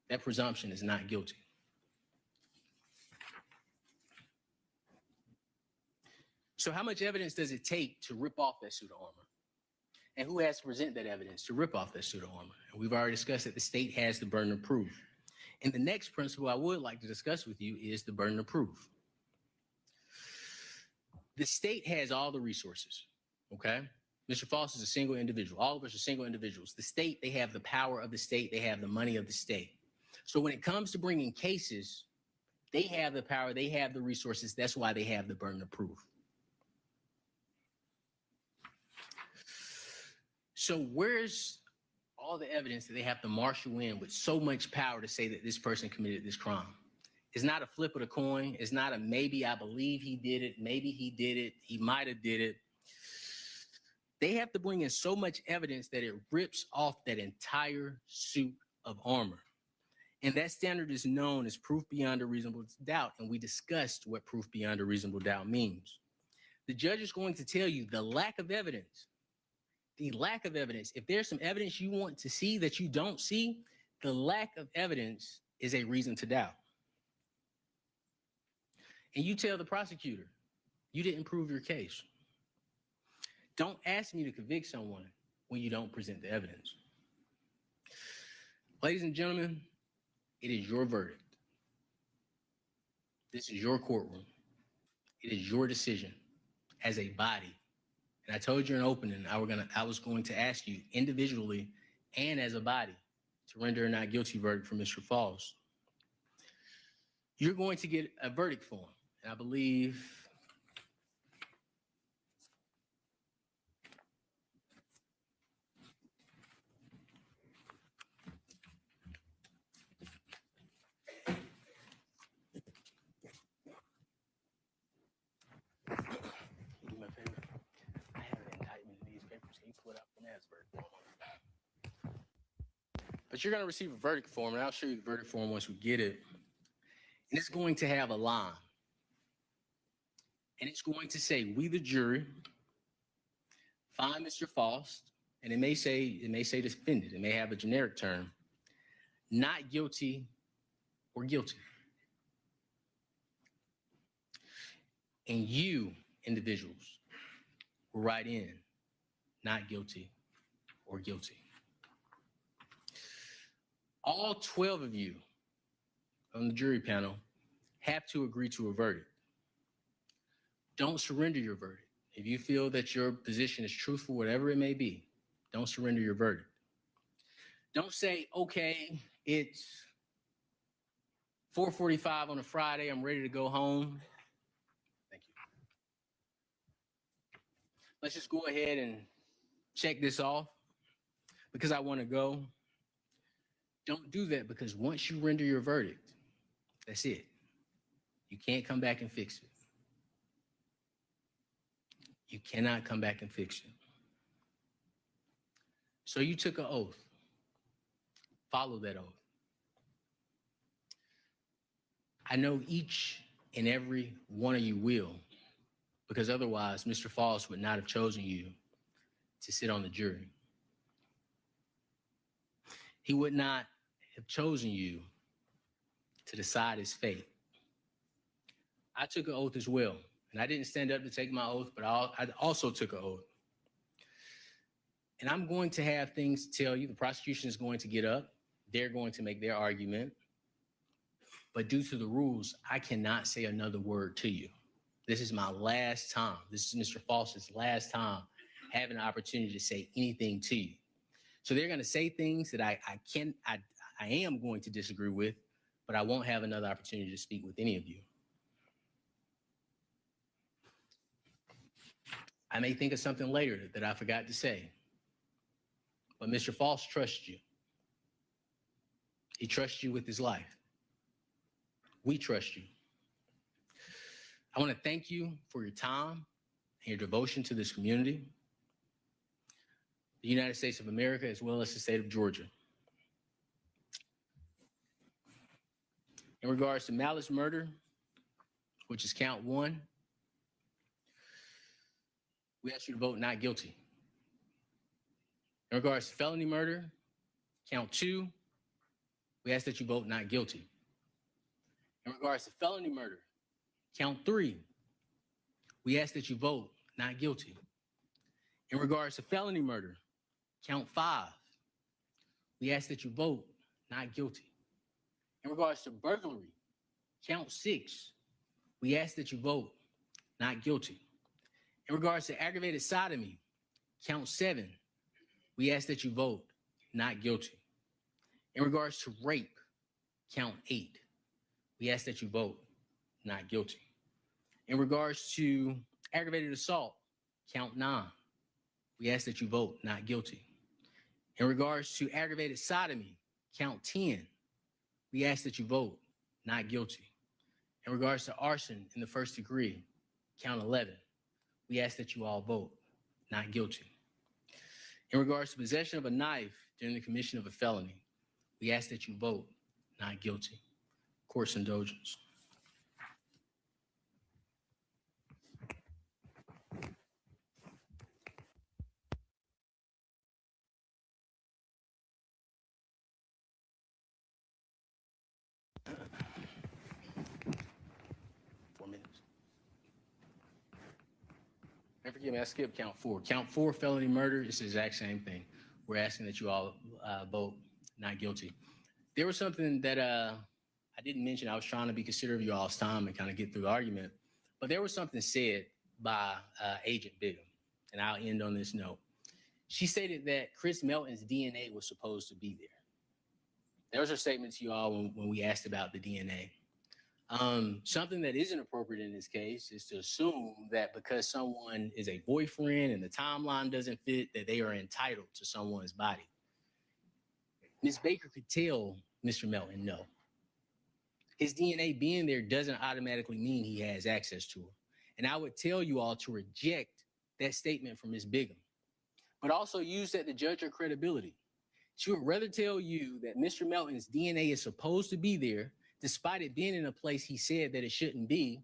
that presumption is not guilty. So how much evidence does it take to rip off that suit of armor? And who has to present that evidence to rip off that suit of armor? And we've already discussed that the state has the burden of proof. And the next principle I would like to discuss with you is the burden of proof. The state has all the resources, okay? Mr. Faust is a single individual. All of us are single individuals. The state, they have the power of the state. They have the money of the state. So when it comes to bringing cases, they have the power. They have the resources. That's why they have the burden of proof. So where's all the evidence that they have to marshal in with so much power to say that this person committed this crime? It's not a flip of the coin. It's not a maybe I believe he did it. Maybe he did it. He might have did it. They have to bring in so much evidence that it rips off that entire suit of armor. And that standard is known as proof beyond a reasonable doubt. And we discussed what proof beyond a reasonable doubt means. The judge is going to tell you the lack of evidence. The lack of evidence. If there's some evidence you want to see that you don't see, the lack of evidence is a reason to doubt. And you tell the prosecutor, you didn't prove your case. Don't ask me to convict someone when you don't present the evidence. Ladies and gentlemen, it is your verdict. This is your courtroom. It is your decision as a body. And I told you in opening, I was going to ask you individually and as a body to render a not guilty verdict for Mr. Faust. You're going to get a verdict form. And I believe but you're going to receive a verdict form, and I'll show you the verdict form once we get it. And it's going to have a line. And it's going to say, we the jury find Mr. Faust, and it may say defendant. It may have a generic term, not guilty or guilty. And you, individuals will write in not guilty or guilty. All 12 of you on the jury panel have to agree to a verdict. Don't surrender your verdict. If you feel that your position is truthful, whatever it may be, don't surrender your verdict. Don't say, okay, it's 4:45 on a Friday, I'm ready to go home. Thank you. Let's just go ahead and check this off because I want to go. Don't do that, because once you render your verdict, that's it. You can't come back and fix it. You cannot come back and fix it. So you took an oath. Follow that oath. I know each and every one of you will, because otherwise Mr. Faust would not have chosen you to sit on the jury. He would not have chosen you to decide his fate. I took an oath as well, and I didn't stand up to take my oath, but I also took an oath. And I'm going to have things to tell you. The prosecution is going to get up. They're going to make their argument. But due to the rules, I cannot say another word to you. This is my last time. This is Mr. Faust's last time having an opportunity to say anything to you. So they're going to say things that I am going to disagree with, but I won't have another opportunity to speak with any of you. I may think of something later that I forgot to say, but Mr. Faust trusts you. He trusts you with his life. We trust you. I want to thank you for your time and your devotion to this community, the United States of America, as well as the state of Georgia. In regards to malice murder, which is count 1, we ask you to vote not guilty. In regards to felony murder, count 2, we ask that you vote not guilty. In regards to felony murder, count 3, we ask that you vote not guilty. In regards to felony murder, count 5, we ask that you vote not guilty. In regards to burglary, count 6, we ask that you vote not guilty. In regards to aggravated sodomy, count 7, we ask that you vote not guilty. In regards to rape, count 8, we ask that you vote not guilty. In regards to aggravated assault, count 9, we ask that you vote not guilty. In regards to aggravated sodomy, count 10, we ask that you vote not guilty. In regards to arson in the first degree, count 11, we ask that you all vote not guilty. In regards to possession of a knife during the commission of a felony, we ask that you vote not guilty. Court's indulgence. And forgive me, I skipped count 4. Count 4, felony murder, it's the exact same thing. We're asking that you all vote not guilty. There was something that I didn't mention. I was trying to be considerate of you all's time and kind of get through the argument. But there was something said by Agent Bigham, and I'll end on this note. She stated that Chris Melton's DNA was supposed to be there. There was her statement to you all when we asked about the DNA. Something that isn't appropriate in this case is to assume that because someone is a boyfriend and the timeline doesn't fit, that they are entitled to someone's body. Ms. Baker could tell Mr. Melton no. His DNA being there doesn't automatically mean he has access to her. And I would tell you all to reject that statement from Ms. Bigham, but also use that to judge her credibility. She would rather tell you that Mr. Melton's DNA is supposed to be there, despite it being in a place he said that it shouldn't be,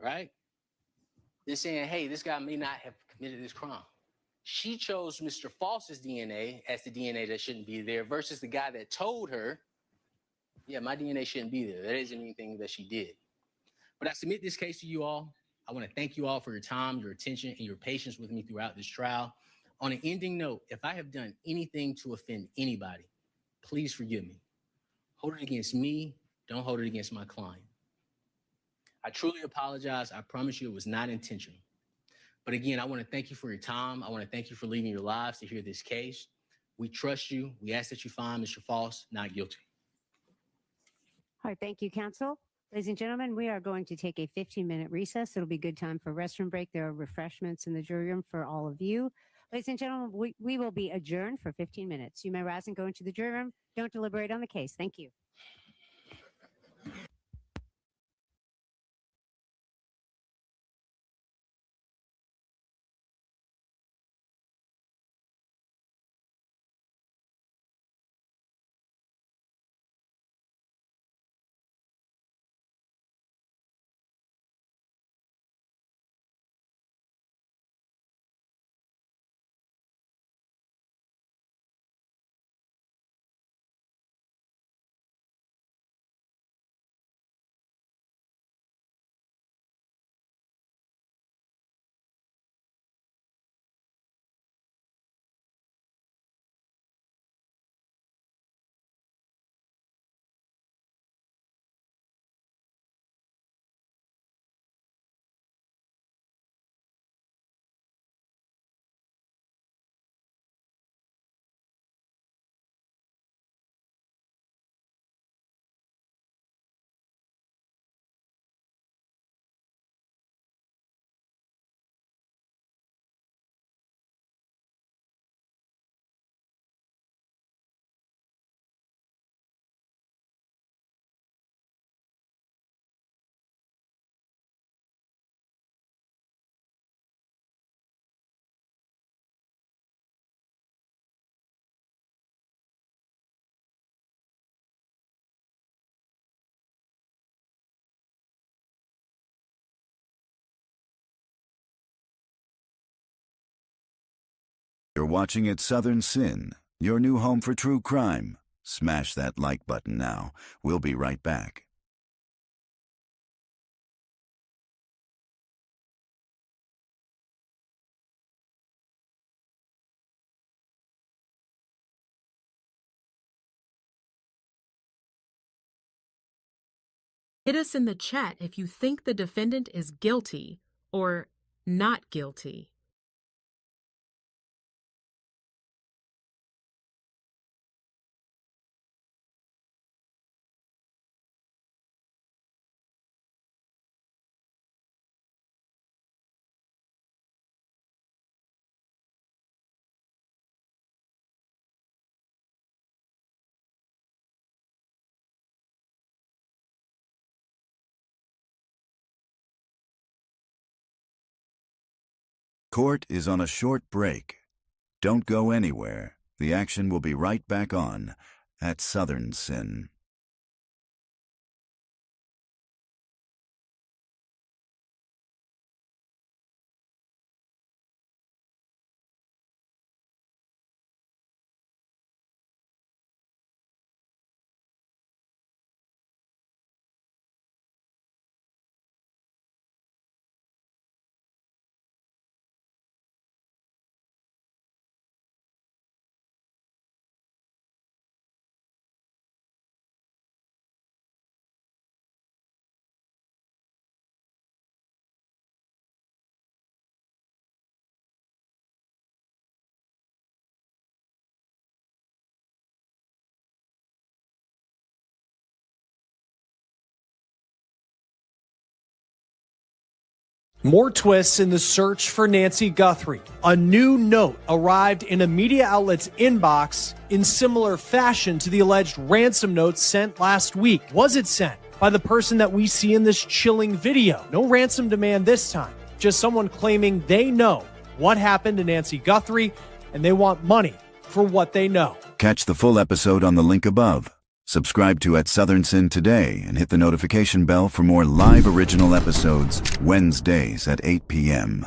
right? They're saying, hey, this guy may not have committed this crime. She chose Mr. Faust's DNA as the DNA that shouldn't be there versus the guy that told her, yeah, my DNA shouldn't be there. That isn't anything that she did. But I submit this case to you all. I want to thank you all for your time, your attention, and your patience with me throughout this trial. On an ending note, if I have done anything to offend anybody, please forgive me. Hold it against me. Don't hold it against my client. I truly apologize. I promise you it was not intentional. But again, I want to thank you for your time. I want to thank you for leaving your lives to hear this case. We trust you. We ask that you find Mr. Faust not guilty. All right, thank you, counsel. Ladies and gentlemen, we are going to take a 15-minute recess. It'll be a good time for restroom break. There are refreshments in the jury room for all of you. Ladies and gentlemen, we will be adjourned for 15 minutes. You may rise and go into the jury room. Don't deliberate on the case. Thank you. You're watching at Southern Sin, your new home for true crime. Smash that like button now. We'll be right back. Hit us in the chat if you think the defendant is guilty or not guilty. Court is on a short break. Don't go anywhere. The action will be right back on at Southern Sin. More twists in the search for Nancy Guthrie. A new note arrived in a media outlet's inbox in similar fashion to the alleged ransom note sent last week. Was it sent by the person that we see in this chilling video? No ransom demand this time, just someone claiming they know what happened to Nancy Guthrie and they want money for what they know. Catch the full episode on the link above. Subscribe to At Southern Sin today and hit the notification bell for more live original episodes Wednesdays at 8 p.m.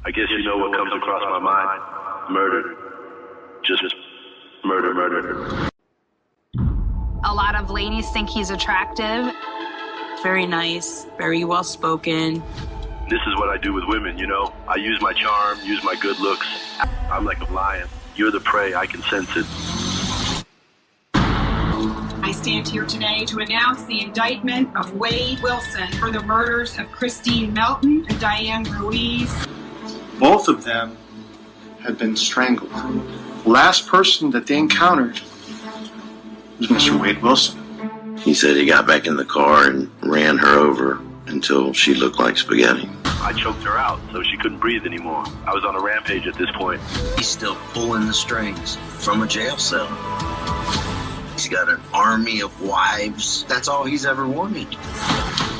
I guess you know what comes across my mind. Murder. Just murder, murder. A lot of ladies think he's attractive. Very nice, very well spoken. This is what I do with women, you know? I use my charm, use my good looks. I'm like a lion. You're the prey, I can sense it. I stand here today to announce the indictment of Wade Wilson for the murders of Christine Melton and Diane Ruiz. Both of them had been strangled. The last person that they encountered was Mr. Wade Wilson. He said he got back in the car and ran her over until she looked like spaghetti. I choked her out so she couldn't breathe anymore. I was on a rampage at this point. He's still pulling the strings from a jail cell. He's got an army of wives. That's all he's ever wanted.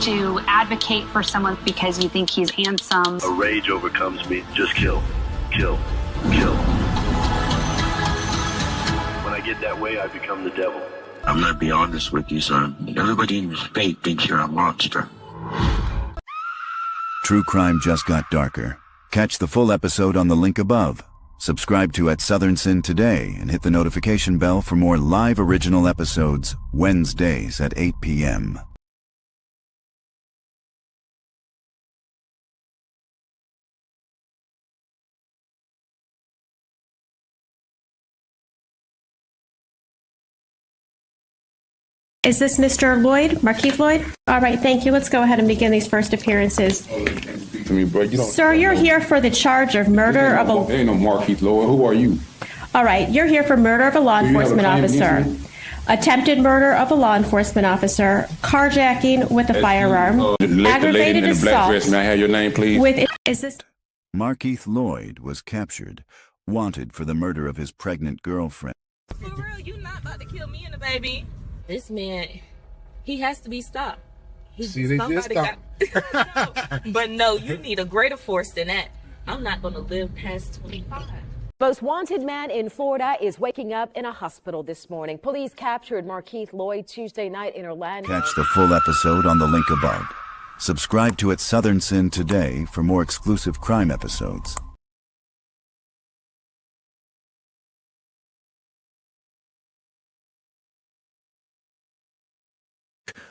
To advocate for someone because you think he's handsome. A rage overcomes me. Just kill, kill, kill. When I get that way, I become the devil. I'm gonna be honest with you, son. Everybody in the state thinks you're a monster. True crime just got darker. Catch the full episode on the link above. Subscribe to At Southern Sin today and hit the notification bell for more live original episodes Wednesdays at 8 p.m. Is this Mr. Lloyd, Markeith Lloyd? All right, thank you. Let's go ahead and begin these first appearances. Sir, you're here for the charge of murder of a... There ain't no Markeith Lloyd. Who are you? All right, you're here for murder of a law enforcement officer, attempted murder of a law enforcement officer, carjacking with a firearm, aggravated assault. May I have your name, please? Is this... Markeith Lloyd was captured, wanted for the murder of his pregnant girlfriend. For real, you not about to kill me and the baby. This man, he has to be stopped. But no, you need a greater force than that. I'm not going to live past 25. Most wanted man in Florida is waking up in a hospital this morning. Police captured Markeith Lloyd Tuesday night in Orlando. Catch the full episode on the link above. Subscribe to At Southern Sin today for more exclusive crime episodes.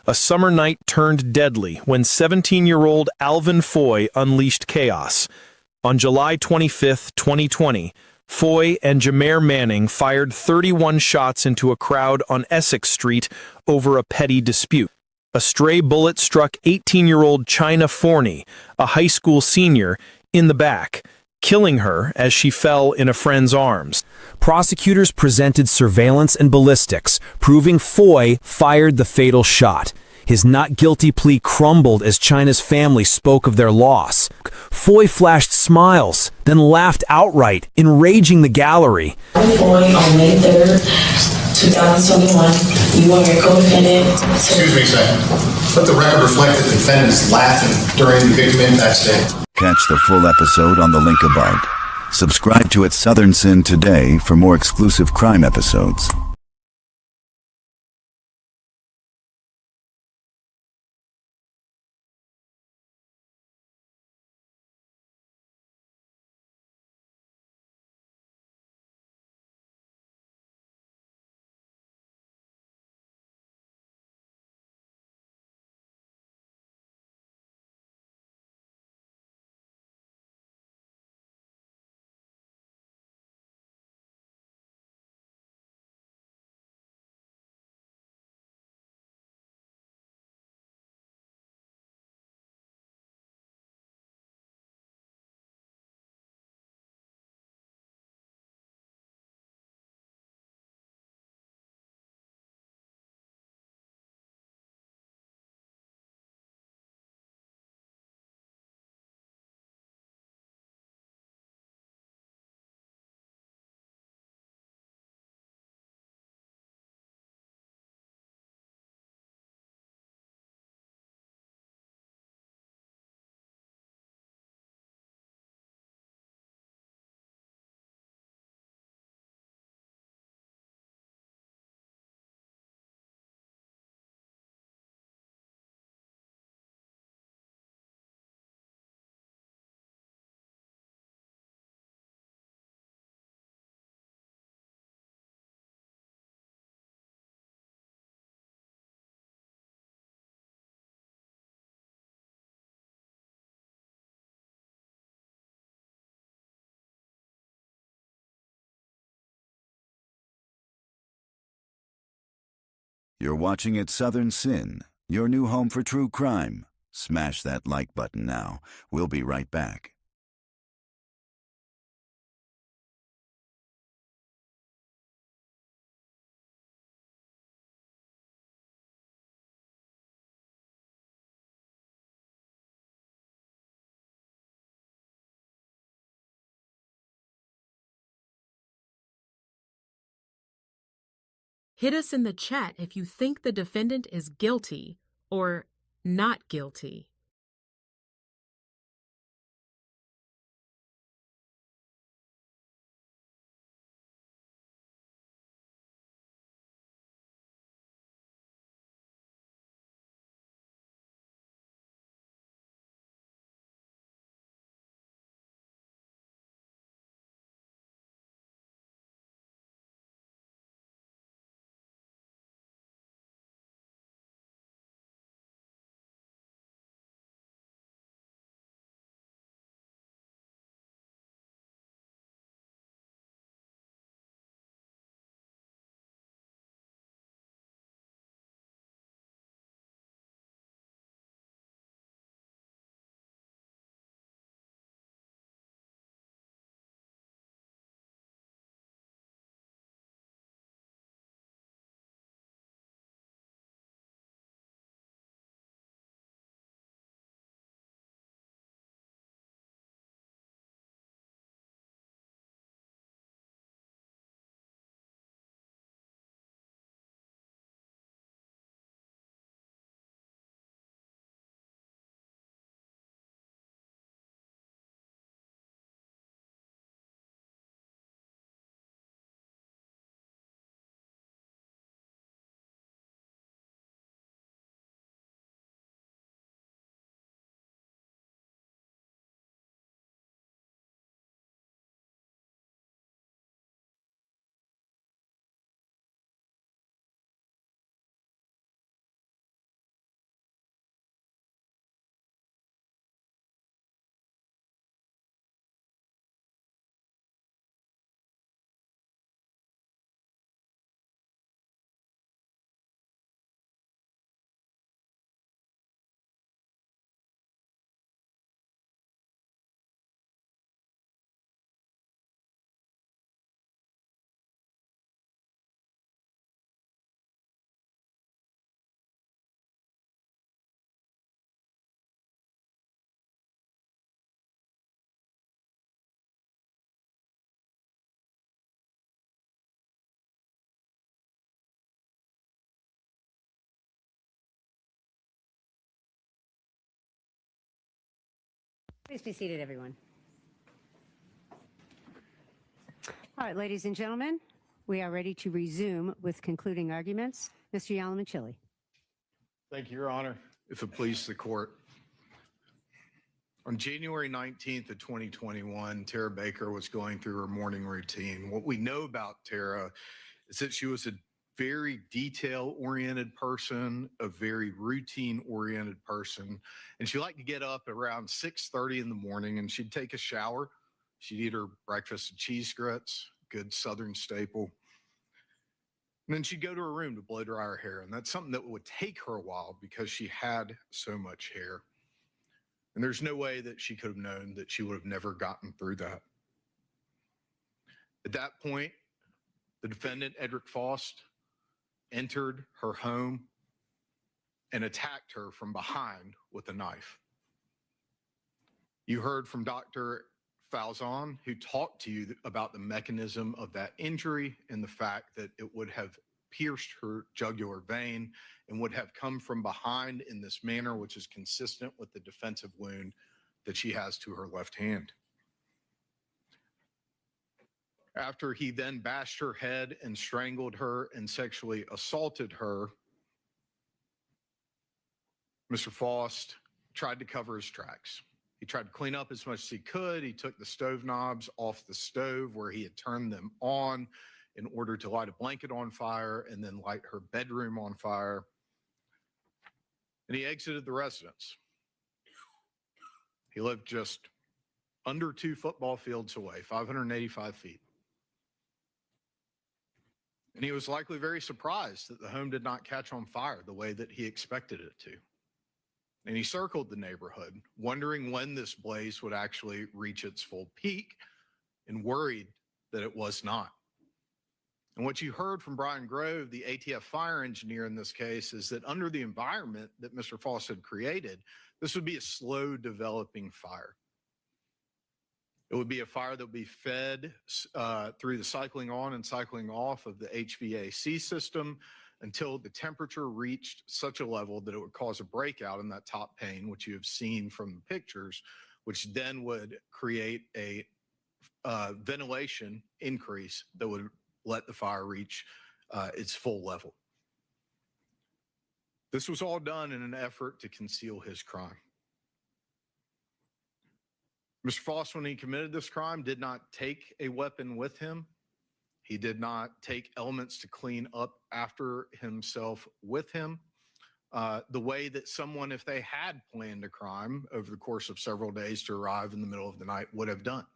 A summer night turned deadly when 17-year-old Alvin Foy unleashed chaos. On July 25, 2020, Foy and Jameer Manning fired 31 shots into a crowd on Essex Street over a petty dispute. A stray bullet struck 18-year-old China Forney, a high school senior, in the back, killing her as she fell in a friend's arms. Prosecutors presented surveillance and ballistics, proving Foy fired the fatal shot. His not guilty plea crumbled as China's family spoke of their loss. Foy flashed smiles, then laughed outright, enraging the gallery. Foy, on May 3rd, 2021, you are a co-defendant. Excuse me a second. Let the record reflect that the defendant is laughing during the victim impact statement. Catch the full episode on the link above. Subscribe to At Southern Sin today for more exclusive crime episodes. You're watching at Southern Sin, your new home for true crime. Smash that like button now. We'll be right back. Hit us in the chat if you think the defendant is guilty or not guilty. Please be seated, everyone. All right, ladies and gentlemen, we are ready to resume with concluding arguments. Mr. Yalamanchili. Thank you, Your Honor. If it pleases the court. On January 19th of 2021, Tara Baker was going through her morning routine. What we know about Tara is that she was a very detail-oriented person, a very routine-oriented person, and she liked to get up around 6:30 in the morning, and she'd take a shower. She'd eat her breakfast of cheese grits, good Southern staple. And then she'd go to her room to blow dry her hair, and that's something that would take her a while because she had so much hair. And there's no way that she could have known that she would have never gotten through that. At that point, the defendant, Edrick Faust, entered her home and attacked her from behind with a knife. You heard from Dr. Falzon, who talked to you about the mechanism of that injury and the fact that it would have pierced her jugular vein and would have come from behind in this manner, which is consistent with the defensive wound that she has to her left hand. After he then bashed her head and strangled her and sexually assaulted her, Mr. Faust tried to cover his tracks. He tried to clean up as much as he could. He took the stove knobs off the stove where he had turned them on in order to light a blanket on fire and then light her bedroom on fire. And he exited the residence. He lived just under 2 football fields away, 585 feet. And he was likely very surprised that the home did not catch on fire the way that he expected it to. And he circled the neighborhood, wondering when this blaze would actually reach its full peak, and worried that it was not. And what you heard from Brian Grove, the ATF fire engineer in this case, is that under the environment that Mr. Faust had created, this would be a slow developing fire. It would be a fire that would be fed through the cycling on and cycling off of the HVAC system until the temperature reached such a level that it would cause a breakout in that top pane, which you have seen from the pictures, which then would create a ventilation increase that would let the fire reach its full level. This was all done in an effort to conceal his crime. Mr. Faust, when he committed this crime, did not take a weapon with him. He did not take elements to clean up after himself with him, the way that someone, if they had planned a crime over the course of several days to arrive in the middle of the night, would have done.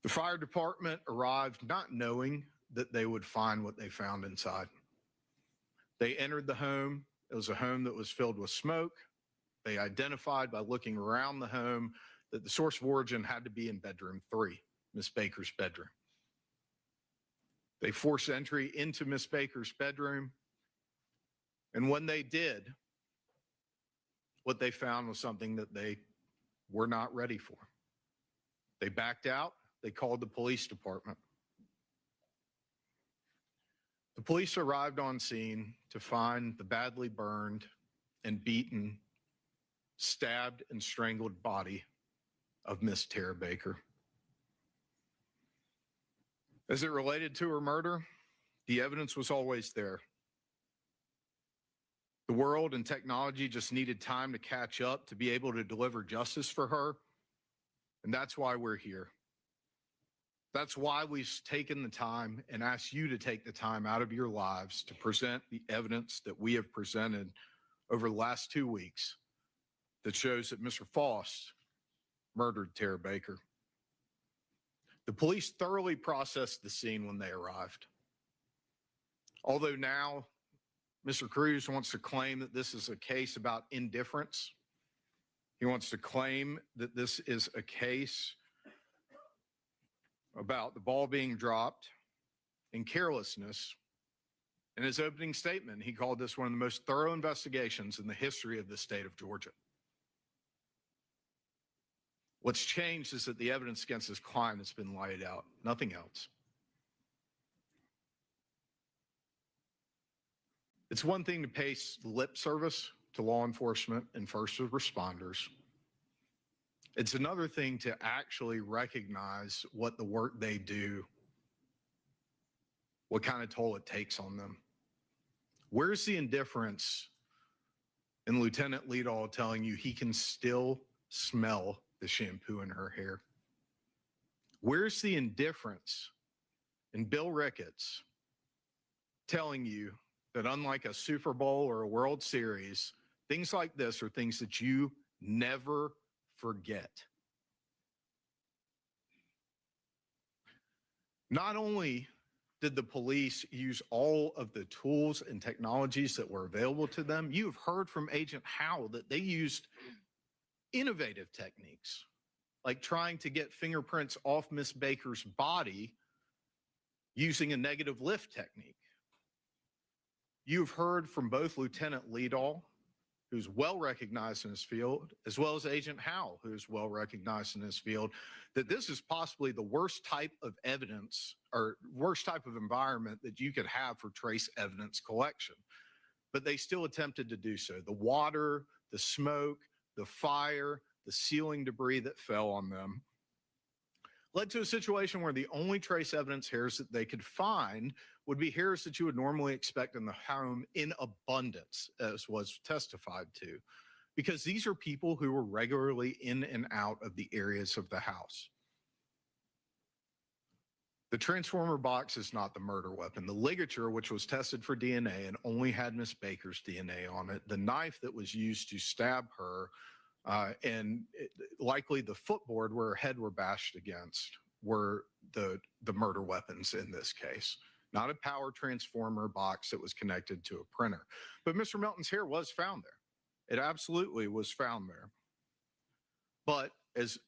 The fire department arrived not knowing that they would find what they found inside. They entered the home. It was a home that was filled with smoke. They identified by looking around the home that the source of origin had to be in bedroom 3, Miss Baker's bedroom. They forced entry into Miss Baker's bedroom. And when they did, what they found was something that they were not ready for. They backed out. They called the police department. The police arrived on scene to find the badly burned and beaten, stabbed and strangled body of Miss Tara Baker. As it related to her murder, the evidence was always there. The world and technology just needed time to catch up to be able to deliver justice for her, and that's why we're here. That's why we've taken the time and asked you to take the time out of your lives to present the evidence that we have presented over the last 2 weeks that shows that Mr. Faust murdered Tara Baker. The police thoroughly processed the scene when they arrived. Although now Mr. Cruz wants to claim that this is a case about indifference, he wants to claim that this is a case about the ball being dropped and carelessness. In his opening statement, he called this one of the most thorough investigations in the history of the state of Georgia. What's changed is that the evidence against his client has been laid out, nothing else. It's one thing to pay lip service to law enforcement and first responders. It's another thing to actually recognize what the work they do, what kind of toll it takes on them. Where's the indifference in Lieutenant Leadall telling you he can still smell the shampoo in her hair? Where's the indifference in Bill Ricketts telling you that unlike a Super Bowl or a World Series, things like this are things that you never forget? Not only did the police use all of the tools and technologies that were available to them, you've heard from Agent Howe that they used innovative techniques, like trying to get fingerprints off Miss Baker's body using a negative lift technique. You've heard from both Lieutenant Leadall, who's well recognized in his field, as well as Agent Howe, who's well recognized in his field, that this is possibly the worst type of evidence or worst type of environment that you could have for trace evidence collection. But they still attempted to do so. The water, the smoke, the fire, the ceiling debris that fell on them led to a situation where the only trace evidence hairs that they could find would be hairs that you would normally expect in the home in abundance, as was testified to, because these are people who were regularly in and out of the areas of the house. The transformer box is not the murder weapon. The ligature, which was tested for DNA and only had Miss Baker's DNA on it, the knife that was used to stab her, likely the footboard where her head were bashed against, were the murder weapons in this case, not a power transformer box that was connected to a printer. But Mr. Melton's hair was found there. It absolutely was found there. But as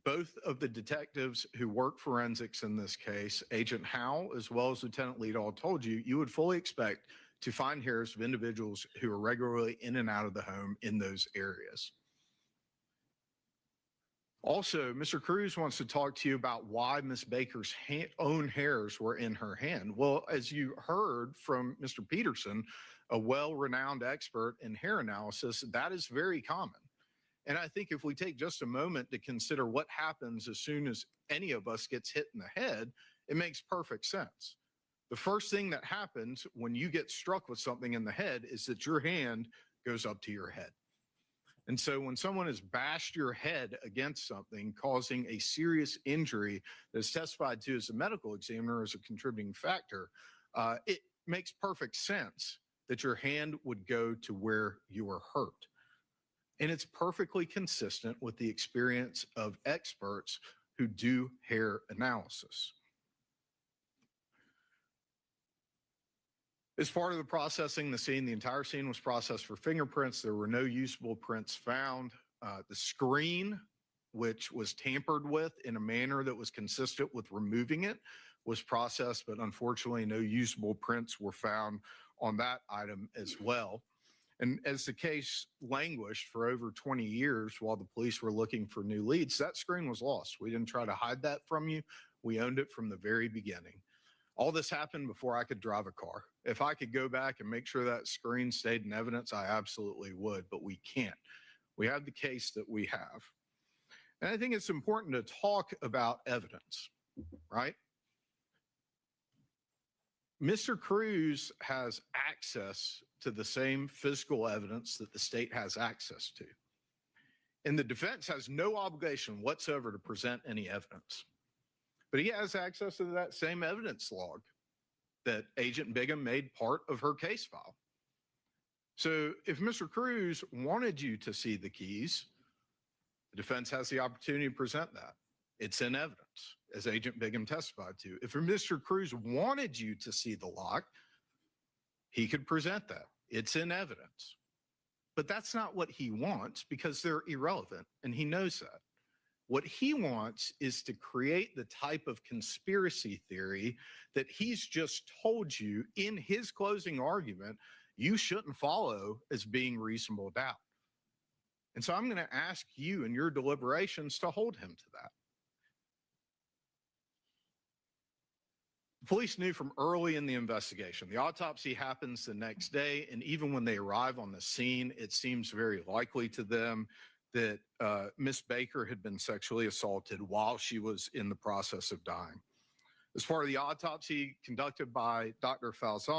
both of the detectives who work forensics in this case, Agent Howe as well as Lieutenant Leadall, told you, you would fully expect to find hairs of individuals who are regularly in and out of the home in those areas. Also, Mr. Cruz wants to talk to you about why Miss Baker's own hairs were in her hand. Well, as you heard from Mr. Peterson, a well-renowned expert in hair analysis, that is very common. And I think if we take just a moment to consider what happens as soon as any of us gets hit in the head, it makes perfect sense. The first thing that happens when you get struck with something in the head is that your hand goes up to your head. And so when someone has bashed your head against something, causing a serious injury that is testified to as a medical examiner as a contributing factor, it makes perfect sense that your hand would go to where you were hurt. And it's perfectly consistent with the experience of experts who do hair analysis. As part of the processing the scene, the entire scene was processed for fingerprints. There were no usable prints found. The screen, which was tampered with in a manner that was consistent with removing it, was processed, but unfortunately no usable prints were found on that item as well. And as the case languished for over 20 years while the police were looking for new leads, that screen was lost. We didn't try to hide that from you. We owned it from the very beginning. All this happened before I could drive a car. If I could go back and make sure that screen stayed in evidence, I absolutely would, but we can't. We have the case that we have. And I think it's important to talk about evidence, right? Mr. Cruz has access to the same physical evidence that the state has access to. And the defense has no obligation whatsoever to present any evidence. But he has access to that same evidence log that Agent Bigham made part of her case file. So if Mr. Cruz wanted you to see the keys, the defense has the opportunity to present that. It's in evidence, as Agent Bigham testified to. If Mr. Cruz wanted you to see the lock, he could present that. It's in evidence. But that's not what he wants because they're irrelevant, and he knows that. What he wants is to create the type of conspiracy theory that he's just told you in his closing argument you shouldn't follow as being reasonable doubt. And so I'm going to ask you in your deliberations to hold him to that. Police knew from early in the investigation. The autopsy happens the next day, and even when they arrive on the scene, it seems very likely to them that Miss Baker had been sexually assaulted while she was in the process of dying. As part of the autopsy conducted by Dr. Faust,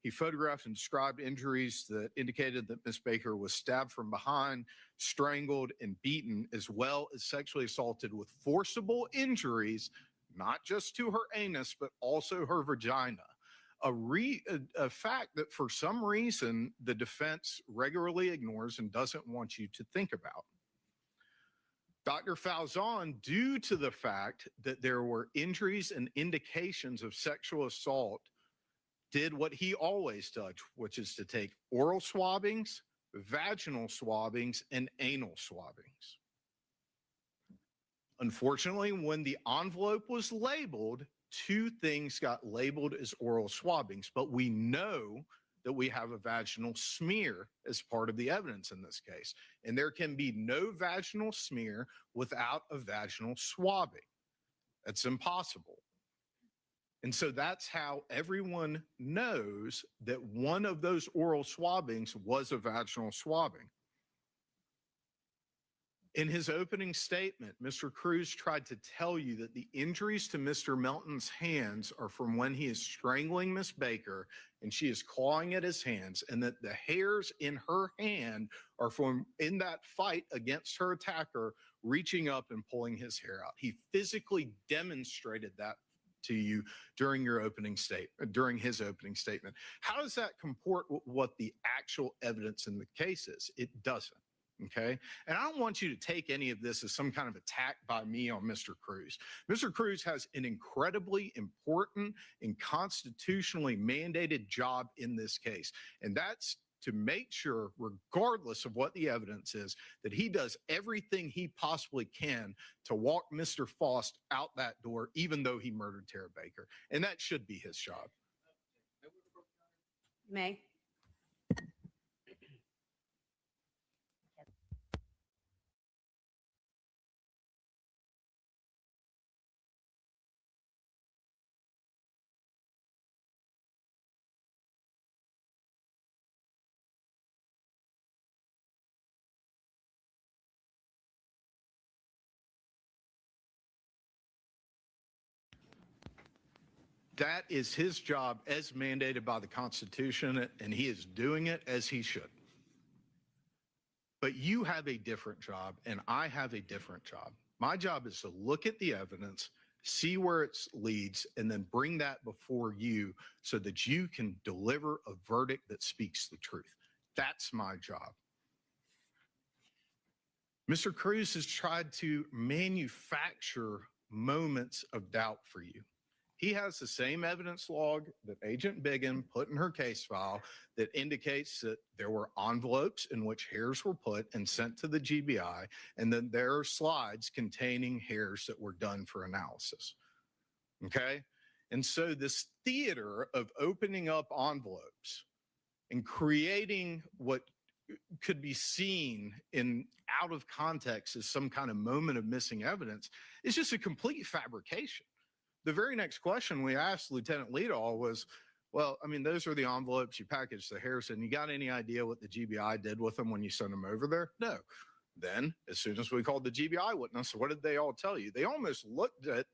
he photographed and described injuries that indicated that Miss Baker was stabbed from behind, strangled, and beaten, as well as sexually assaulted with forcible injuries, not just to her anus, but also her vagina. A fact that for some reason the defense regularly ignores and doesn't want you to think about. Dr. Faust, due to the fact that there were injuries and indications of sexual assault, did what he always does, which is to take oral swabbings, vaginal swabbings, and anal swabbings. Unfortunately, when the envelope was labeled, two things got labeled as oral swabbings, but we know that we have a vaginal smear as part of the evidence in this case. And there can be no vaginal smear without a vaginal swabbing. That's impossible. And so that's how everyone knows that one of those oral swabbings was a vaginal swabbing. In his opening statement, Mr. Cruz tried to tell you that the injuries to Mr. Melton's hands are from when he is strangling Miss Baker and she is clawing at his hands, and that the hairs in her hand are from in that fight against her attacker, reaching up and pulling his hair out. He physically demonstrated that to you during your opening statement, during his opening statement. How does that comport with what the actual evidence in the case is? It doesn't. Okay. And I don't want you to take any of this as some kind of attack by me on Mr. Cruz. Mr. Cruz has an incredibly important and constitutionally mandated job in this case. And that's to make sure, regardless of what the evidence is, that he does everything he possibly can to walk Mr. Faust out that door, even though he murdered Tara Baker. And that should be his job. May. That is his job as mandated by the Constitution, and he is doing it as he should. But you have a different job, and I have a different job. My job is to look at the evidence, see where it leads, and then bring that before you so that you can deliver a verdict that speaks the truth. That's my job. Mr. Cruz has tried to manufacture moments of doubt for you. He has the same evidence log that Agent Biggin put in her case file that indicates that there were envelopes in which hairs were put and sent to the GBI, and then there are slides containing hairs that were done for analysis. Okay? And so this theater of opening up envelopes and creating what could be seen in out of context as some kind of moment of missing evidence is just a complete fabrication. The very next question we asked Lieutenant Leadall was, well, I mean, those are the envelopes you packaged the hairs in. You got any idea what the GBI did with them when you sent them over there? No. Then, as soon as we called the GBI witness, what did they all tell you? They almost looked at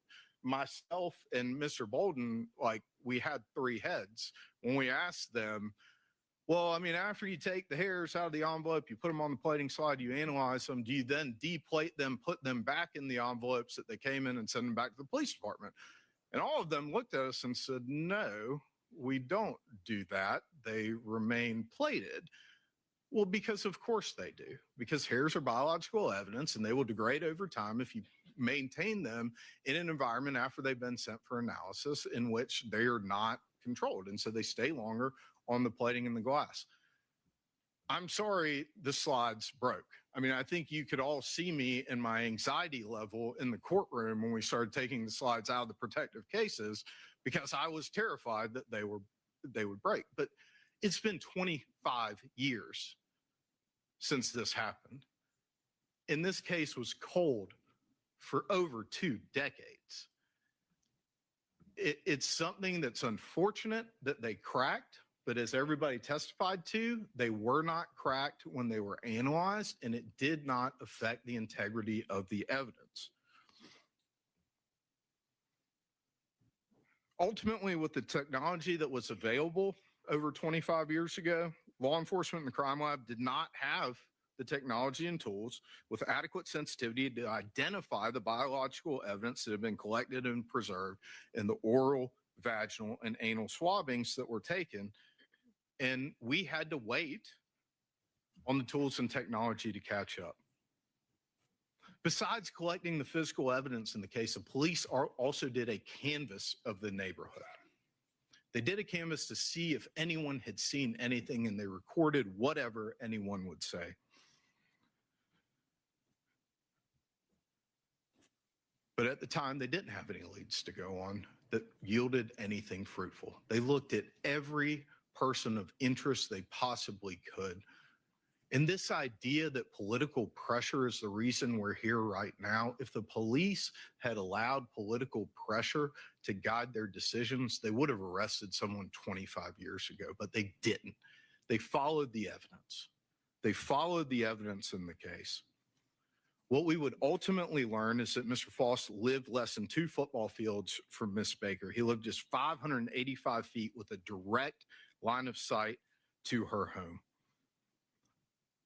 myself and Mr. Bolden like we had three heads when we asked them, well, I mean, after you take the hairs out of the envelope, you put them on the plating slide, you analyze them, do you then deplate them, put them back in the envelopes that they came in and send them back to the police department? And all of them looked at us and said, no, we don't do that. They remain plated. Well, because of course they do, because hairs are biological evidence and they will degrade over time if you maintain them in an environment after they've been sent for analysis in which they are not controlled. And so they stay longer on the plating and the glass. I'm sorry the slides broke. I mean, I think you could all see me and my anxiety level in the courtroom when we started taking the slides out of the protective cases because I was terrified that they would break. But it's been 25 years since this happened. And this case was cold for over 2 decades. It's something that's unfortunate that they cracked. But as everybody testified to, they were not cracked when they were analyzed, and it did not affect the integrity of the evidence. Ultimately, with the technology that was available over 25 years ago, law enforcement and the crime lab did not have the technology and tools with adequate sensitivity to identify the biological evidence that had been collected and preserved in the oral, vaginal, and anal swabbings that were taken. And we had to wait on the tools and technology to catch up. Besides collecting the physical evidence in the case, the police also did a canvass of the neighborhood. They did a canvass to see if anyone had seen anything, and they recorded whatever anyone would say. But at the time, they didn't have any leads to go on that yielded anything fruitful. They looked at every person of interest they possibly could. And this idea that political pressure is the reason we're here right now, if the police had allowed political pressure to guide their decisions, they would have arrested someone 25 years ago, but they didn't. They followed the evidence. They followed the evidence in the case. What we would ultimately learn is that Mr. Faust lived less than 2 football fields from Miss Baker. He lived just 585 feet with a direct line of sight to her home.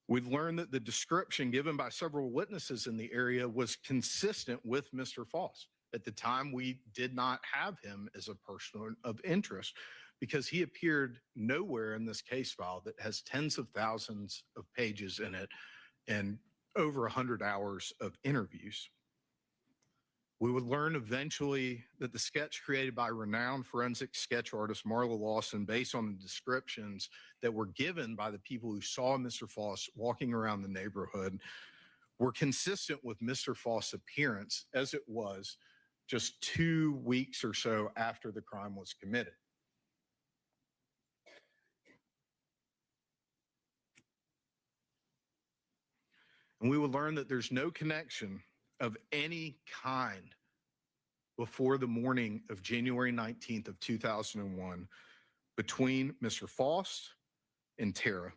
We've learned that the description given by several witnesses in the area was consistent with Mr. Faust. At the time, we did not have him as a person of interest because he appeared nowhere in this case file that has tens of thousands of pages in it and over 100 hours of interviews. We would learn eventually that the sketch created by renowned forensic sketch artist Marla Lawson, based on the descriptions that were given by the people who saw Mr. Faust walking around the neighborhood, were consistent with Mr. Faust's appearance as it was just 2 weeks or so after the crime was committed. And we would learn that there's no connection of any kind before the morning of January 19th of 2001 between Mr. Faust and Tara,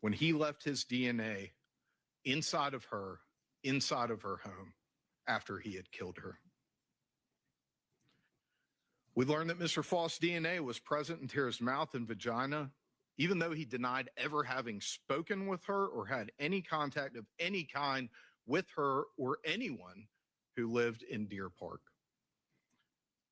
when he left his DNA inside of her home after he had killed her. We learned that Mr. Faust's DNA was present in Tara's mouth and vagina, even though he denied ever having spoken with her or had any contact of any kind with her or anyone who lived in Deer Park.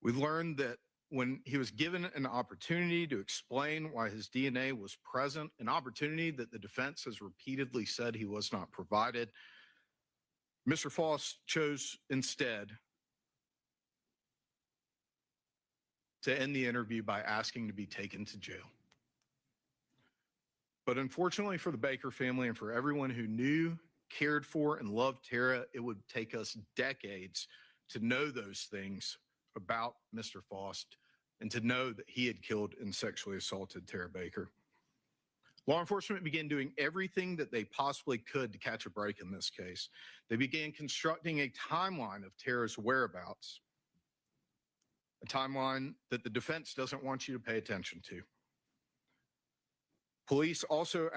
We learned that when he was given an opportunity to explain why his DNA was present, an opportunity that the defense has repeatedly said he was not provided, Mr. Faust chose instead to end the interview by asking to be taken to jail. But unfortunately for the Baker family and for everyone who knew, cared for, and loved Tara, it would take us decades to know those things about Mr. Faust and to know that he had killed and sexually assaulted Tara Baker. Law enforcement began doing everything that they possibly could to catch a break in this case. They began constructing a timeline of Tara's whereabouts, a timeline that the defense doesn't want you to pay attention to. Police also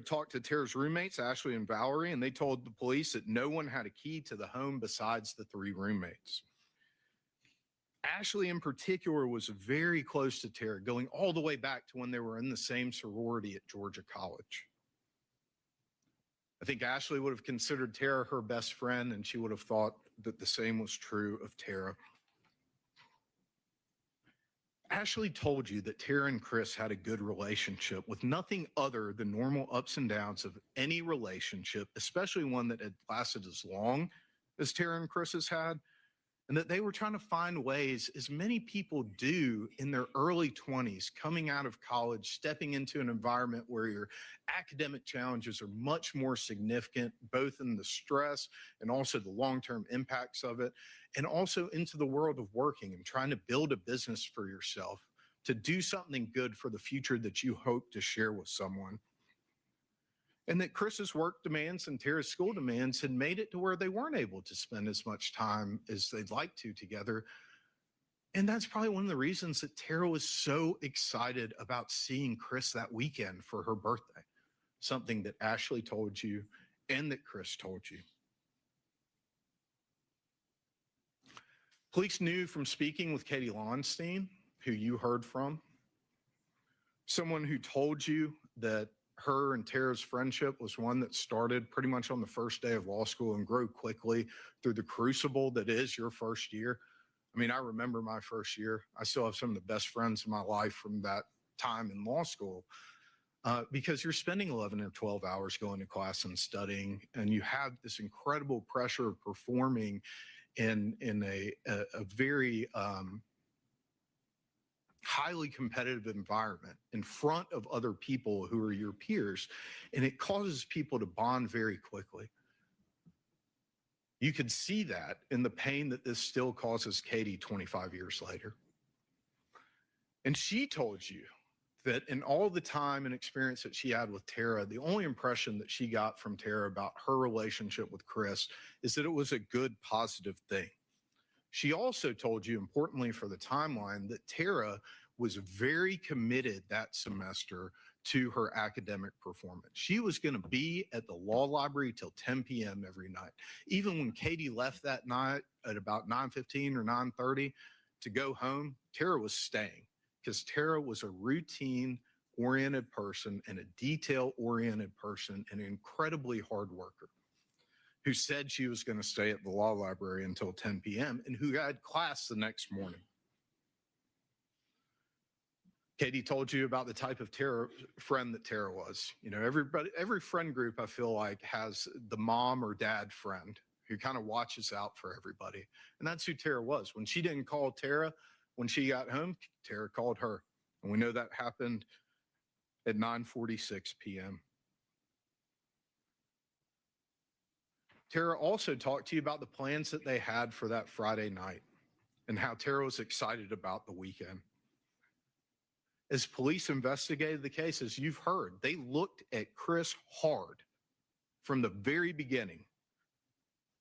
talked to Tara's roommates, Ashley and Valerie, and they told the police that no one had a key to the home besides the 3 roommates. Ashley in particular was very close to Tara, going all the way back to when they were in the same sorority at Georgia College. I think Ashley would have considered Tara her best friend, and she would have thought that the same was true of Tara. Ashley told you that Tara and Chris had a good relationship with nothing other than normal ups and downs of any relationship, especially one that had lasted as long as Tara and Chris's had, and that they were trying to find ways, as many people do in their early 20s, coming out of college, stepping into an environment where your academic challenges are much more significant, both in the stress and also the long-term impacts of it, and also into the world of working and trying to build a business for yourself, to do something good for the future that you hope to share with someone. And that Chris's work demands and Tara's school demands had made it to where they weren't able to spend as much time as they'd like to together. And that's probably one of the reasons that Tara was so excited about seeing Chris that weekend for her birthday, something that Ashley told you and that Chris told you. Police knew from speaking with Katie Lonstein, who you heard from, someone who told you that her and Tara's friendship was one that started pretty much on the first day of law school and grew quickly through the crucible that is your first year. I mean, I remember my first year. I still have some of the best friends in my life from that time in law school because you're spending 11 or 12 hours going to class and studying, and you have this incredible pressure of performing in a very highly competitive environment in front of other people who are your peers, and it causes people to bond very quickly. You could see that in the pain that this still causes Katie 25 years later. And she told you that in all the time and experience that she had with Tara, the only impression that she got from Tara about her relationship with Chris is that it was a good, positive thing. She also told you, importantly for the timeline, that Tara was very committed that semester to her academic performance. She was going to be at the law library till 10 p.m. every night. Even when Katie left that night at about 9:15 or 9:30 to go home, Tara was staying because Tara was a routine-oriented person and a detail-oriented person and an incredibly hard worker who said she was going to stay at the law library until 10 p.m. and who had class the next morning. Katie told you about the type of friend that Tara was. You know, every friend group I feel like has the mom or dad friend who kind of watches out for everybody. And that's who Tara was. When she didn't call Tara when she got home, Tara called her. And we know that happened at 9:46 p.m. Tara also talked to you about the plans that they had for that Friday night and how Tara was excited about the weekend. As police investigated the case, as you've heard, they looked at Chris hard from the very beginning.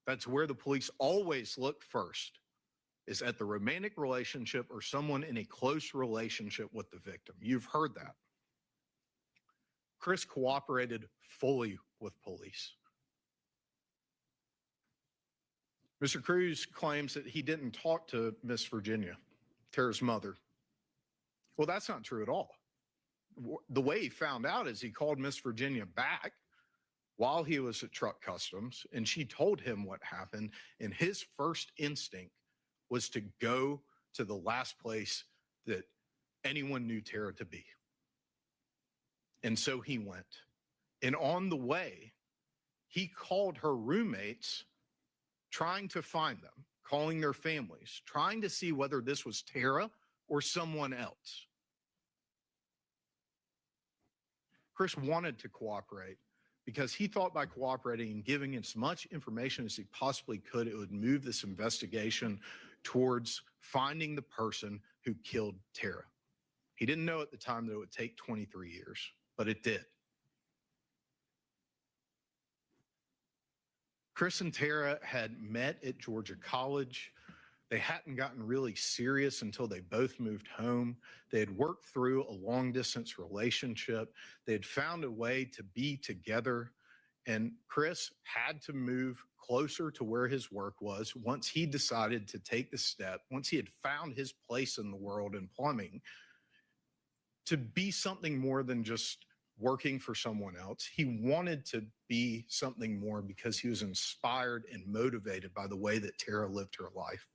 That's where the police always look first, is at the romantic relationship or someone in a close relationship with the victim. You've heard that. Chris cooperated fully with police. Mr. Cruz claims that he didn't talk to Miss Virginia, Tara's mother. Well, that's not true at all. The way he found out is he called Miss Virginia back while he was at Truck Customs, and she told him what happened, and his first instinct was to go to the last place that anyone knew Tara to be. And so he went. And on the way, he called her roommates, trying to find them, calling their families, trying to see whether this was Tara or someone else. Chris wanted to cooperate because he thought by cooperating and giving as much information as he possibly could, it would move this investigation towards finding the person who killed Tara. He didn't know at the time that it would take 23 years, but it did. Chris and Tara had met at Georgia College. They hadn't gotten really serious until they both moved home. They had worked through a long-distance relationship. They had found a way to be together. And Chris had to move closer to where his work was once he decided to take the step, once he had found his place in the world in plumbing, to be something more than just working for someone else. He wanted to be something more because he was inspired and motivated by the way that Tara lived her life.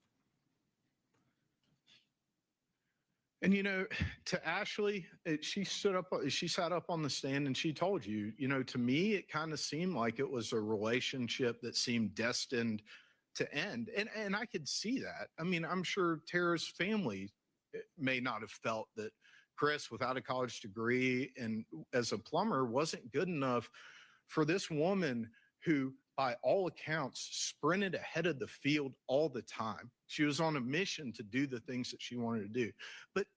And, you know, to Ashley, she sat up on the stand and she told you, you know, to me, it kind of seemed like it was a relationship that seemed destined to end. And I could see that. I mean, I'm sure Tara's family may not have felt that Chris, without a college degree and as a plumber, wasn't good enough for this woman who, by all accounts, sprinted ahead of the field all the time. She was on a mission to do the things that she wanted to do. But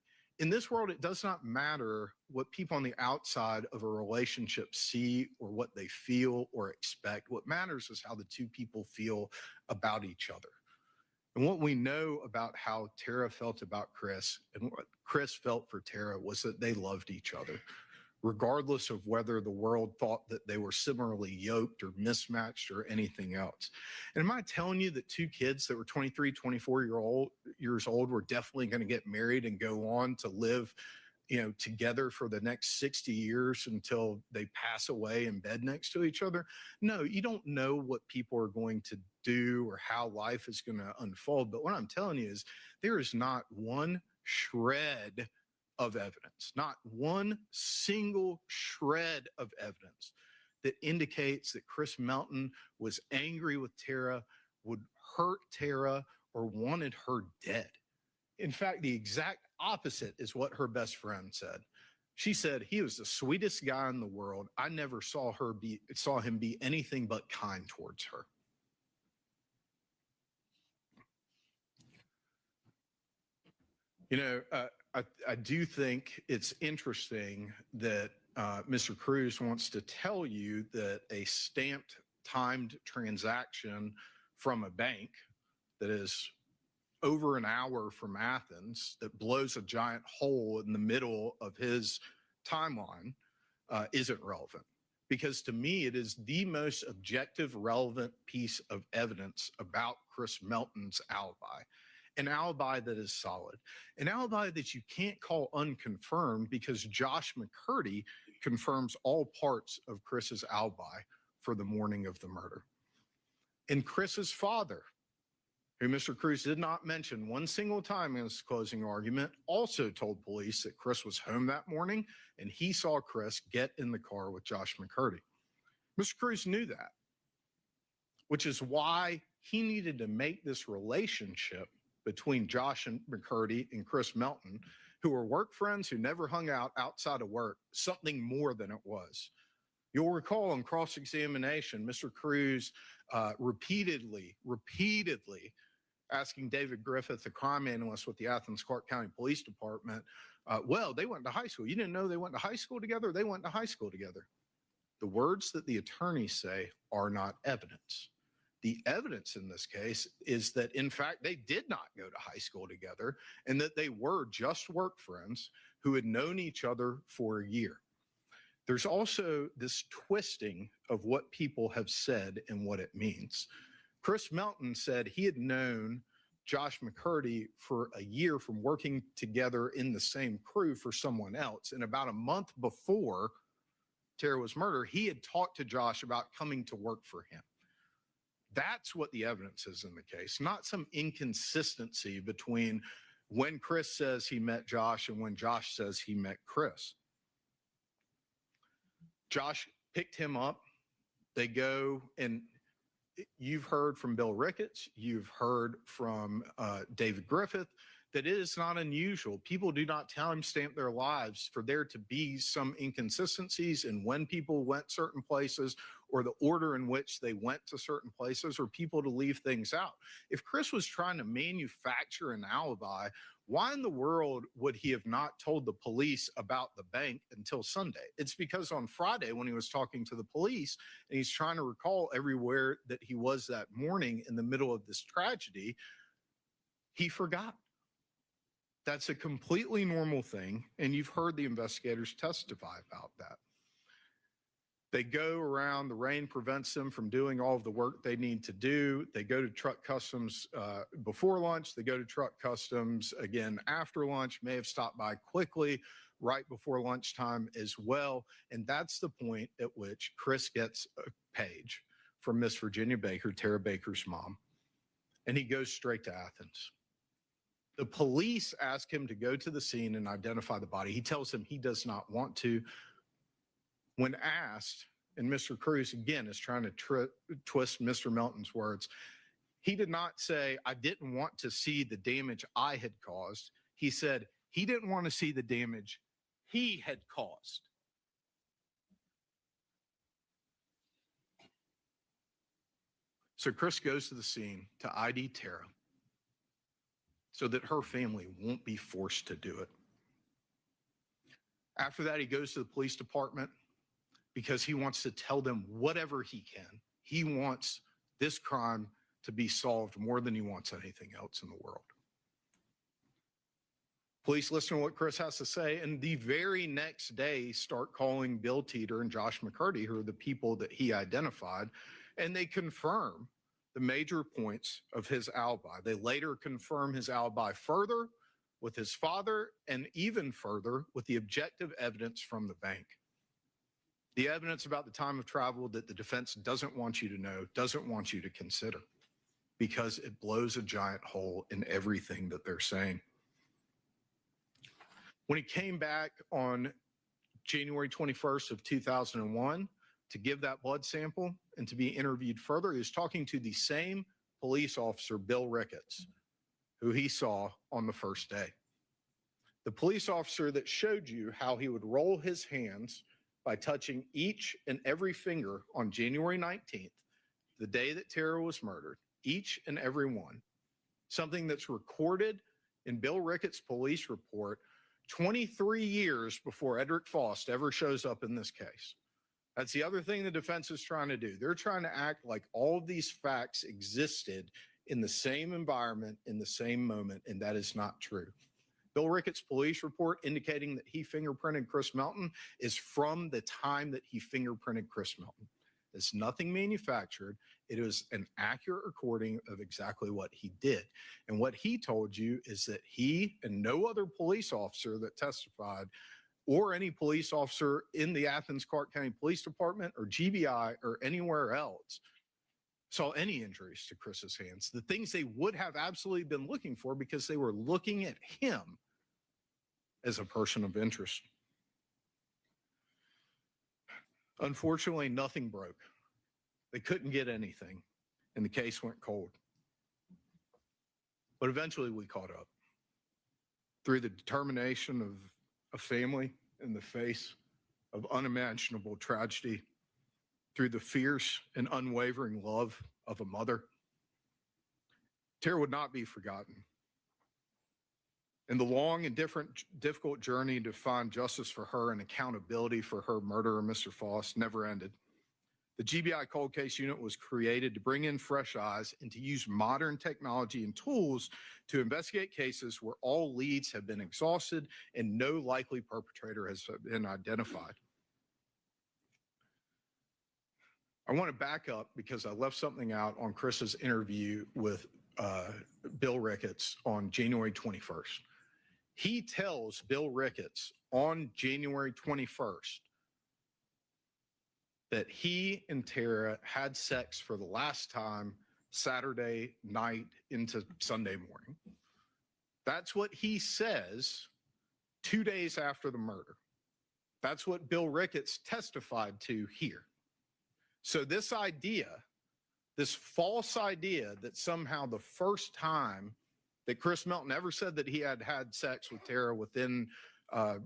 in this world, it does not matter what people on the outside of a relationship see or what they feel or expect. What matters is how the two people feel about each other. And what we know about how Tara felt about Chris and what Chris felt for Tara was that they loved each other, regardless of whether the world thought that they were similarly yoked or mismatched or anything else. And am I telling you that two kids that were 23, 24 years old were definitely going to get married and go on to live, you know, together for the next 60 years until they pass away in bed next to each other? No, you don't know what people are going to do or how life is going to unfold. But what I'm telling you is there is not one shred of evidence, not one single shred of evidence that indicates that Chris Melton was angry with Tara, would hurt Tara, or wanted her dead. In fact, the exact opposite is what her best friend said. She said, he was the sweetest guy in the world. I never saw him be anything but kind towards her. You know, I do think it's interesting that Mr. Cruz wants to tell you that a stamped, timed transaction from a bank that is over an hour from Athens, that blows a giant hole in the middle of his timeline, isn't relevant. Because to me, it is the most objective, relevant piece of evidence about Chris Melton's alibi. An alibi that is solid, an alibi that you can't call unconfirmed because Josh McCurdy confirms all parts of Chris's alibi for the morning of the murder. And Chris's father who Mr. Cruz did not mention one single time in his closing argument, also told police that Chris was home that morning and he saw Chris get in the car with Josh McCurdy. Mr. Cruz knew that, which is why he needed to make this relationship between Josh and McCurdy and Chris Melton, who were work friends who never hung out outside of work, something more than it was. You'll recall on cross-examination, Mr. Cruz repeatedly asking David Griffith, the crime analyst with the Athens Clark County Police Department, well, they went to high school. You didn't know they went to high school together? They went to high school together. The words that the attorneys say are not evidence. The evidence in this case is that, in fact, they did not go to high school together and that they were just work friends who had known each other for a year. There's also this twisting of what people have said and what it means. Chris Melton said he had known Josh McCurdy for a year from working together in the same crew for someone else. And about a month before Tara was murdered, he had talked to Josh about coming to work for him. That's what the evidence is in the case, not some inconsistency between when Chris says he met Josh and when Josh says he met Chris. Josh picked him up. They go, and you've heard from Bill Ricketts, you've heard from David Griffith, that it is not unusual. People do not timestamp their lives for there to be some inconsistencies in when people went certain places or the order in which they went to certain places, or people to leave things out. If Chris was trying to manufacture an alibi, why in the world would he have not told the police about the bank until Sunday? It's because on Friday, when he was talking to the police and he's trying to recall everywhere that he was that morning in the middle of this tragedy, he forgot. That's a completely normal thing, and you've heard the investigators testify about that. They go around, the rain prevents them from doing all of the work they need to do. They go to truck customs before lunch. They go to truck customs again after lunch, may have stopped by quickly right before lunchtime as well. And that's the point at which Chris gets a page from Miss Virginia Baker, Tara Baker's mom, and he goes straight to Athens. The police ask him to go to the scene and identify the body. He tells them he does not want to. When asked, and Mr. Cruz, again, is trying to twist Mr. Melton's words, he did not say, I didn't want to see the damage I had caused. He said he didn't want to see the damage he had caused. So Chris goes to the scene to ID Tara so that her family won't be forced to do it. After that, he goes to the police department because he wants to tell them whatever he can. He wants this crime to be solved more than he wants anything else in the world. Police listen to what Chris has to say, and the very next day start calling Bill Teeter and Josh McCurdy, who are the people that he identified, and they confirm the major points of his alibi. They later confirm his alibi further with his father and even further with the objective evidence from the bank. The evidence about the time of travel that the defense doesn't want you to know, doesn't want you to consider, because it blows a giant hole in everything that they're saying. When he came back on January 21st of 2001 to give that blood sample and to be interviewed further, he was talking to the same police officer, Bill Ricketts, who he saw on the first day. The police officer that showed you how he would roll his hands by touching each and every finger on January 19th, the day that Tara was murdered, each and every one, something that's recorded in Bill Ricketts' police report 23 years before Edrick Faust ever shows up in this case. That's the other thing the defense is trying to do. They're trying to act like all of these facts existed in the same environment, in the same moment, and that is not true. Bill Ricketts' police report indicating that he fingerprinted Chris Melton is from the time that he fingerprinted Chris Melton. It's nothing manufactured. It is an accurate recording of exactly what he did. And what he told you is that he and no other police officer that testified, or any police officer in the Athens Clark County Police Department or GBI or anywhere else, saw any injuries to Chris's hands, the things they would have absolutely been looking for because they were looking at him as a person of interest. Unfortunately, nothing broke. They couldn't get anything, and the case went cold. But eventually we caught up. Through the determination of a family in the face of unimaginable tragedy, through the fierce and unwavering love of a mother, Tara would not be forgotten. And the long and difficult journey to find justice for her and accountability for her murderer, Mr. Faust, never ended. The GBI Cold Case Unit was created to bring in fresh eyes and to use modern technology and tools to investigate cases where all leads have been exhausted and no likely perpetrator has been identified. I want to back up because I left something out on Chris's interview with Bill Ricketts on January 21st. He tells Bill Ricketts on January 21st that he and Tara had sex for the last time Saturday night into Sunday morning. That's what he says 2 days after the murder. That's what Bill Ricketts testified to here. So this idea, this false idea that somehow the first time that Chris Melton ever said that he had had sex with Tara within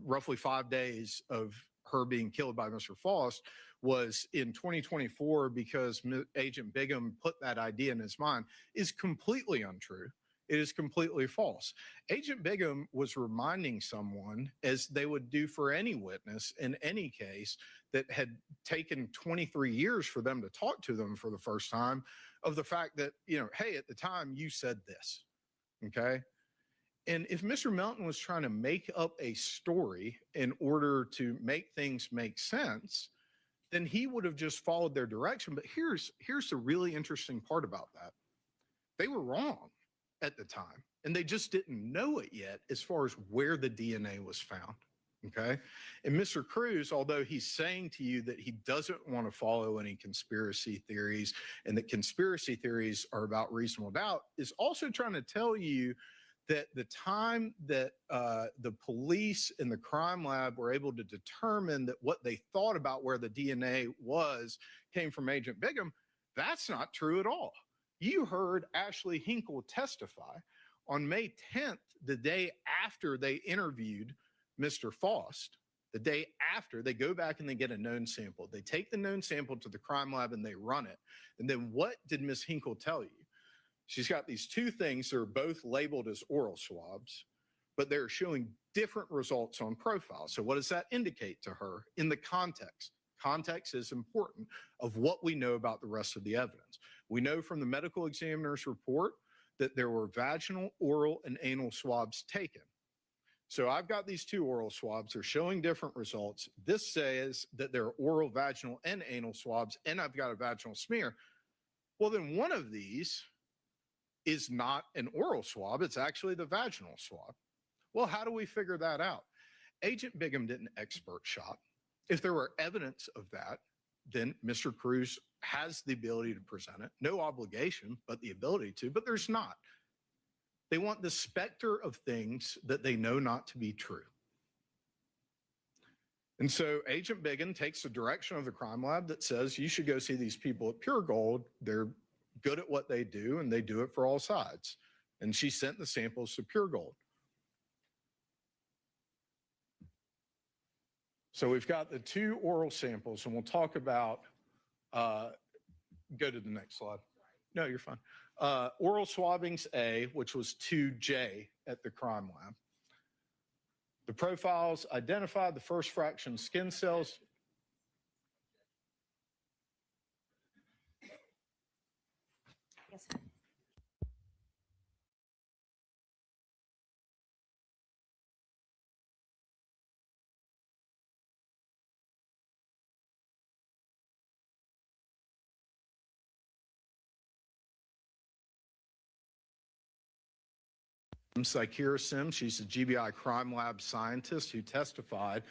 roughly 5 days of her being killed by Mr. Faust was in 2024 because Agent Bigham put that idea in his mind is completely untrue. It is completely false. Agent Bigham was reminding someone, as they would do for any witness in any case that had taken 23 years for them to talk to them for the first time, of the fact that, you know, hey, at the time you said this, okay? And if Mr. Melton was trying to make up a story in order to make things make sense, then he would have just followed their direction. But here's the really interesting part about that. They were wrong at the time, and they just didn't know it yet as far as where the DNA was found, okay? And Mr. Cruz, although he's saying to you that he doesn't want to follow any conspiracy theories and that conspiracy theories are about reasonable doubt, is also trying to tell you that the time that the police and the crime lab were able to determine that what they thought about where the DNA was came from Agent Bigham, that's not true at all. You heard Ashley Hinkle testify on May 10th, the day after they interviewed Mr. Faust. The day after, they go back and they get a known sample. They take the known sample to the crime lab and they run it. And then what did Ms. Hinkle tell you? She's got these two things that are both labeled as oral swabs, but they're showing different results on profile. So what does that indicate to her in the context? Context is important of what we know about the rest of the evidence. We know from the medical examiner's report that there were vaginal, oral, and anal swabs taken. So I've got these two oral swabs. They're showing different results. This says that there are oral, vaginal, and anal swabs, and I've got a vaginal smear. Well, then one of these is not an oral swab. It's actually the vaginal swab. Well, how do we figure that out? Agent Bigham didn't expert shot. If there were evidence of that, then Mr. Cruz has the ability to present it. No obligation, but the ability to, but there's not. They want the specter of things that they know not to be true. And so Agent Bigham takes the direction of the crime lab that says you should go see these people at Pure Gold. They're good at what they do, and they do it for all sides. And she sent the samples to Pure Gold. So we've got the two oral samples, and we'll talk about, go to the next slide. No, you're fine. Oral swabbings A, which was 2J at the crime lab. The profiles identified the first fraction skin cells. Yes. Sakira Sims, she's a GBI crime lab scientist who testified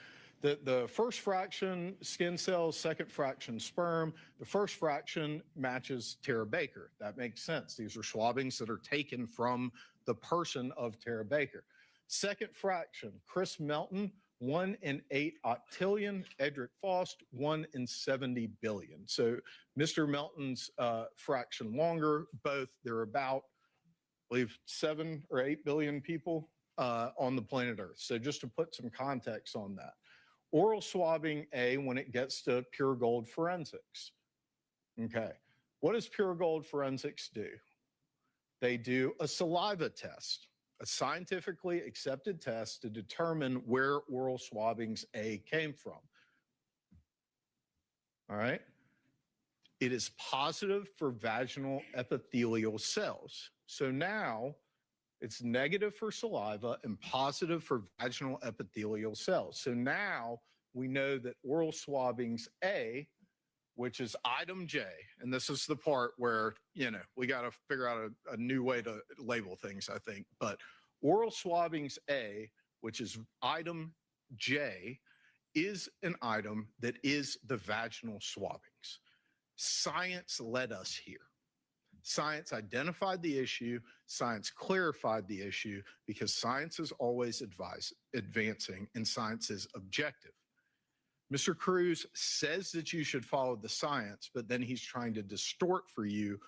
The first fraction, skin cells, second fraction, sperm. The first fraction matches Tara Baker. That makes sense. These are swabbings that are taken from the person of Tara Baker. Second fraction, Chris Melton, 1 in 8 octillion. Edrick Faust, 1 in 70 billion. So Mr. Melton's fraction longer. Both, they're about, I believe, 7 or 8 billion people on the planet Earth. So just to put some context on that. Oral swabbing A when it gets to pure gold forensics. Okay. What does pure gold forensics do? They do a saliva test, a scientifically accepted test to determine where oral swabbings A came from. All right. It is positive for vaginal epithelial cells. So now it's negative for saliva and positive for vaginal epithelial cells. So now we know that oral swabbings A, which is item J, and this is the part where, we got to figure out a new way to label things, I think. But oral swabbings A, which is item J, is an item that is the vaginal swabbings. Science led us here. Science identified the issue, science clarified the issue, because science is always advancing and science is objective. Mr. Cruz says that you should follow the science, but then he's trying to distort for you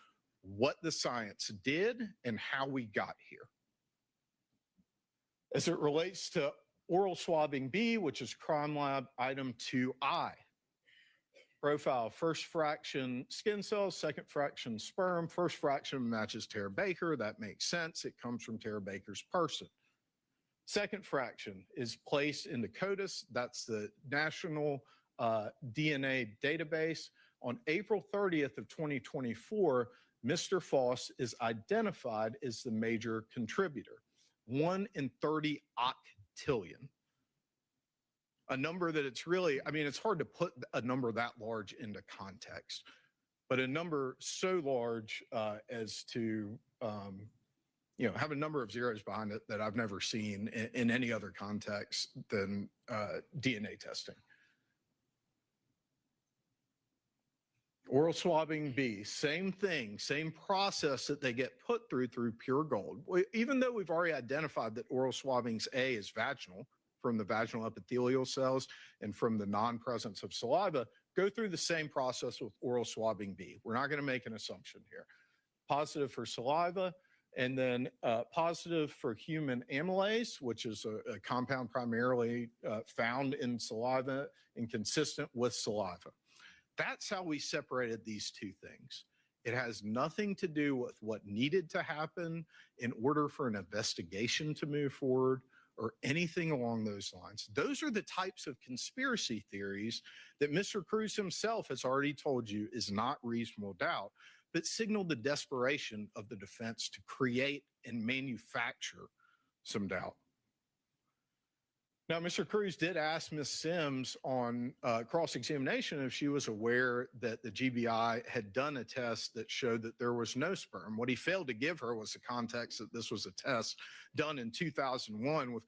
what the science did and how we got here. As it relates to oral swabbing B, which is crime lab item 2I. Profile, first fraction skin cells, second fraction sperm. First fraction matches Tara Baker. That makes sense. It comes from Tara Baker's person. Second fraction is placed into CODIS. That's the National DNA Database. On April 30th of 2024, Mr. Faust is identified as the major contributor. 1 in 30 octillion. A number that it's really, it's hard to put a number that large into context, but a number so large as to, have a number of zeros behind it that I've never seen in any other context than DNA testing. Oral swabbing B, same thing, same process that they get put through pure gold. Even though we've already identified that oral swabbings A is vaginal, from the vaginal epithelial cells and from the non-presence of saliva, go through the same process with oral swabbing B. We're not going to make an assumption here. Positive for saliva, and then positive for human amylase, which is a compound primarily found in saliva and consistent with saliva. That's how we separated these two things. It has nothing to do with what needed to happen in order for an investigation to move forward, or anything along those lines. Those are the types of conspiracy theories that Mr. Cruz himself has already told you is not reasonable doubt, but signaled the desperation of the defense to create and manufacture some doubt. Now, Mr. Cruz did ask Ms. Sims on cross-examination if she was aware that the GBI had done a test that showed that there was no sperm. What he failed to give her was the context that this was a test done in 2001 with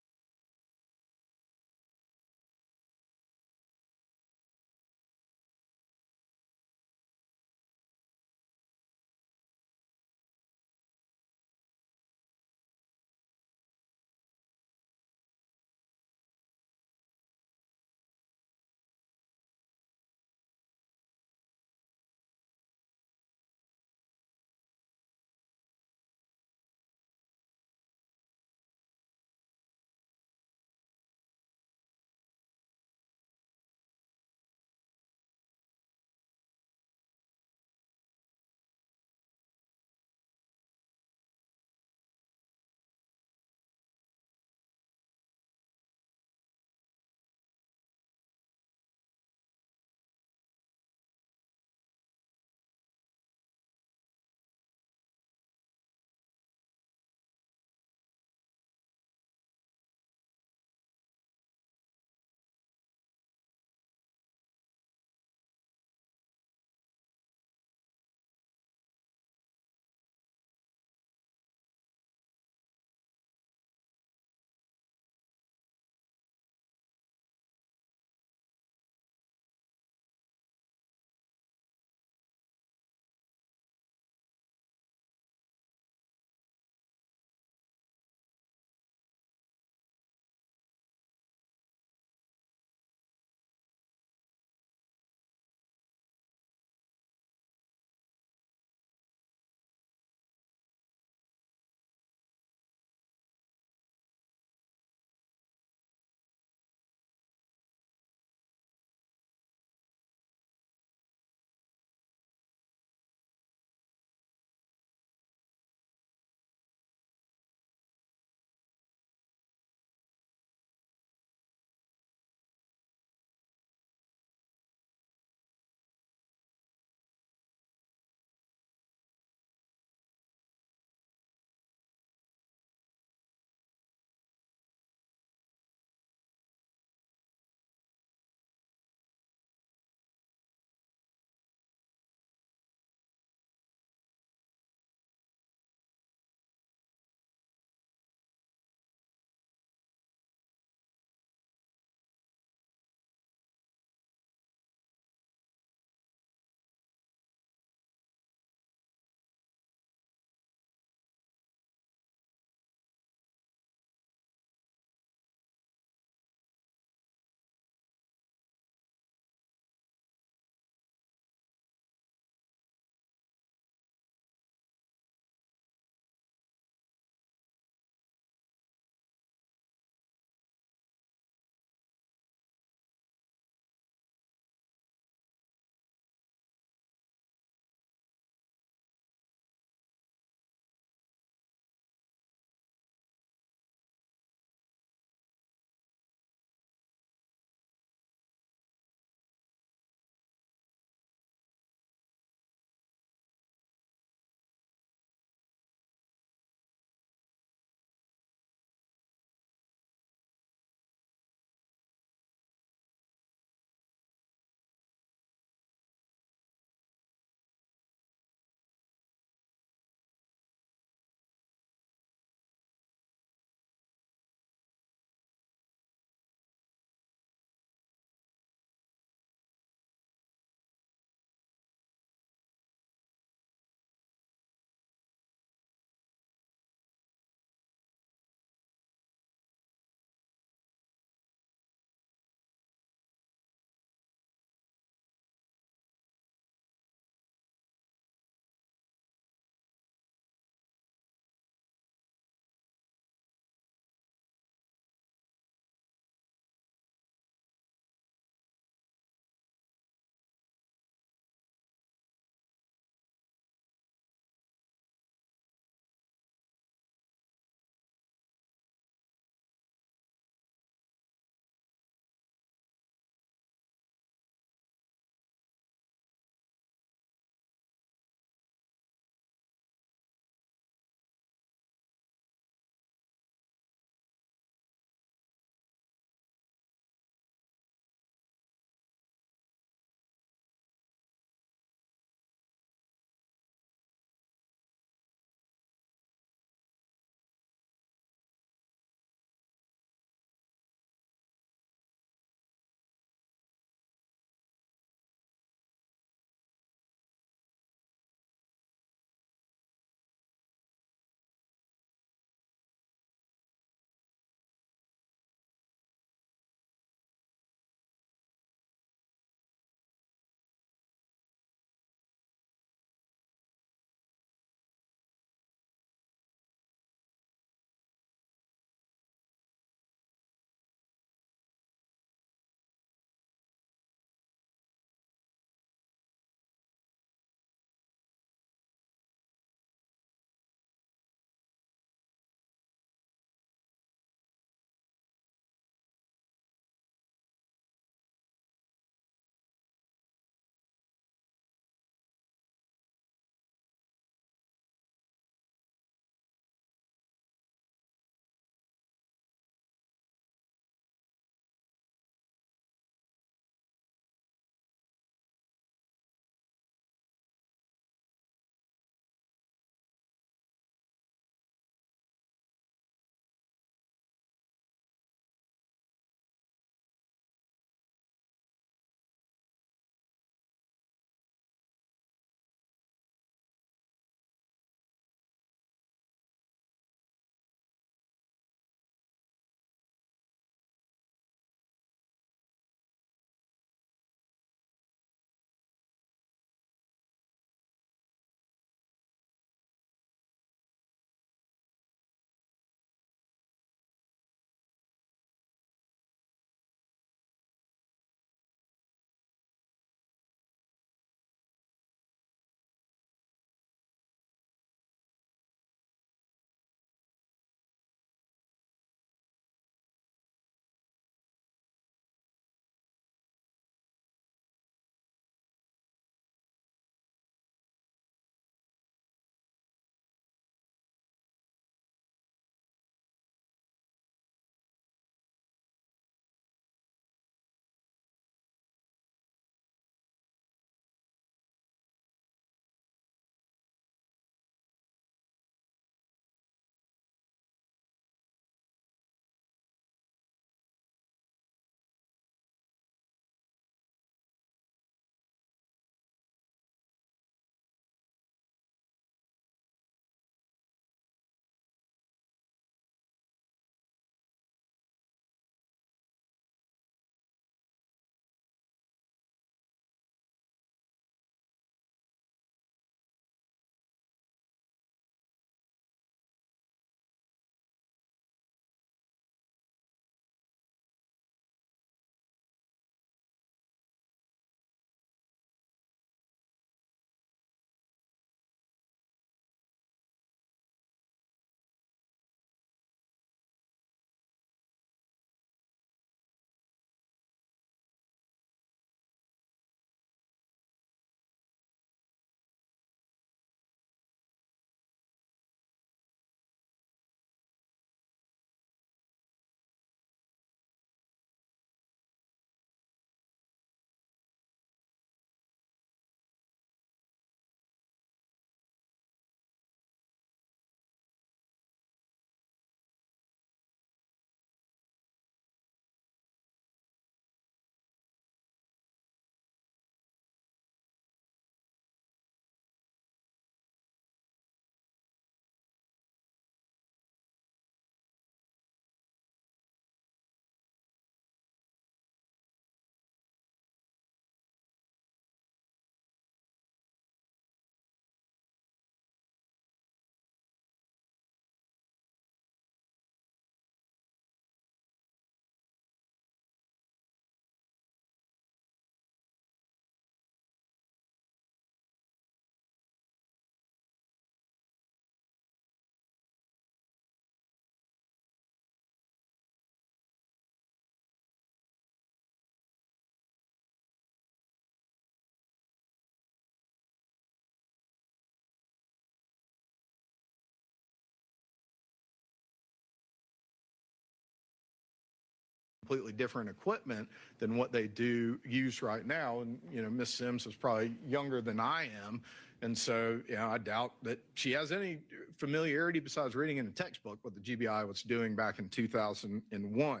completely different equipment than what they do use right now. And, you know, Miss Sims is probably younger than I am. And so, you know, I doubt that she has any familiarity besides reading in a textbook what the GBI was doing back in 2001.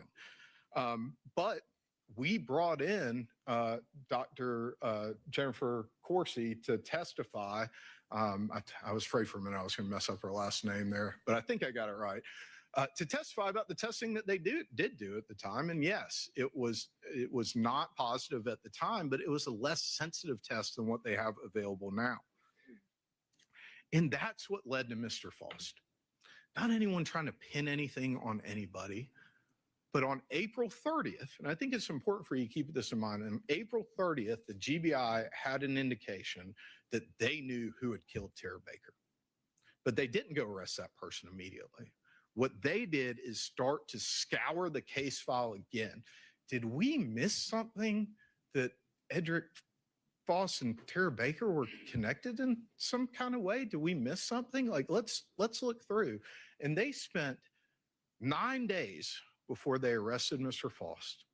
But we brought in Dr. Jennifer Corsi to testify. I was afraid for a minute I was going to mess up her last name there, but I think I got it right. To testify about the testing that they did do at the time. And yes, it was not positive at the time, but it was a less sensitive test than what they have available now. And that's what led to Mr. Faust. Not anyone trying to pin anything on anybody, but on April 30th, and I think it's important for you to keep this in mind, on April 30th, the GBI had an indication that they knew who had killed Tara Baker, but they didn't go arrest that person immediately. What they did is start to scour the case file again. Did we miss something that Edrick Faust and Tara Baker were connected in some kind of way? Did we miss something? Like, let's look through. And they spent 9 days before they arrested Mr. Faust,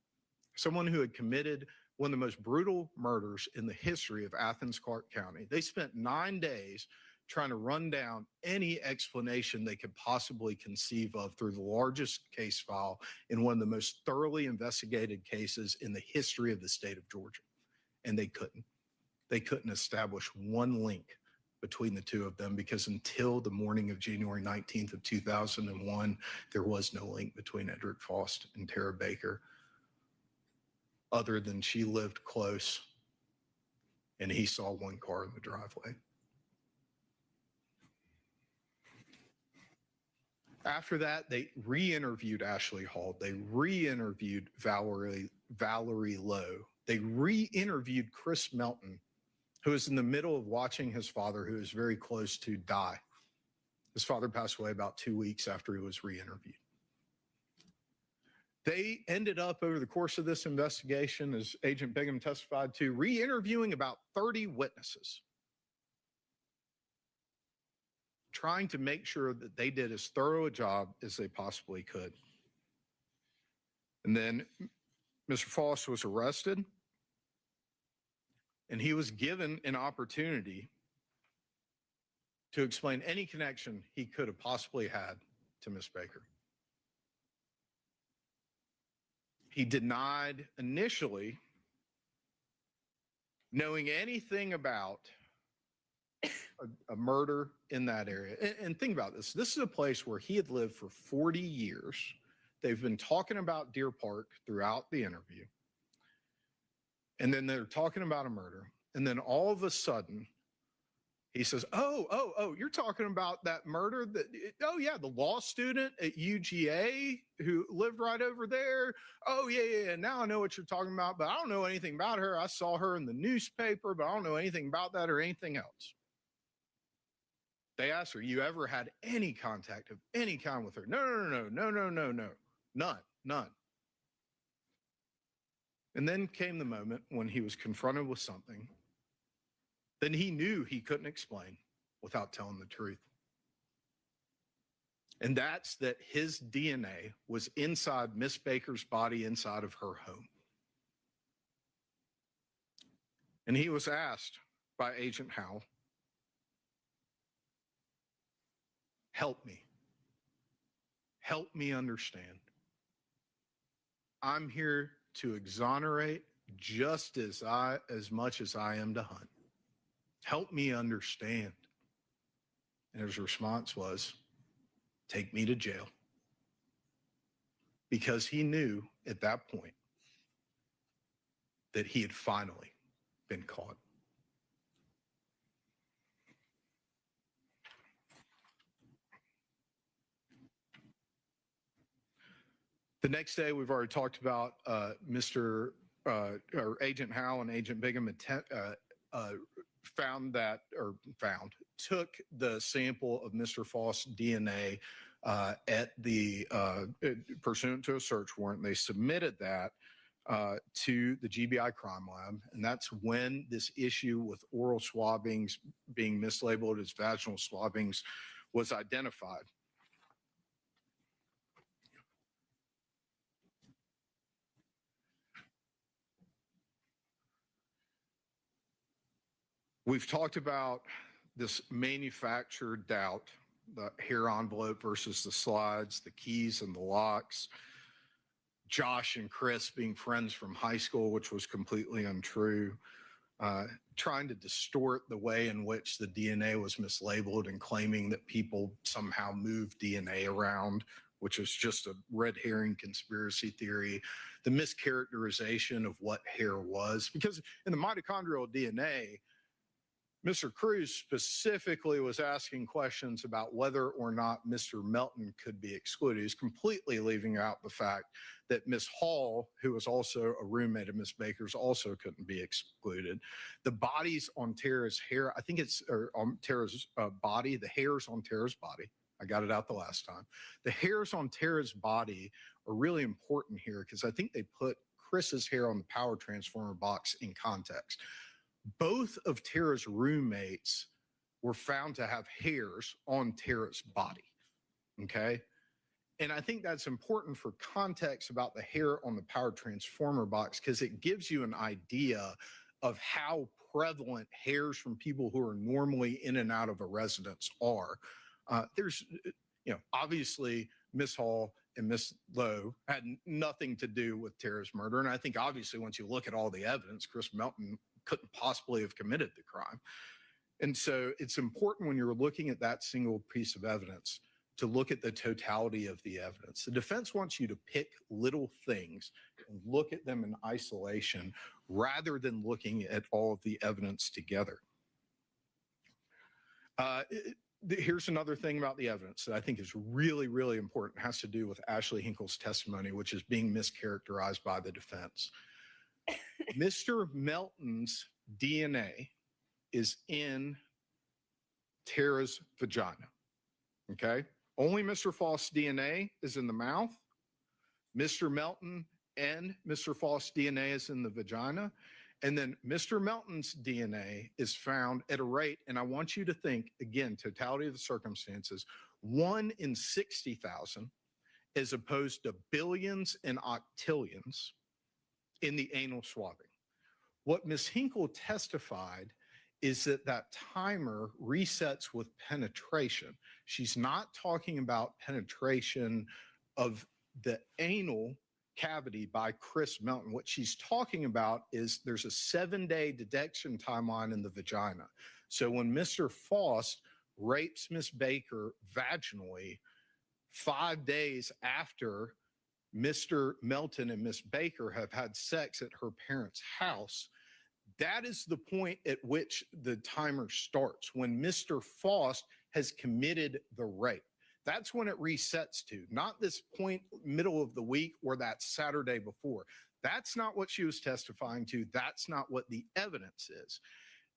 someone who had committed one of the most brutal murders in the history of Athens, Clark County. They spent 9 days trying to run down any explanation they could possibly conceive of through the largest case file in one of the most thoroughly investigated cases in the history of the state of Georgia. And they couldn't. They couldn't establish one link between the two of them because until the morning of January 19th of 2001, there was no link between Edrick Faust and Tara Baker other than she lived close and he saw one car in the driveway. After that, they re-interviewed Ashley Hall. They re-interviewed Valerie Lowe. They re-interviewed Chris Melton, who was in the middle of watching his father, who was very close to die. His father passed away about 2 weeks after he was re-interviewed. They ended up over the course of this investigation, as Agent Bingham testified to, re-interviewing about 30 witnesses, trying to make sure that they did as thorough a job as they possibly could. And then Mr. Faust was arrested, and he was given an opportunity to explain any connection he could have possibly had to Miss Baker. He denied initially knowing anything about a murder in that area. And think about this. This is a place where he had lived for 40 years. They've been talking about Deer Park throughout the interview. And then they're talking about a murder. And then all of a sudden, he says, oh, you're talking about that murder that, oh yeah, the law student at UGA who lived right over there. Oh yeah. Now I know what you're talking about, but I don't know anything about her. I saw her in the newspaper, but I don't know anything about that or anything else. They asked her, you ever had any contact of any kind with her? No. None. And then came the moment when he was confronted with something then he knew he couldn't explain without telling the truth. And that's that his DNA was inside Miss Baker's body, inside of her home. And he was asked by Agent Howell, help me understand. I'm here to exonerate just as much as I am to hunt. Help me understand. And his response was, take me to jail. Because he knew at that point that he had finally been caught. The next day, we've already talked about Agent Howell and Agent Bingham took the sample of Mr. Faust's DNA pursuant to a search warrant. They submitted that to the GBI crime lab. And that's when this issue with oral swabbings being mislabeled as vaginal swabbings was identified. We've talked about this manufactured doubt, the hair envelope versus the slides, the keys and the locks, Josh and Chris being friends from high school, which was completely untrue, trying to distort the way in which the DNA was mislabeled and claiming that people somehow moved DNA around, which was just a red herring conspiracy theory, the mischaracterization of what hair was. Because in the mitochondrial DNA, Mr. Cruz specifically was asking questions about whether or not Mr. Melton could be excluded. He's completely leaving out the fact that Miss Hall, who was also a roommate of Miss Baker's, also couldn't be excluded. The bodies on Tara's hair, I think it's on Tara's body, the hairs on Tara's body. I got it out the last time. The hairs on Tara's body are really important here because I think they put Chris's hair on the power transformer box in context. Both of Tara's roommates were found to have hairs on Tara's body, okay? And I think that's important for context about the hair on the power transformer box because it gives you an idea of how prevalent hairs from people who are normally in and out of a residence are. There's, obviously Miss Hall and Miss Lowe had nothing to do with Tara's murder. And I think obviously once you look at all the evidence, Chris Melton couldn't possibly have committed the crime. And so it's important when you're looking at that single piece of evidence to look at the totality of the evidence. The defense wants you to pick little things and look at them in isolation rather than looking at all of the evidence together. Here's another thing about the evidence that I think is really, really important. It has to do with Ashley Hinkle's testimony, which is being mischaracterized by the defense. Mr. Melton's DNA is in Tara's vagina, okay? Only Mr. Faust's DNA is in the mouth. Mr. Melton and Mr. Faust's DNA is in the vagina. And then Mr. Melton's DNA is found at a rate, and I want you to think, again, totality of the circumstances, 1 in 60,000 as opposed to billions and octillions in the anal swabbing. What Ms. Hinkle testified is that that timer resets with penetration. She's not talking about penetration of the anal cavity by Chris Melton. What she's talking about is there's a 7-day detection timeline in the vagina. So when Mr. Faust rapes Miss Baker vaginally, 5 days after Mr. Melton and Miss Baker have had sex at her parents' house, that is the point at which the timer starts, when Mr. Faust has committed the rape. That's when it resets to, not this point middle of the week or that Saturday before. That's not what she was testifying to. That's not what the evidence is.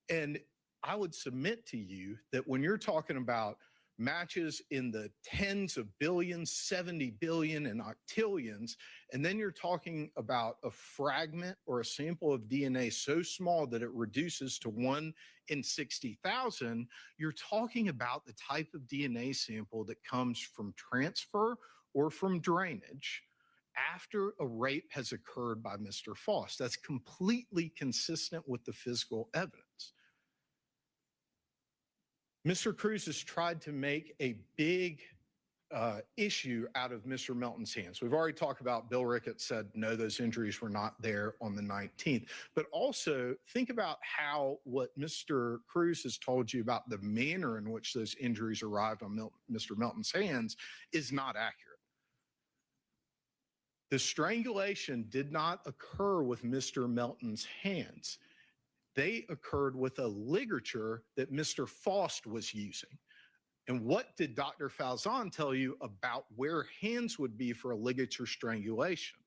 And I would submit to you that when you're talking about matches in the tens of billions, 70 billion and octillions, and then you're talking about a fragment or a sample of DNA so small that it reduces to 1 in 60,000, you're talking about the type of DNA sample that comes from transfer or from drainage after a rape has occurred by Mr. Faust. That's completely consistent with the physical evidence. Mr. Cruz has tried to make a big issue out of Mr. Melton's hands. We've already talked about Bill Ricketts said, no, those injuries were not there on the 19th. But also think about how what Mr. Cruz has told you about the manner in which those injuries arrived on Mr. Melton's hands is not accurate. The strangulation did not occur with Mr. Melton's hands. They occurred with a ligature that Mr. Faust was using. And what did Dr. Falzon tell you about where hands would be for a ligature strangulation?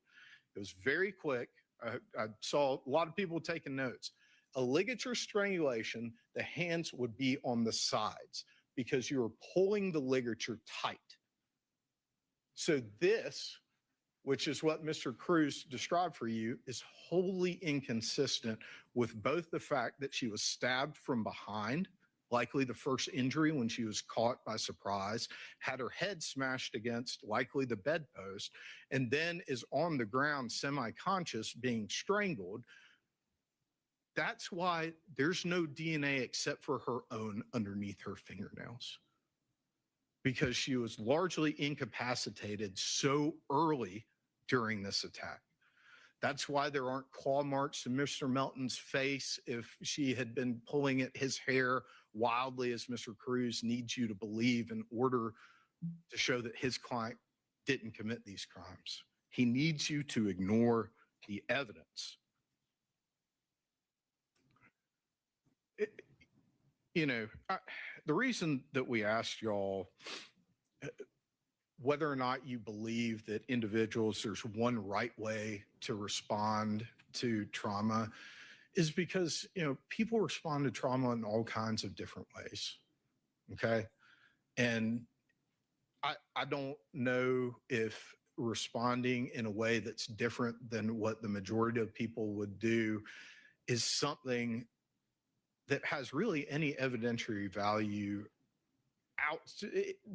It was very quick. I saw a lot of people taking notes. A ligature strangulation, the hands would be on the sides because you were pulling the ligature tight. So this, which is what Mr. Cruz described for you, is wholly inconsistent with both the fact that she was stabbed from behind, likely the first injury when she was caught by surprise, had her head smashed against likely the bedpost, and then is on the ground semi-conscious being strangled. That's why there's no DNA except for her own underneath her fingernails, because she was largely incapacitated so early during this attack. That's why there aren't claw marks in Mr. Melton's face if she had been pulling at his hair wildly, as Mr. Cruz needs you to believe in order to show that his client didn't commit these crimes. He needs you to ignore the evidence. The reason that we asked y'all whether or not you believe that individuals, there's one right way to respond to trauma, is because, people respond to trauma in all kinds of different ways. Okay. And I don't know if responding in a way that's different than what the majority of people would do is something that has really any evidentiary value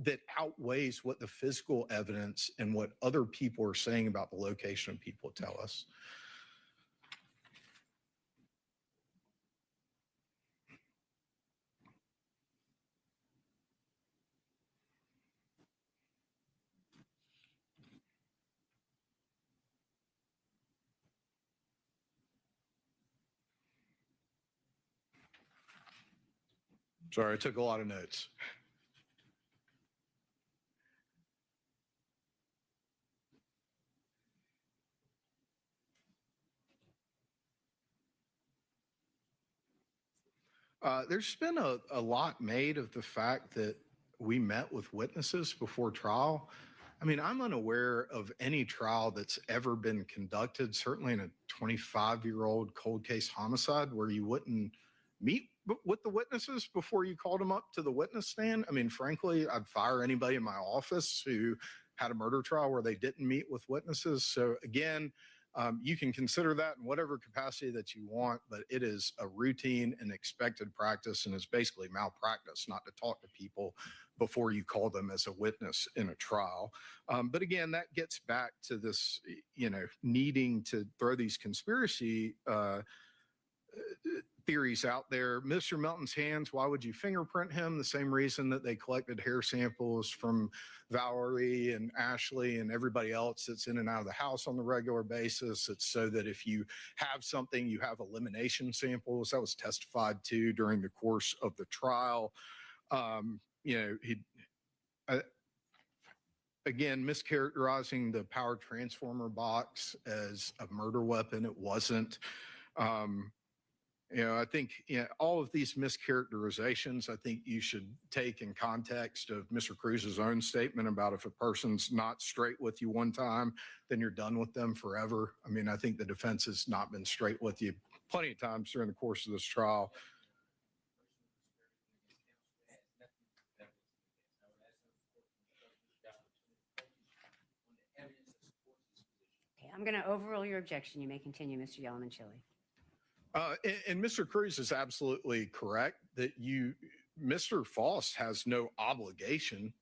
that outweighs what the physical evidence and what other people are saying about the location of people tell us. Sorry, I took a lot of notes. There's been a lot made of the fact that we met with witnesses before trial. I mean, I'm unaware of any trial that's ever been conducted, certainly in a 25-year-old cold case homicide, where you wouldn't meet with the witnesses before you called them up to the witness stand. I mean, frankly, I'd fire anybody in my office who had a murder trial where they didn't meet with witnesses. So again, you can consider that in whatever capacity that you want, but it is a routine and expected practice, and is basically malpractice not to talk to people before you call them as a witness in a trial. But again, that gets back to this, needing to throw these conspiracy theories out there. Mr. Melton's hands, why would you fingerprint him? The same reason that they collected hair samples from Valerie and Ashley and everybody else that's in and out of the house on the regular basis. It's so that if you have something, you have elimination samples. That was testified to during the course of the trial. Again, mischaracterizing the power transformer box as a murder weapon. It wasn't. I think all of these mischaracterizations, I think you should take in context of Mr. Cruz's own statement about if a person's not straight with you one time, then you're done with them forever. I mean, I think the defense has not been straight with you plenty of times during the course of this trial. Okay, I'm going to overrule your objection. You may continue, Mr. Yellman-Chili. And Mr. Cruz is absolutely correct that Mr. Faust has no obligation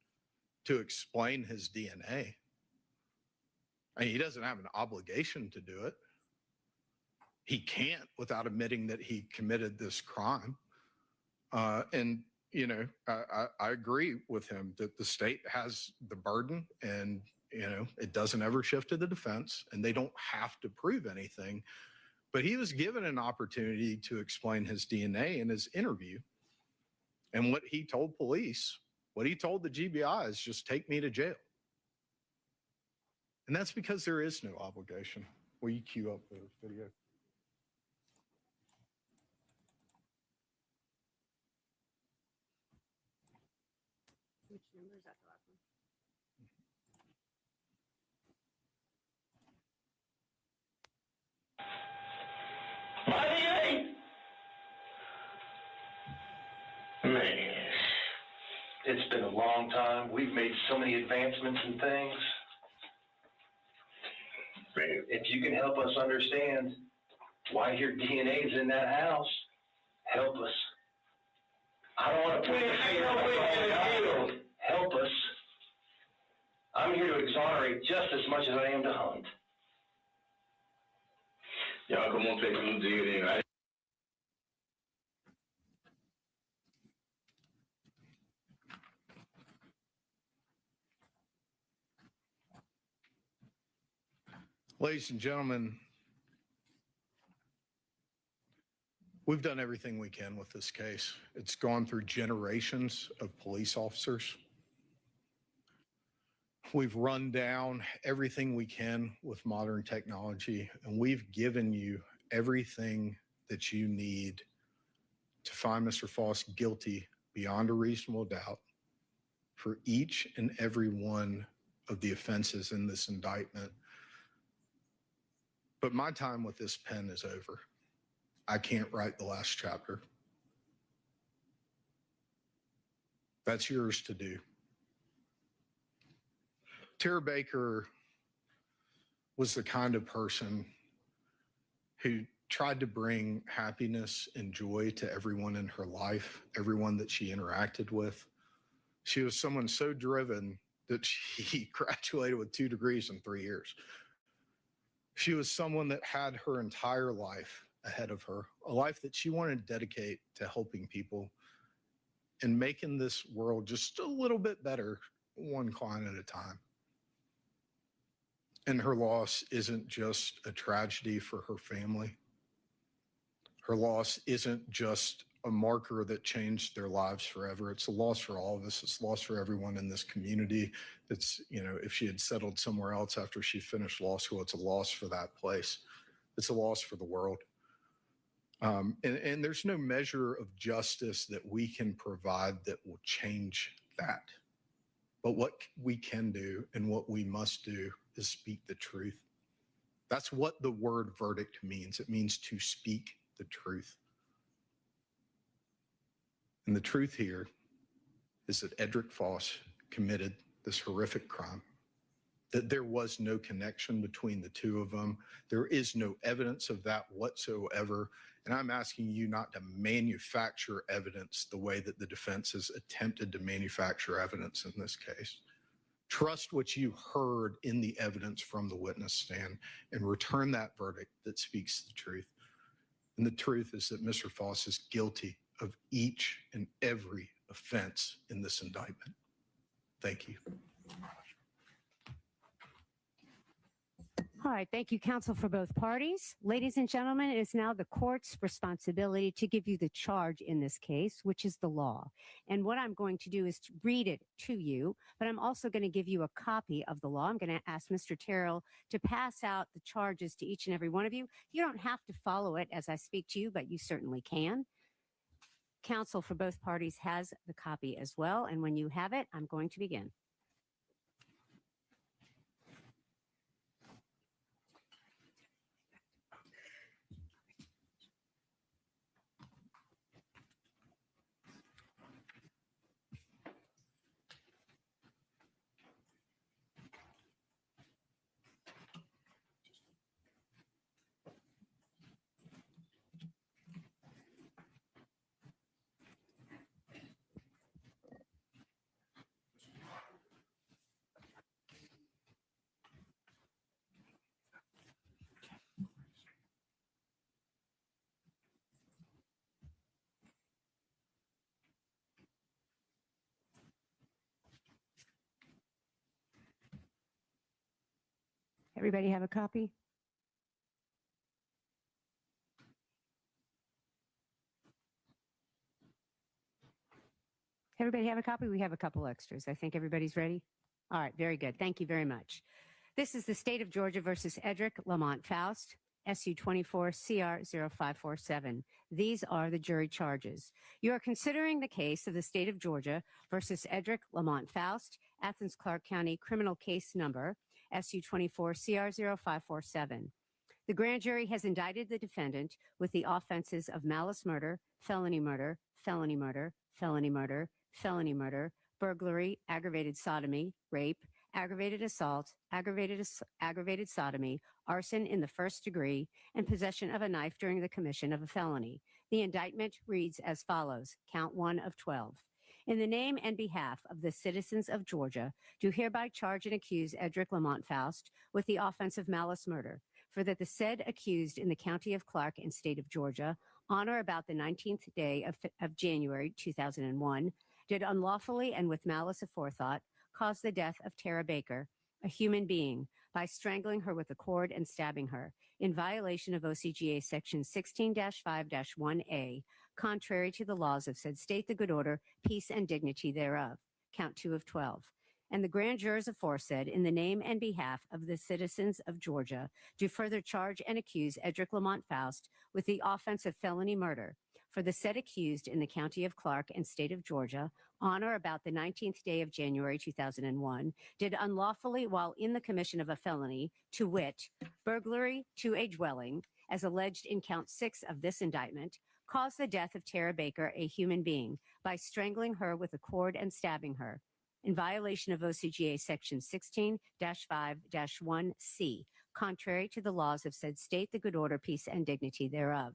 to explain his DNA. I mean, he doesn't have an obligation to do it. He can't without admitting that he committed this crime. I agree with him that the state has the burden, and, it doesn't ever shift to the defense, and they don't have to prove anything. But he was given an opportunity to explain his DNA in his interview. And what he told police, what he told the GBI is just take me to jail. And that's because there is no obligation. Will you cue up the video? Which number is that, the last one? Man, it's been a long time. We've made so many advancements and things. If you can help us understand why your DNA is in that house, help us. I don't want to put your finger on the field. Help us. I'm here to exonerate just as much as I am to hunt. Y'all come on, take some DNA, right? Ladies and gentlemen, we've done everything we can with this case. It's gone through generations of police officers. We've run down everything we can with modern technology, and we've given you everything that you need to find Mr. Faust guilty beyond a reasonable doubt for each and every one of the offenses in this indictment. But my time with this pen is over. I can't write the last chapter. That's yours to do. Tara Baker was the kind of person who tried to bring happiness and joy to everyone in her life, everyone that she interacted with. She was someone so driven that she graduated with 2 degrees in 3 years. She was someone that had her entire life ahead of her, a life that she wanted to dedicate to helping people and making this world just a little bit better, one client at a time. And her loss isn't just a tragedy for her family. Her loss isn't just a marker that changed their lives forever. It's a loss for all of us. It's a loss for everyone in this community. It's, if she had settled somewhere else after she finished law school, it's a loss for that place. It's a loss for the world. And there's no measure of justice that we can provide that will change that. But what we can do and what we must do is speak the truth. That's what the word verdict means. It means to speak the truth. And the truth here is that Edrick Faust committed this horrific crime, that there was no connection between the two of them. There is no evidence of that whatsoever. And I'm asking you not to manufacture evidence the way that the defense has attempted to manufacture evidence in this case. Trust what you heard in the evidence from the witness stand and return that verdict that speaks the truth. And the truth is that Mr. Faust is guilty of each and every offense in this indictment. Thank you. All right. Thank you, counsel, for both parties. Ladies and gentlemen, it is now the court's responsibility to give you the charge in this case, which is the law. And what I'm going to do is to read it to you, but I'm also going to give you a copy of the law. I'm going to ask Mr. Terrell to pass out the charges to each and every one of you. You don't have to follow it as I speak to you, but you certainly can. Counsel for both parties has the copy as well. And when you have it, I'm going to begin. Everybody have a copy? Everybody have a copy? We have a couple extras. I think everybody's ready. All right, very good. Thank you very much. This is the State of Georgia versus Edrick Lamont Faust, SU 24CR0547. These are the jury charges. You are considering the case of the State of Georgia versus Edrick Lamont Faust, Athens, Clark County criminal case number SU 24CR0547. The grand jury has indicted the defendant with the offenses of malice murder, felony murder, felony murder, felony murder, felony murder, burglary, aggravated sodomy, rape, aggravated assault, aggravated sodomy, arson in the first degree, and possession of a knife during the commission of a felony. The indictment reads as follows, count 1 of 12. In the name and behalf of the citizens of Georgia, do hereby charge and accuse Edrick Lamont Faust with the offense of malice murder, for that the said accused in the county of Clark and state of Georgia, on or about the 19th day of January 2001, did unlawfully and with malice aforethought cause the death of Tara Baker, a human being, by strangling her with a cord and stabbing her in violation of OCGA Section 16-5-1A, contrary to the laws of said state, the good order, peace, and dignity thereof. Count 2 of 12. And the grand jurors aforesaid, in the name and behalf of the citizens of Georgia, do further charge and accuse Edrick Lamont Faust with the offense of felony murder for the said accused in the county of Clark and state of Georgia on or about the 19th day of January 2001, did unlawfully while in the commission of a felony, to wit, burglary to a dwelling, as alleged in count 6 of this indictment, cause the death of Tara Baker, a human being, by strangling her with a cord and stabbing her, in violation of OCGA Section 16-5-1C, contrary to the laws of said state, the good order, peace, and dignity thereof.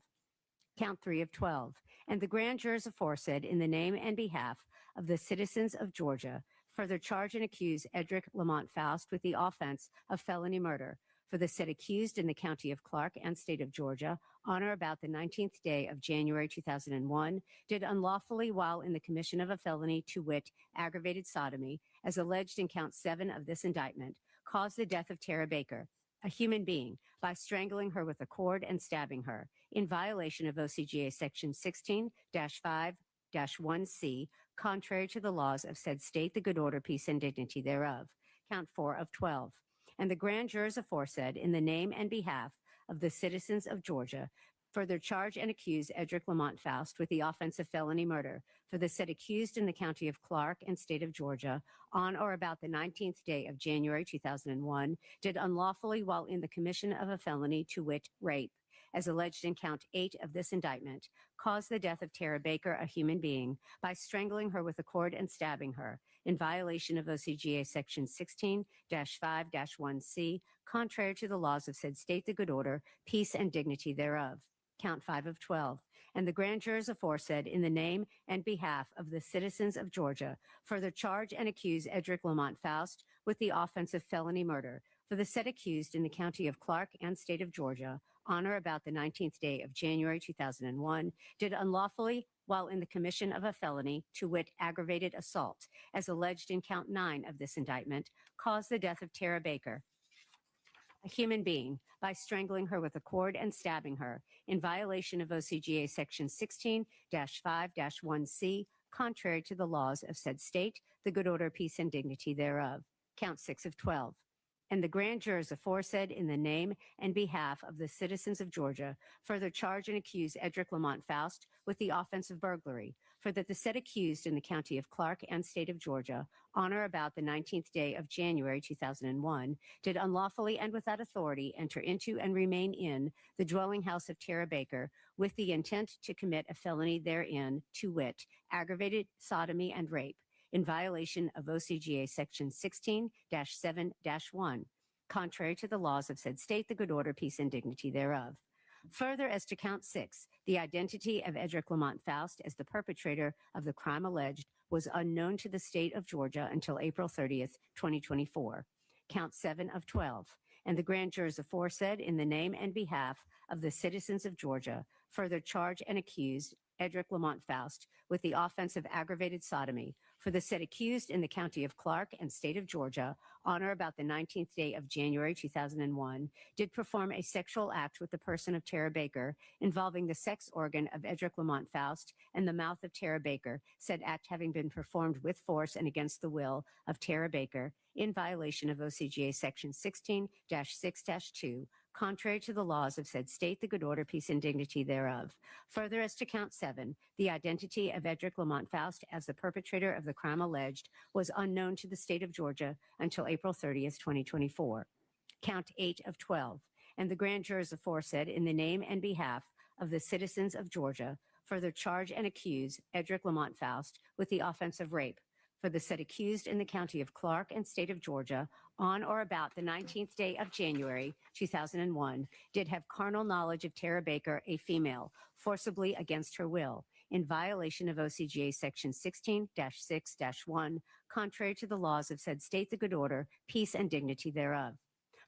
Count 3 of 12. And the grand jurors aforesaid, in the name and behalf of the citizens of Georgia, further charge and accuse Edrick Lamont Faust with the offense of felony murder for the said accused in the county of Clark and state of Georgia on or about the 19th day of January 2001, did unlawfully while in the commission of a felony, to wit, aggravated sodomy, as alleged in count 7 of this indictment, cause the death of Tara Baker, a human being, by strangling her with a cord and stabbing her in violation of OCGA Section 16-5-1C, contrary to the laws of said state, the good order, peace, and dignity thereof. Count 4 of 12. And the grand jurors aforesaid, in the name and behalf of the citizens of Georgia, further charge and accuse Edrick Lamont Faust with the offense of felony murder for the said accused in the county of Clark and state of Georgia on or about the 19th day of January 2001, did unlawfully while in the commission of a felony, to wit, rape, as alleged in count 8 of this indictment, caused the death of Tara Baker, a human being, by strangling her with a cord and stabbing her in violation of OCGA Section 16-5-1C, contrary to the laws of said state, the good order, peace, and dignity thereof. Count 5 of 12. And the grand jurors aforesaid, in the name and behalf of the citizens of Georgia, further charge and accuse Edrick Lamont Faust with the offense of felony murder for the said accused in the county of Clark and state of Georgia on or about the 19th day of January 2001, did unlawfully while in the commission of a felony, to wit, aggravated assault, as alleged in count 9 of this indictment, cause the death of Tara Baker, a human being, by strangling her with a cord and stabbing her in violation of OCGA Section 16-5-1C, contrary to the laws of said state, the good order, peace, and dignity thereof. Count 6 of 12. And the grand jurors aforesaid, in the name and behalf of the citizens of Georgia, further charge and accuse Edrick Lamont Faust with the offense of burglary for that the said accused in the county of Clark and state of Georgia on or about the 19th day of January 2001, did unlawfully and without authority enter into and remain in the dwelling house of Tara Baker with the intent to commit a felony therein, to wit, aggravated sodomy and rape, in violation of OCGA Section 16-7-1, contrary to the laws of said state, the good order, peace, and dignity thereof. Further, as to count 6, the identity of Edrick Lamont Faust as the perpetrator of the crime alleged was unknown to the state of Georgia until April 30th, 2024. Count 7 of 12. And the grand jurors aforesaid, in the name and behalf of the citizens of Georgia, further charge and accuse Edrick Lamont Faust with the offense of aggravated sodomy for the said accused in the county of Clark and state of Georgia on or about the 19th day of January 2001, did perform a sexual act with the person of Tara Baker involving the sex organ of Edrick Lamont Faust and the mouth of Tara Baker, said act having been performed with force and against the will of Tara Baker in violation of OCGA Section 16-6-2, contrary to the laws of said state, the good order, peace, and dignity thereof. Further, as to count 7, the identity of Edrick Lamont Faust as the perpetrator of the crime alleged was unknown to the state of Georgia until April 30th, 2024. Count 8 of 12. And the grand jurors aforesaid, in the name and behalf of the citizens of Georgia, further charge and accuse Edrick Lamont Faust with the offense of rape for the said accused in the county of Clark and state of Georgia on or about the 19th day of January 2001, did have carnal knowledge of Tara Baker, a female, forcibly against her will, in violation of OCGA Section 16-6-1, contrary to the laws of said state, the good order, peace, and dignity thereof.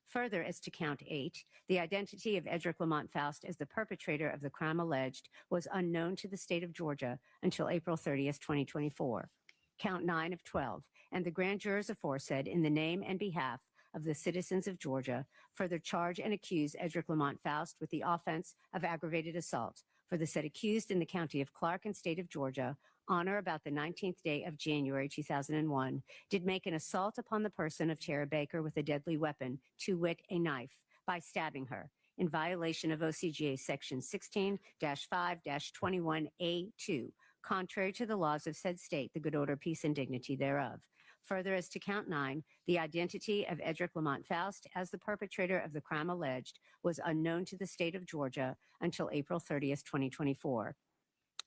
Further, as to count 8, the identity of Edrick Lamont Faust as the perpetrator of the crime alleged was unknown to the state of Georgia until April 30th, 2024. Count 9 of 12, and the grand jurors aforesaid, in the name and behalf of the citizens of Georgia, further charge and accuse Edrick Lamont Faust with the offense of aggravated assault for the said accused in the county of Clark and state of Georgia on or about the 19th day of January 2001 did make an assault upon the person of Tara Baker with a deadly weapon, to wit, a knife, by stabbing her in violation of OCGA section 16-5-21A2, contrary to the laws of said state, the good order, peace, and dignity thereof. Further, as to count 9, the identity of Edrick Lamont Faust as the perpetrator of the crime alleged was unknown to the state of Georgia until April 30th, 2024.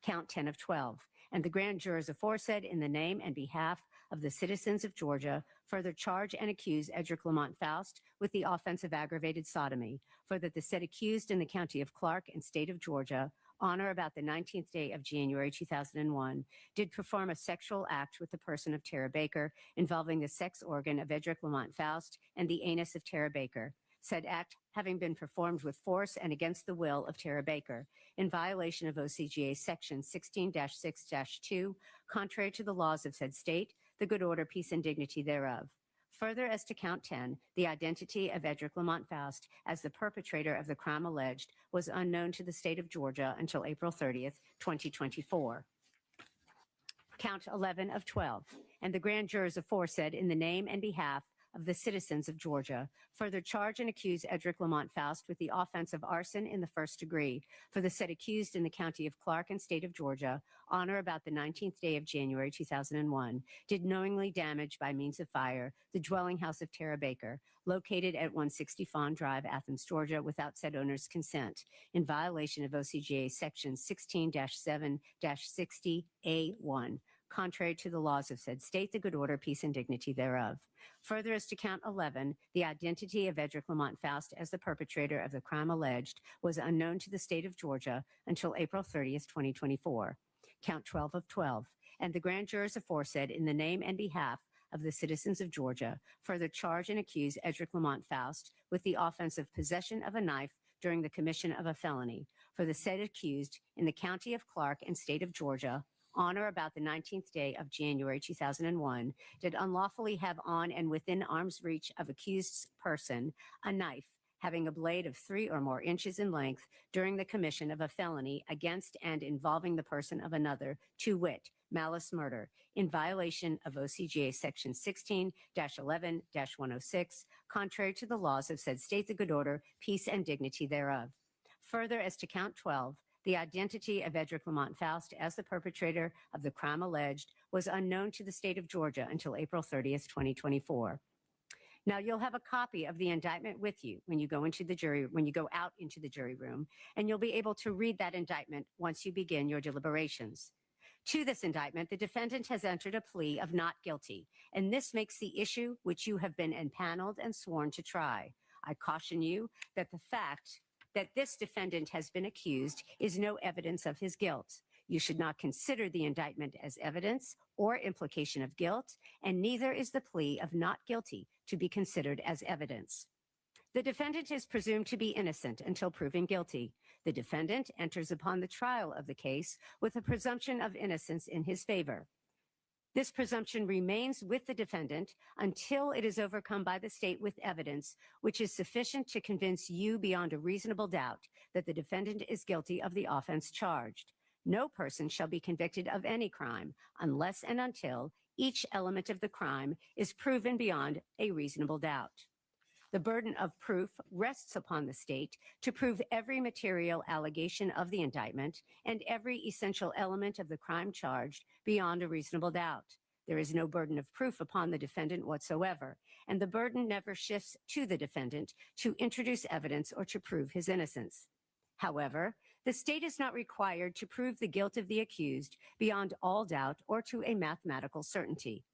Count 10 of 12, and the grand jurors aforesaid in the name and behalf of the citizens of Georgia further charge and accuse Edrick Lamont Faust with the offense of aggravated sodomy for that the said accused in the county of Clark and state of Georgia on or about the 19th day of January 2001 did perform a sexual act with the person of Tara Baker involving the sex organ of Edrick Lamont Faust and the anus of Tara Baker. Said act having been performed with force and against the will of Tara Baker in violation of OCGA section 16-6-2, contrary to the laws of said state, the good order, peace, and dignity thereof. Further, as to count 10, the identity of Edrick Lamont Faust as the perpetrator of the crime alleged was unknown to the state of Georgia until April 30th, 2024. Count 11 of 12, and the grand jurors aforesaid in the name and behalf of the citizens of Georgia further charge and accuse Edrick Lamont Faust with the offense of arson in the first degree for the said accused in the county of Clark and state of Georgia on or about the 19th day of January 2001 did knowingly damage by means of fire the dwelling house of Tara Baker located at 160 Fawn Drive, Athens, Georgia without said owner's consent in violation of OCGA section 16-7-60A1, contrary to the laws of said state, the good order, peace, and dignity thereof. Further, as to count 11, the identity of Edrick Lamont Faust as the perpetrator of the crime alleged was unknown to the state of Georgia until April 30th, 2024. Count 12 of 12, and the grand jurors aforesaid in the name and behalf of the citizens of Georgia further charge and accuse Edrick Lamont Faust with the offense of possession of a knife during the commission of a felony for the said accused in the county of Clark and state of Georgia on or about the 19th day of January 2001, did unlawfully have on and within arm's reach of accused's person a knife having a blade of 3 or more inches in length during the commission of a felony against and involving the person of another, to wit, malice murder, in violation of OCGA section 16-11-106, contrary to the laws of said state, the good order, peace, and dignity thereof. Further, as to count 12, the identity of Edrick Lamont Faust as the perpetrator of the crime alleged was unknown to the state of Georgia until April 30th, 2024. Now, you'll have a copy of the indictment with you when you go out into the jury room, and you'll be able to read that indictment once you begin your deliberations. To this indictment, the defendant has entered a plea of not guilty, and this makes the issue which you have been empaneled and sworn to try. I caution you that the fact that this defendant has been accused is no evidence of his guilt. You should not consider the indictment as evidence or implication of guilt, and neither is the plea of not guilty to be considered as evidence. The defendant is presumed to be innocent until proven guilty. The defendant enters upon the trial of the case with a presumption of innocence in his favor. This presumption remains with the defendant until it is overcome by the state with evidence which is sufficient to convince you beyond a reasonable doubt that the defendant is guilty of the offense charged. No person shall be convicted of any crime unless and until each element of the crime is proven beyond a reasonable doubt. The burden of proof rests upon the state to prove every material allegation of the indictment and every essential element of the crime charged beyond a reasonable doubt. There is no burden of proof upon the defendant whatsoever, and the burden never shifts to the defendant to introduce evidence or to prove his innocence. However, the state is not required to prove the guilt of the accused beyond all doubt or to a mathematical certainty.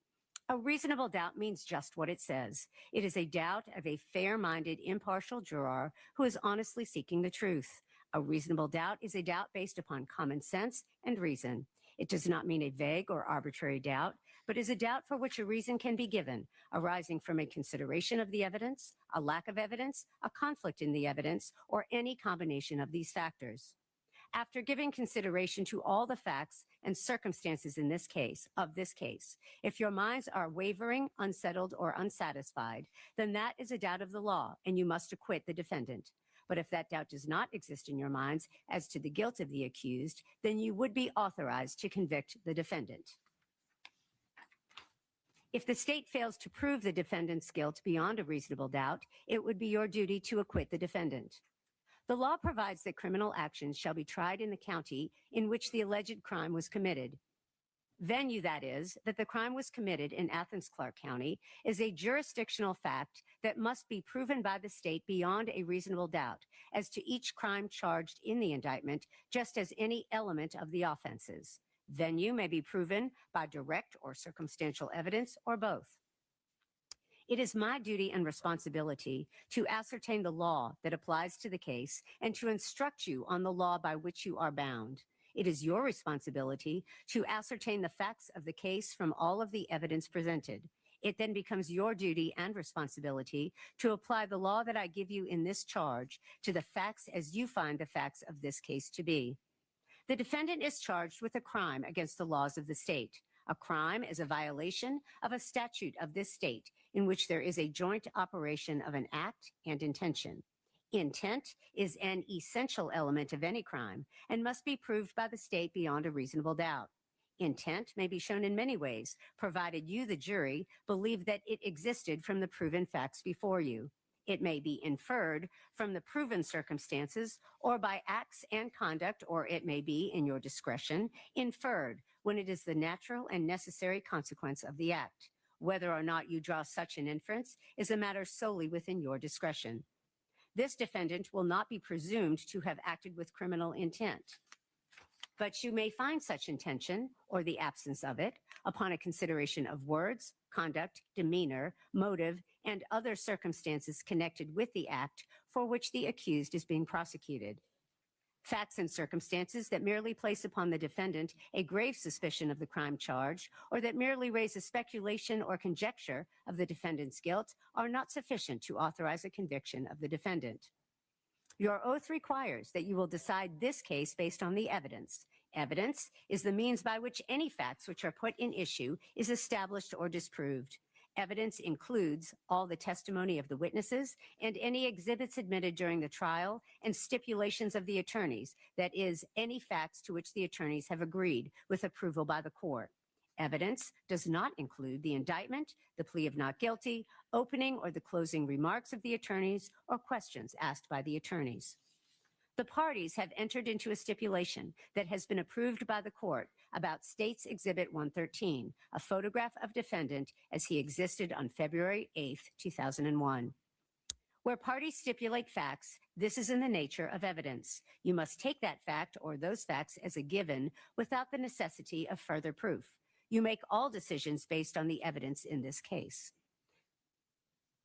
A reasonable doubt means just what it says. It is a doubt of a fair-minded, impartial juror who is honestly seeking the truth. A reasonable doubt is a doubt based upon common sense and reason. It does not mean a vague or arbitrary doubt, but is a doubt for which a reason can be given, arising from a consideration of the evidence, a lack of evidence, a conflict in the evidence, or any combination of these factors. After giving consideration to all the facts and circumstances in this case, if your minds are wavering, unsettled, or unsatisfied, then that is a doubt of the law, and you must acquit the defendant. But if that doubt does not exist in your minds as to the guilt of the accused, then you would be authorized to convict the defendant. If the state fails to prove the defendant's guilt beyond a reasonable doubt, it would be your duty to acquit the defendant. The law provides that criminal actions shall be tried in the county in which the alleged crime was committed. Venue, that is, that the crime was committed in Athens, Clarke County, is a jurisdictional fact that must be proven by the state beyond a reasonable doubt as to each crime charged in the indictment, just as any element of the offenses. Venue may be proven by direct or circumstantial evidence or both. It is my duty and responsibility to ascertain the law that applies to the case and to instruct you on the law by which you are bound. It is your responsibility to ascertain the facts of the case from all of the evidence presented. It then becomes your duty and responsibility to apply the law that I give you in this charge to the facts as you find the facts of this case to be. The defendant is charged with a crime against the laws of the state. A crime is a violation of a statute of this state in which there is a joint operation of an act and intention. Intent is an essential element of any crime and must be proved by the state beyond a reasonable doubt. Intent may be shown in many ways, provided you, the jury, believe that it existed from the proven facts before you. It may be inferred from the proven circumstances or by acts and conduct, or it may be, in your discretion, inferred when it is the natural and necessary consequence of the act. Whether or not you draw such an inference is a matter solely within your discretion. This defendant will not be presumed to have acted with criminal intent, but you may find such intention, or the absence of it, upon a consideration of words, conduct, demeanor, motive, and other circumstances connected with the act for which the accused is being prosecuted. Facts and circumstances that merely place upon the defendant a grave suspicion of the crime charged, or that merely raise a speculation or conjecture of the defendant's guilt, are not sufficient to authorize a conviction of the defendant. Your oath requires that you will decide this case based on the evidence. Evidence is the means by which any facts which are put in issue is established or disproved. Evidence includes all the testimony of the witnesses and any exhibits admitted during the trial and stipulations of the attorneys, that is, any facts to which the attorneys have agreed with approval by the court. Evidence does not include the indictment, the plea of not guilty, opening or the closing remarks of the attorneys, or questions asked by the attorneys. The parties have entered into a stipulation that has been approved by the court about State's Exhibit 113, a photograph of defendant as he existed on February 8, 2001. Where parties stipulate facts, this is in the nature of evidence. You must take that fact or those facts as a given without the necessity of further proof. You make all decisions based on the evidence in this case.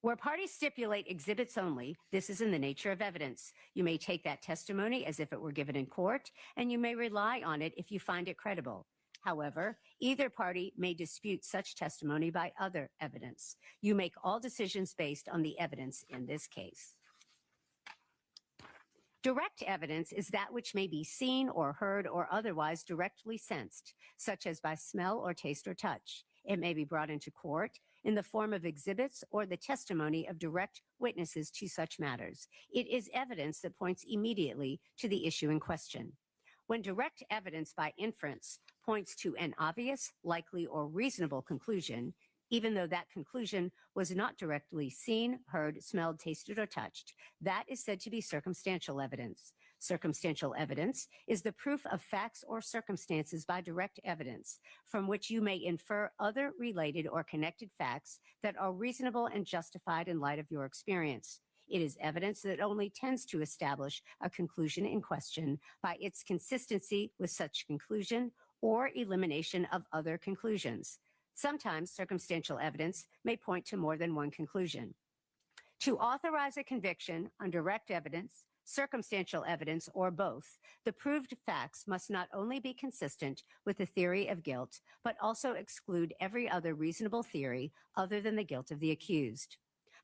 Where parties stipulate exhibits only, this is in the nature of evidence. You may take that testimony as if it were given in court, and you may rely on it if you find it credible. However, either party may dispute such testimony by other evidence. You make all decisions based on the evidence in this case. Direct evidence is that which may be seen or heard or otherwise directly sensed, such as by smell or taste or touch. It may be brought into court in the form of exhibits or the testimony of direct witnesses to such matters. It is evidence that points immediately to the issue in question. When direct evidence by inference points to an obvious, likely, or reasonable conclusion, even though that conclusion was not directly seen, heard, smelled, tasted, or touched, that is said to be circumstantial evidence. Circumstantial evidence is the proof of facts or circumstances by direct evidence, from which you may infer other related or connected facts that are reasonable and justified in light of your experience. It is evidence that only tends to establish a conclusion in question by its consistency with such conclusion or elimination of other conclusions. Sometimes circumstantial evidence may point to more than one conclusion. To authorize a conviction on direct evidence, circumstantial evidence, or both, the proved facts must not only be consistent with the theory of guilt, but also exclude every other reasonable theory other than the guilt of the accused.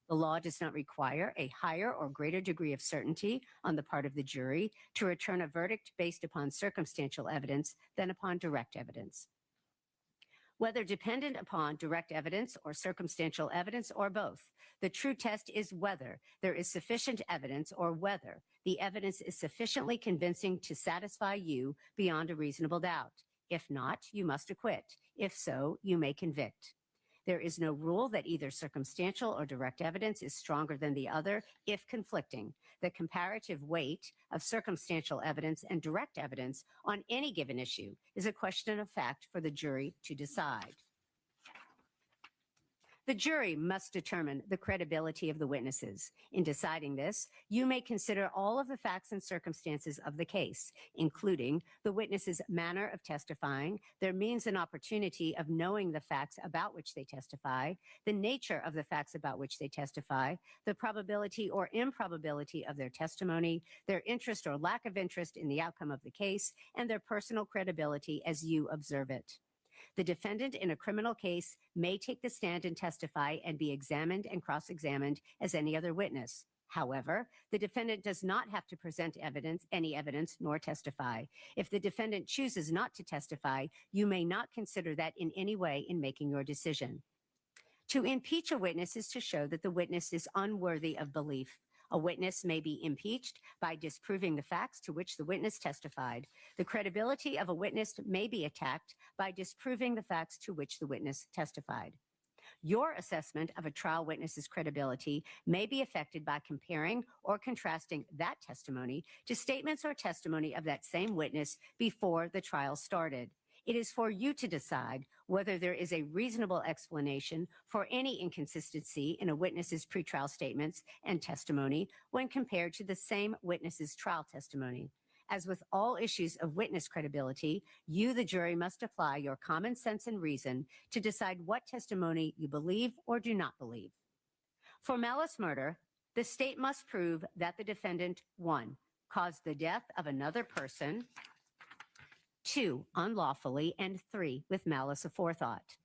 The law does not require a higher or greater degree of certainty on the part of the jury to return a verdict based upon circumstantial evidence than upon direct evidence. Whether dependent upon direct evidence or circumstantial evidence or both, the true test is whether there is sufficient evidence or whether the evidence is sufficiently convincing to satisfy you beyond a reasonable doubt. If not, you must acquit. If so, you may convict. There is no rule that either circumstantial or direct evidence is stronger than the other if conflicting. The comparative weight of circumstantial evidence and direct evidence on any given issue is a question of fact for the jury to decide. The jury must determine the credibility of the witnesses. In deciding this, you may consider all of the facts and circumstances of the case, including the witness's manner of testifying, their means and opportunity of knowing the facts about which they testify, the nature of the facts about which they testify, the probability or improbability of their testimony, their interest or lack of interest in the outcome of the case, and their personal credibility as you observe it. The defendant in a criminal case may take the stand and testify and be examined and cross-examined as any other witness. However, the defendant does not have to present any evidence, nor testify. If the defendant chooses not to testify, you may not consider that in any way in making your decision. To impeach a witness is to show that the witness is unworthy of belief. A witness may be impeached by disproving the facts to which the witness testified. The credibility of a witness may be attacked by disproving the facts to which the witness testified. Your assessment of a trial witness's credibility may be affected by comparing or contrasting that testimony to statements or testimony of that same witness before the trial started. It is for you to decide whether there is a reasonable explanation for any inconsistency in a witness's pretrial statements and testimony when compared to the same witness's trial testimony. As with all issues of witness credibility, you, the jury, must apply your common sense and reason to decide what testimony you believe or do not believe. For malice murder, the state must prove that the defendant, 1, caused the death of another person, 2, unlawfully, and 3, with malice aforethought.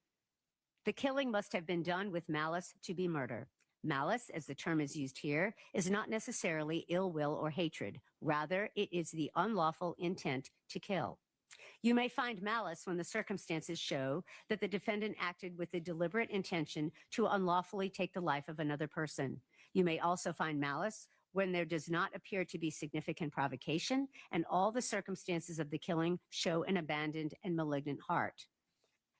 The killing must have been done with malice to be murder. Malice, as the term is used here, is not necessarily ill will or hatred. Rather, it is the unlawful intent to kill. You may find malice when the circumstances show that the defendant acted with the deliberate intention to unlawfully take the life of another person. You may also find malice when there does not appear to be significant provocation and all the circumstances of the killing show an abandoned and malignant heart.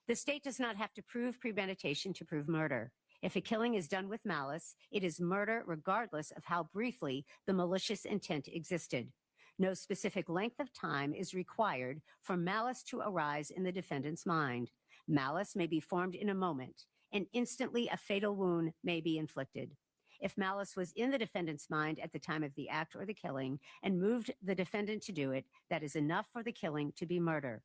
The state does not have to prove premeditation to prove murder. If a killing is done with malice, it is murder regardless of how briefly the malicious intent existed. No specific length of time is required for malice to arise in the defendant's mind. Malice may be formed in a moment, and instantly a fatal wound may be inflicted. If malice was in the defendant's mind at the time of the act or the killing and moved the defendant to do it, that is enough for the killing to be murder.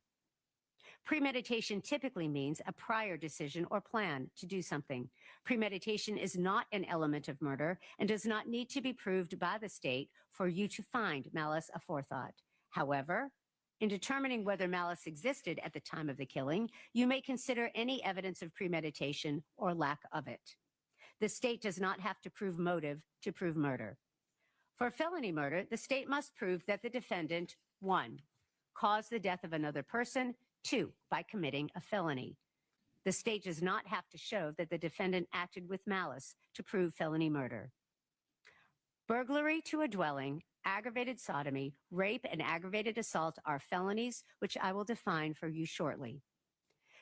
Premeditation typically means a prior decision or plan to do something. Premeditation is not an element of murder and does not need to be proved by the state for you to find malice aforethought. However, in determining whether malice existed at the time of the killing, you may consider any evidence of premeditation or lack of it. The state does not have to prove motive to prove murder. For felony murder, the state must prove that the defendant, 1, caused the death of another person, 2, by committing a felony. The state does not have to show that the defendant acted with malice to prove felony murder. Burglary to a dwelling, aggravated sodomy, rape, and aggravated assault are felonies, which I will define for you shortly.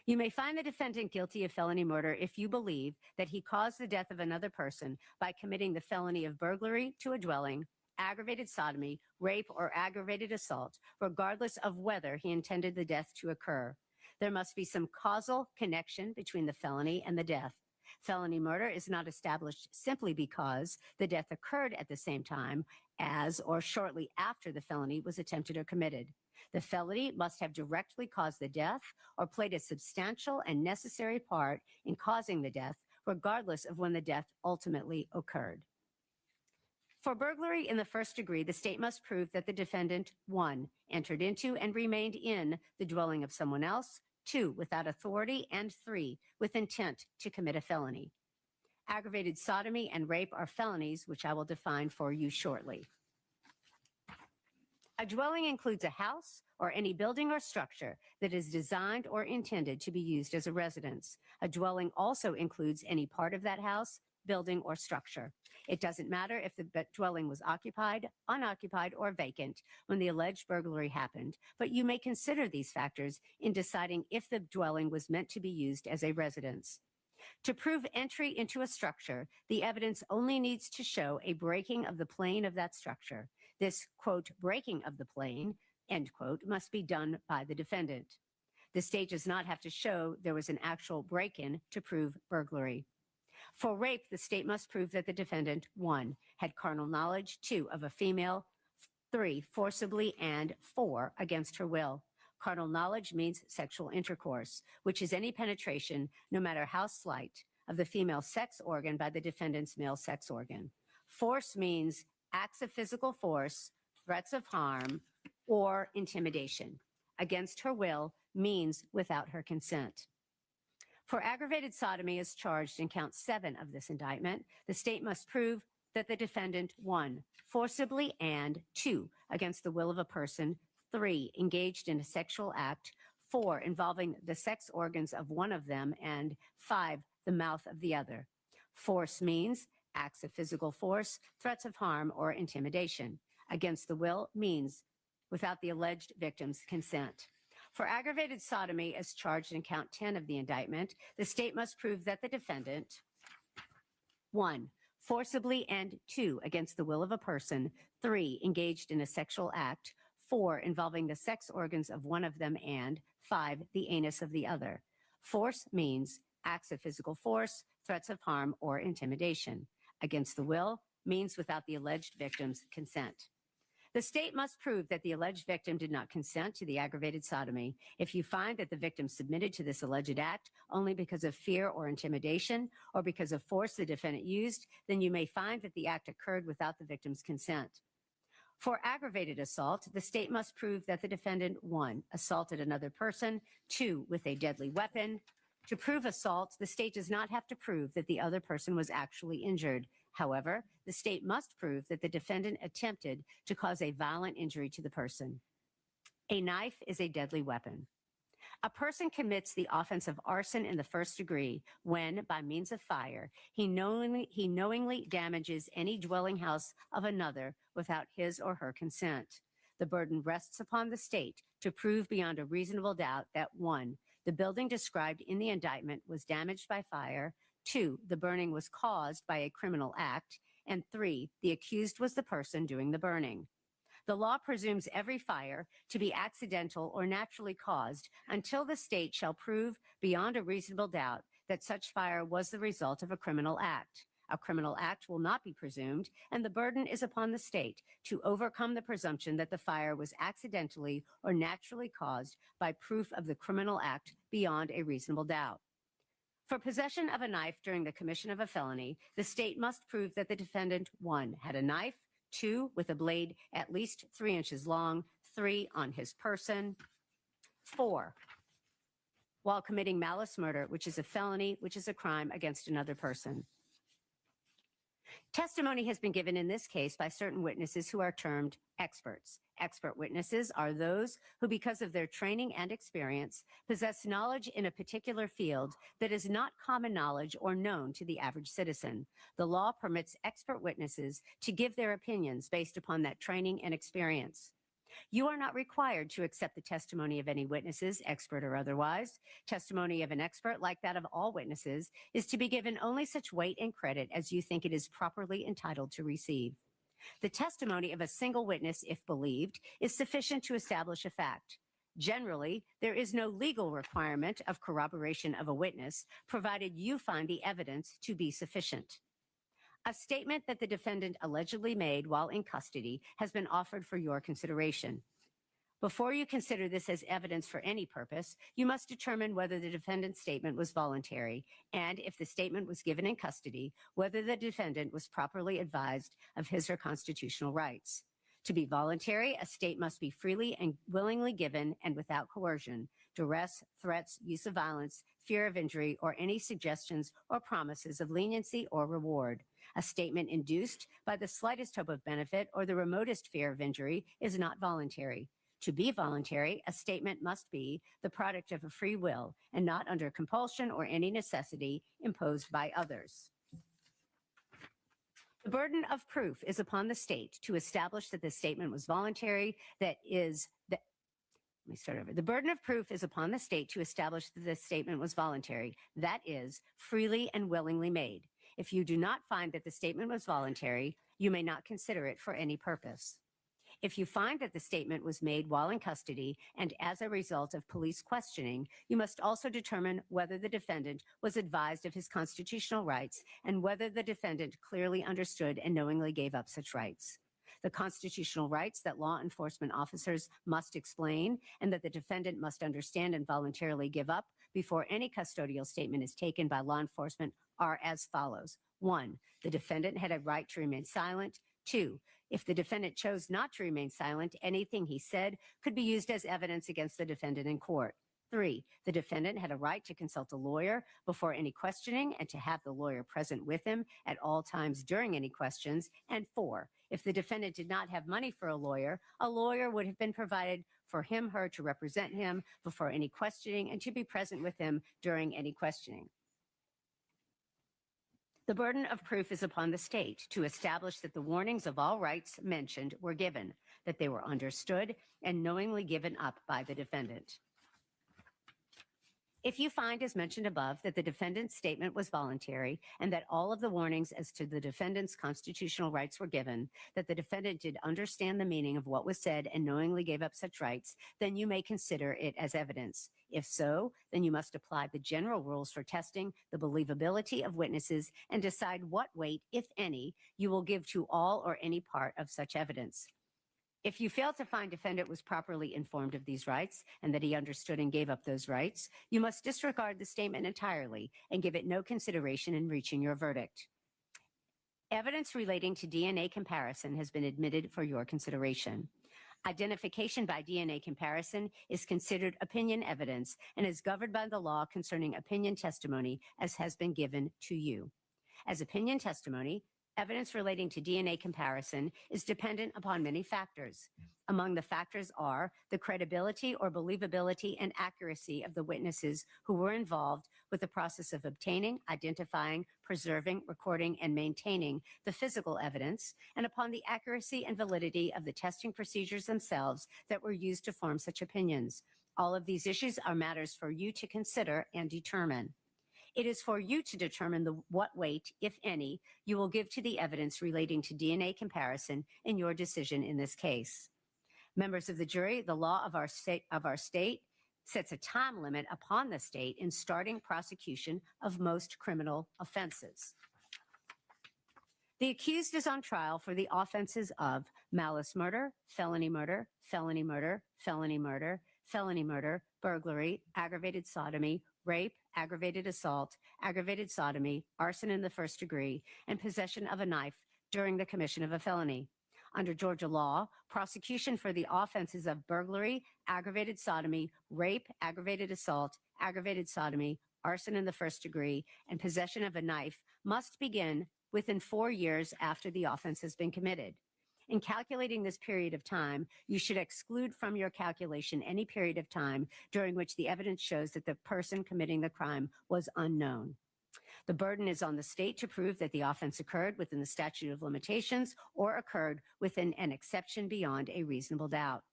You may find the defendant guilty of felony murder if you believe that he caused the death of another person by committing the felony of burglary to a dwelling, aggravated sodomy, rape, or aggravated assault, regardless of whether he intended the death to occur. There must be some causal connection between the felony and the death. Felony murder is not established simply because the death occurred at the same time as or shortly after the felony was attempted or committed. The felony must have directly caused the death or played a substantial and necessary part in causing the death, regardless of when the death ultimately occurred. For burglary in the first degree, the state must prove that the defendant, 1, entered into and remained in the dwelling of someone else, 2, without authority, and 3, with intent to commit a felony. Aggravated sodomy and rape are felonies, which I will define for you shortly. A dwelling includes a house or any building or structure that is designed or intended to be used as a residence. A dwelling also includes any part of that house, building, or structure. It doesn't matter if the dwelling was occupied, unoccupied, or vacant when the alleged burglary happened, but you may consider these factors in deciding if the dwelling was meant to be used as a residence. To prove entry into a structure, the evidence only needs to show a breaking of the plane of that structure. This, quote, breaking of the plane, end quote, must be done by the defendant. The state does not have to show there was an actual break-in to prove burglary. For rape, the state must prove that the defendant, 1, had carnal knowledge, 2, of a female, 3, forcibly, and 4, against her will. Carnal knowledge means sexual intercourse, which is any penetration, no matter how slight, of the female sex organ by the defendant's male sex organ. Force means acts of physical force, threats of harm, or intimidation. Against her will means without her consent. For aggravated sodomy as charged in count 7 of this indictment, the state must prove that the defendant, 1, forcibly, and 2, against the will of a person, 3, engaged in a sexual act, 4, involving the sex organs of one of them, and 5, the mouth of the other. Force means acts of physical force, threats of harm, or intimidation. Against the will means without the alleged victim's consent. For aggravated sodomy as charged in count 10 of the indictment, the state must prove that the defendant, 1, forcibly, and 2, against the will of a person, 3, engaged in a sexual act, 4, involving the sex organs of one of them, and 5, the anus of the other. Force means acts of physical force, threats of harm, or intimidation. Against the will means without the alleged victim's consent. The state must prove that the alleged victim did not consent to the aggravated sodomy. If you find that the victim submitted to this alleged act only because of fear or intimidation, or because of force the defendant used, then you may find that the act occurred without the victim's consent. For aggravated assault, the state must prove that the defendant, 1, assaulted another person, 2, with a deadly weapon. To prove assault, the state does not have to prove that the other person was actually injured. However, the state must prove that the defendant attempted to cause a violent injury to the person. A knife is a deadly weapon. A person commits the offense of arson in the first degree when, by means of fire, he knowingly damages any dwelling house of another without his or her consent. The burden rests upon the state to prove beyond a reasonable doubt that 1, the building described in the indictment was damaged by fire, 2, the burning was caused by a criminal act, and 3, the accused was the person doing the burning. The law presumes every fire to be accidental or naturally caused until the state shall prove beyond a reasonable doubt that such fire was the result of a criminal act. A criminal act will not be presumed, and the burden is upon the state to overcome the presumption that the fire was accidentally or naturally caused by proof of the criminal act beyond a reasonable doubt. For possession of a knife during the commission of a felony, the state must prove that the defendant, 1, had a knife, 2, with a blade at least 3 inches long, 3, on his person, 4, while committing malice murder, which is a felony, which is a crime against another person. Testimony has been given in this case by certain witnesses who are termed experts. Expert witnesses are those who, because of their training and experience, possess knowledge in a particular field that is not common knowledge or known to the average citizen. The law permits expert witnesses to give their opinions based upon that training and experience. You are not required to accept the testimony of any witnesses, expert or otherwise. Testimony of an expert, like that of all witnesses, is to be given only such weight and credit as you think it is properly entitled to receive. The testimony of a single witness, if believed, is sufficient to establish a fact. Generally, there is no legal requirement of corroboration of a witness, provided you find the evidence to be sufficient. A statement that the defendant allegedly made while in custody has been offered for your consideration. Before you consider this as evidence for any purpose, you must determine whether the defendant's statement was voluntary, and if the statement was given in custody, whether the defendant was properly advised of his or her constitutional rights. To be voluntary, a state must be freely and willingly given and without coercion, duress, threats, use of violence, fear of injury, or any suggestions or promises of leniency or reward. A statement induced by the slightest hope of benefit or the remotest fear of injury is not voluntary. To be voluntary, a statement must be the product of a free will and not under compulsion or any necessity imposed by others. The burden of proof is upon the state to establish that the statement was voluntary, The burden of proof is upon the state to establish that the statement was voluntary, that is, freely and willingly made. If you do not find that the statement was voluntary, you may not consider it for any purpose. If you find that the statement was made while in custody and as a result of police questioning, you must also determine whether the defendant was advised of his constitutional rights and whether the defendant clearly understood and knowingly gave up such rights. The constitutional rights that law enforcement officers must explain and that the defendant must understand and voluntarily give up before any custodial statement is taken by law enforcement are as follows. 1, the defendant had a right to remain silent. 2, if the defendant chose not to remain silent, anything he said could be used as evidence against the defendant in court. 3, the defendant had a right to consult a lawyer before any questioning and to have the lawyer present with him at all times during any questions. And 4, if the defendant did not have money for a lawyer would have been provided for him, her to represent him before any questioning and to be present with him during any questioning. The burden of proof is upon the state to establish that the warnings of all rights mentioned were given, that they were understood and knowingly given up by the defendant. If you find, as mentioned above, that the defendant's statement was voluntary and that all of the warnings as to the defendant's constitutional rights were given, that the defendant did understand the meaning of what was said and knowingly gave up such rights, then you may consider it as evidence. If so, then you must apply the general rules for testing the believability of witnesses and decide what weight, if any, you will give to all or any part of such evidence. If you fail to find defendant was properly informed of these rights and that he understood and gave up those rights, you must disregard the statement entirely and give it no consideration in reaching your verdict. Evidence relating to DNA comparison has been admitted for your consideration. Identification by DNA comparison is considered opinion evidence and is governed by the law concerning opinion testimony as has been given to you. As opinion testimony, evidence relating to DNA comparison is dependent upon many factors. Among the factors are the credibility or believability and accuracy of the witnesses who were involved with the process of obtaining, identifying, preserving, recording, and maintaining the physical evidence, and upon the accuracy and validity of the testing procedures themselves that were used to form such opinions. All of these issues are matters for you to consider and determine. It is for you to determine what weight, if any, you will give to the evidence relating to DNA comparison in your decision in this case. Members of the jury, the law of our state sets a time limit upon the state in starting prosecution of most criminal offenses. The accused is on trial for the offenses of malice murder, felony murder, felony murder, felony murder, felony murder, burglary, aggravated sodomy, rape, aggravated assault, aggravated sodomy, arson in the first degree, and possession of a knife during the commission of a felony. Under Georgia law, prosecution for the offenses of burglary, aggravated sodomy, rape, aggravated assault, aggravated sodomy, arson in the first degree, and possession of a knife must begin within 4 years after the offense has been committed. In calculating this period of time, you should exclude from your calculation any period of time during which the evidence shows that the person committing the crime was unknown. The burden is on the state to prove that the offense occurred within the statute of limitations or occurred within an exception beyond a reasonable doubt.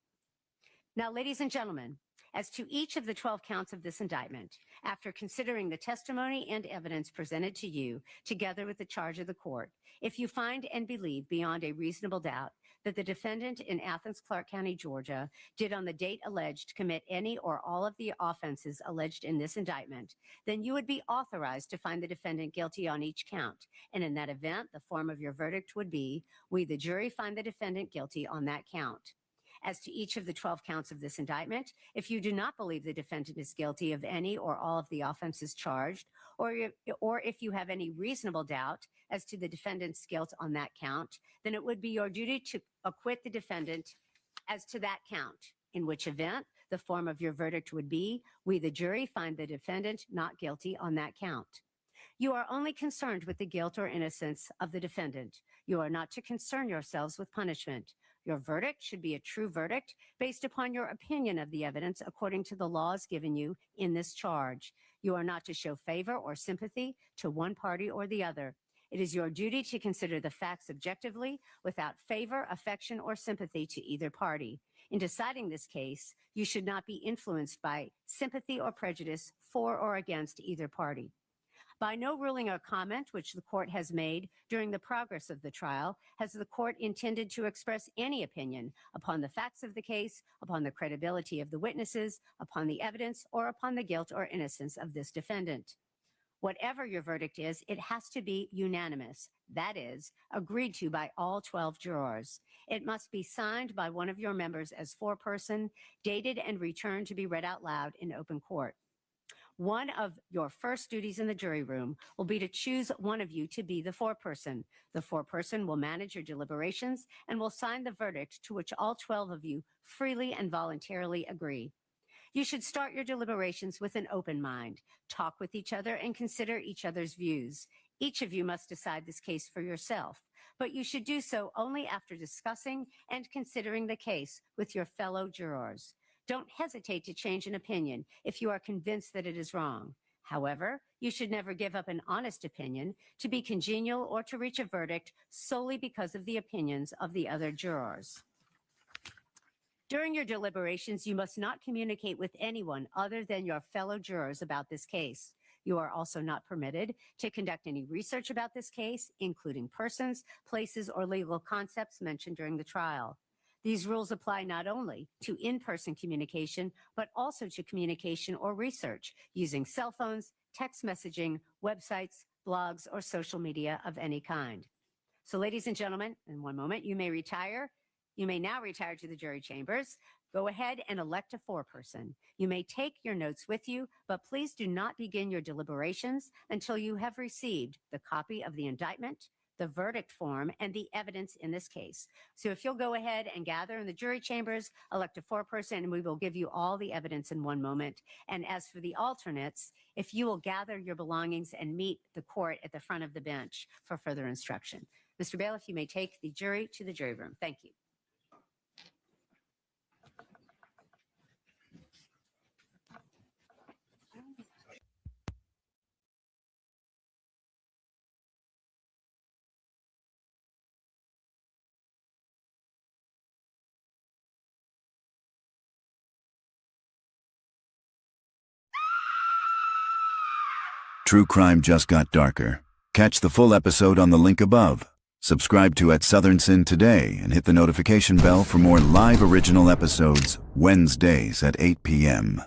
Now, ladies and gentlemen, as to each of the 12 counts of this indictment, after considering the testimony and evidence presented to you, together with the charge of the court, if you find and believe beyond a reasonable doubt that the defendant in Athens, Clark County, Georgia, did on the date alleged commit any or all of the offenses alleged in this indictment, then you would be authorized to find the defendant guilty on each count. And in that event, the form of your verdict would be, we, the jury, find the defendant guilty on that count. As to each of the 12 counts of this indictment, if you do not believe the defendant is guilty of any or all of the offenses charged, or if you have any reasonable doubt as to the defendant's guilt on that count, then it would be your duty to acquit the defendant as to that count, in which event the form of your verdict would be, we the jury find the defendant not guilty on that count. You are only concerned with the guilt or innocence of the defendant. You are not to concern yourselves with punishment. Your verdict should be a true verdict based upon your opinion of the evidence according to the laws given you in this charge. You are not to show favor or sympathy to one party or the other. It is your duty to consider the facts objectively without favor, affection, or sympathy to either party. In deciding this case, you should not be influenced by sympathy or prejudice for or against either party. By no ruling or comment which the court has made during the progress of the trial has the court intended to express any opinion upon the facts of the case, upon the credibility of the witnesses, upon the evidence, or upon the guilt or innocence of this defendant. Whatever your verdict is, it has to be unanimous, that is, agreed to by all 12 jurors. It must be signed by one of your members as foreperson, dated and returned to be read out loud in open court. One of your first duties in the jury room will be to choose one of you to be the foreperson. The foreperson will manage your deliberations and will sign the verdict to which all 12 of you freely and voluntarily agree. You should start your deliberations with an open mind. Talk with each other and consider each other's views. Each of you must decide this case for yourself, but you should do so only after discussing and considering the case with your fellow jurors. Don't hesitate to change an opinion if you are convinced that it is wrong. However, you should never give up an honest opinion to be congenial or to reach a verdict solely because of the opinions of the other jurors. During your deliberations, you must not communicate with anyone other than your fellow jurors about this case. You are also not permitted to conduct any research about this case, including persons, places, or legal concepts mentioned during the trial. These rules apply not only to in-person communication, but also to communication or research using cell phones, text messaging, websites, blogs, or social media of any kind. So, ladies and gentlemen, in one moment, you may retire. You may now retire to the jury chambers. Go ahead and elect a foreperson. You may take your notes with you, but please do not begin your deliberations until you have received the copy of the indictment, the verdict form, and the evidence in this case. So if you'll go ahead and gather in the jury chambers, elect a foreperson, and we will give you all the evidence in one moment. And as for the alternates, if you will gather your belongings and meet the court at the front of the bench for further instruction. Mr. Bailiff, you may take the jury to the jury room. Thank you. True crime just got darker. Catch the full episode on the link above. Subscribe to Southern Sin today and hit the notification bell for more live original episodes Wednesdays at 8 p.m.